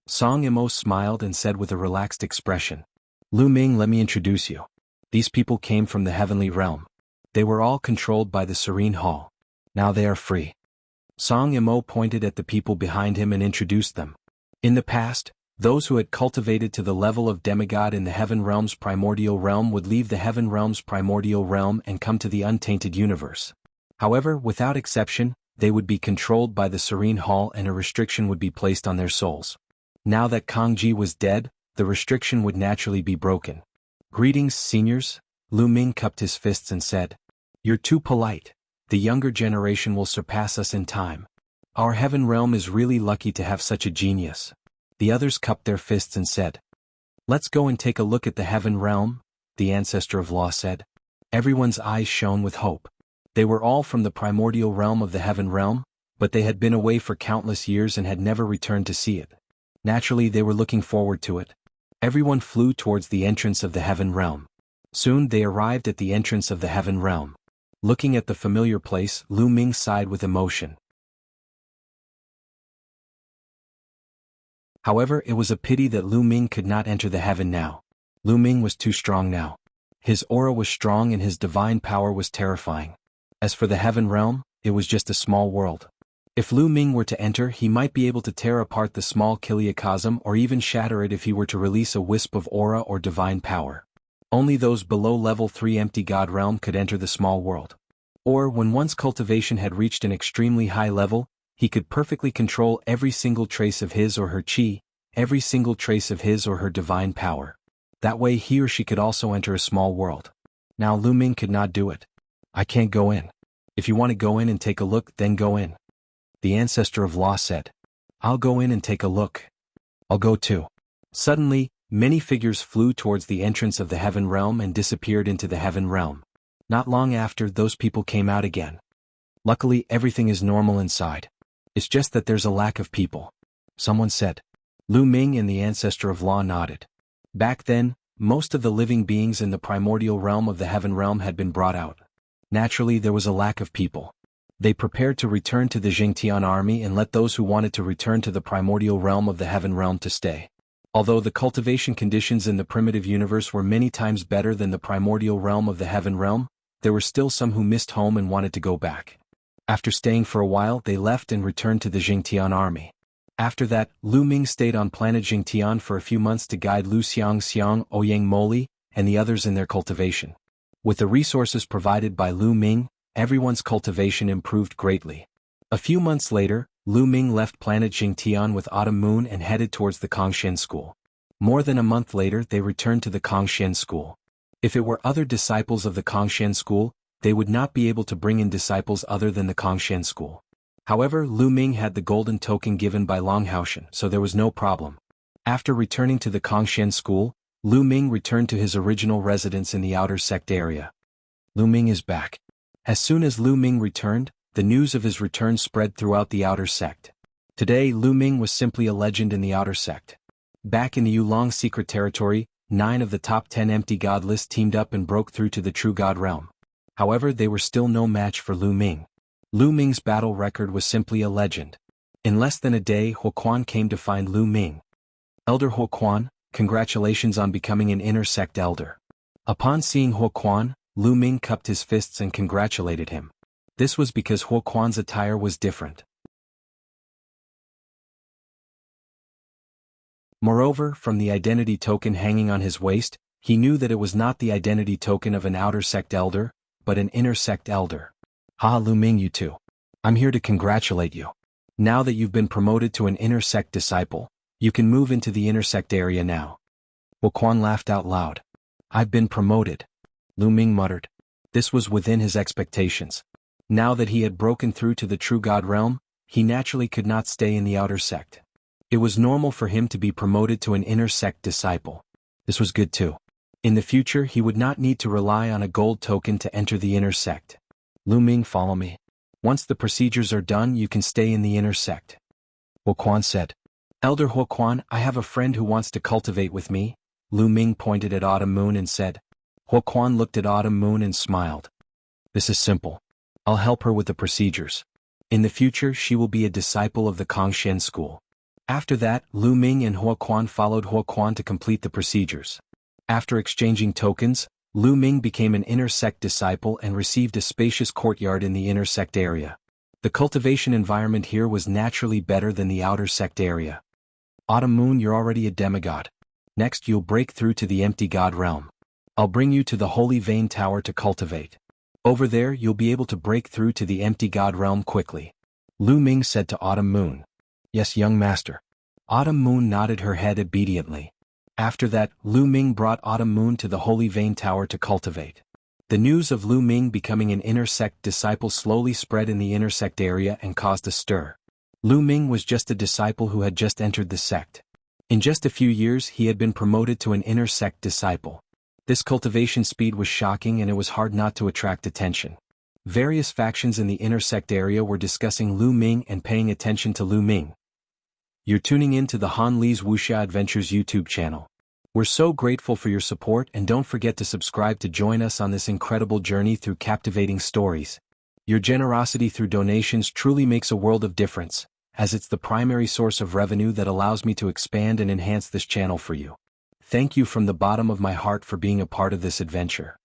Song Imo smiled and said with a relaxed expression. Lu Ming, let me introduce you. These people came from the Heavenly Realm. They were all controlled by the Serene Hall. Now they are free. Song Imo pointed at the people behind him and introduced them. In the past, those who had cultivated to the level of demigod in the Heaven Realm's Primordial Realm would leave the Heaven Realm's Primordial Realm and come to the untainted universe. However, without exception, they would be controlled by the Serene Hall and a restriction would be placed on their souls. Now that Kangji was dead, the restriction would naturally be broken. Greetings, seniors. Lu Ming cupped his fists and said. You're too polite. The younger generation will surpass us in time. Our Heaven Realm is really lucky to have such a genius. The others cupped their fists and said. Let's go and take a look at the Heaven Realm, the Ancestor of Law said. Everyone's eyes shone with hope. They were all from the primordial realm of the Heaven Realm, but they had been away for countless years and had never returned to see it. Naturally, they were looking forward to it. Everyone flew towards the entrance of the Heaven Realm. Soon they arrived at the entrance of the Heaven Realm. Looking at the familiar place, Lu Ming sighed with emotion. However, it was a pity that Lu Ming could not enter the heaven now. Lu Ming was too strong now. His aura was strong and his divine power was terrifying. As for the Heaven Realm, it was just a small world. If Lu Ming were to enter, he might be able to tear apart the small Kiliacosm or even shatter it if he were to release a wisp of aura or divine power. Only those below level 3 empty God Realm could enter the small world. Or, when one's cultivation had reached an extremely high level, he could perfectly control every single trace of his or her chi, every single trace of his or her divine power. That way he or she could also enter a small world. Now Lu Ming could not do it. I can't go in. If you want to go in and take a look, then go in. The Ancestor of Law said. I'll go in and take a look. I'll go too. Suddenly, many figures flew towards the entrance of the Heaven Realm and disappeared into the Heaven Realm. Not long after, those people came out again. Luckily, everything is normal inside. It's just that there's a lack of people. Someone said. Lu Ming and the Ancestor of Law nodded. Back then, most of the living beings in the primordial realm of the Heaven Realm had been brought out. Naturally, there was a lack of people. They prepared to return to the Jingtian army and let those who wanted to return to the primordial realm of the Heaven Realm to stay. Although the cultivation conditions in the primitive universe were many times better than the primordial realm of the Heaven Realm, there were still some who missed home and wanted to go back. After staying for a while, they left and returned to the Jingtian army. After that, Lu Ming stayed on planet Jingtian for a few months to guide Lu Xiang, Ouyang Moli, and the others in their cultivation. With the resources provided by Lu Ming, everyone's cultivation improved greatly. A few months later, Lu Ming left planet Jingtian with Autumn Moon and headed towards the Kongshan school. More than a month later they returned to the Kongshan school. If it were other disciples of the Kongshan school, they would not be able to bring in disciples other than the Kongshan school. However, Lu Ming had the golden token given by Longhaoshan, so there was no problem. After returning to the Kongshan school, Lu Ming returned to his original residence in the outer sect area. Lu Ming is back. As soon as Lu Ming returned, the news of his return spread throughout the outer sect. Today Lu Ming was simply a legend in the outer sect. Back in the Yulong secret territory, 9 of the top 10 empty god list teamed up and broke through to the true god realm. However, they were still no match for Lu Ming. Lu Ming's battle record was simply a legend. In less than a day, Huoquan came to find Lu Ming. Elder Huoquan, congratulations on becoming an inner sect elder. Upon seeing Huoquan, Lu Ming cupped his fists and congratulated him. This was because Huoquan's attire was different. Moreover, from the identity token hanging on his waist, he knew that it was not the identity token of an outer sect elder, but an inner sect elder. Ha, Lu Ming, you too. I'm here to congratulate you. Now that you've been promoted to an inner sect disciple, you can move into the inner sect area now. Huoquan laughed out loud. I've been promoted. Lu Ming muttered. This was within his expectations. Now that he had broken through to the true god realm, he naturally could not stay in the outer sect. It was normal for him to be promoted to an inner sect disciple. This was good too. In the future he would not need to rely on a gold token to enter the inner sect. Lu Ming, follow me. Once the procedures are done you can stay in the inner sect. Huoquan said. Elder Huoquan, I have a friend who wants to cultivate with me. Lu Ming pointed at Autumn Moon and said. Huoquan looked at Autumn Moon and smiled. This is simple. I'll help her with the procedures. In the future she will be a disciple of the Kongshan school. After that, Lu Ming and Huoquan followed Huoquan to complete the procedures. After exchanging tokens, Lu Ming became an inner sect disciple and received a spacious courtyard in the inner sect area. The cultivation environment here was naturally better than the outer sect area. Autumn Moon, you're already a demigod. Next you'll break through to the empty god realm. I'll bring you to the Holy Vein Tower to cultivate. Over there you'll be able to break through to the empty god realm quickly. Lu Ming said to Autumn Moon. Yes, young master. Autumn Moon nodded her head obediently. After that, Lu Ming brought Autumn Moon to the Holy Vein Tower to cultivate. The news of Lu Ming becoming an inner sect disciple slowly spread in the inner sect area and caused a stir. Lu Ming was just a disciple who had just entered the sect. In just a few years he had been promoted to an inner sect disciple. This cultivation speed was shocking and it was hard not to attract attention. Various factions in the inner sect area were discussing Lu Ming and paying attention to Lu Ming. You're tuning in to the Han Li's Wuxia Adventures YouTube channel. We're so grateful for your support and don't forget to subscribe to join us on this incredible journey through captivating stories. Your generosity through donations truly makes a world of difference, as it's the primary source of revenue that allows me to expand and enhance this channel for you. Thank you from the bottom of my heart for being a part of this adventure.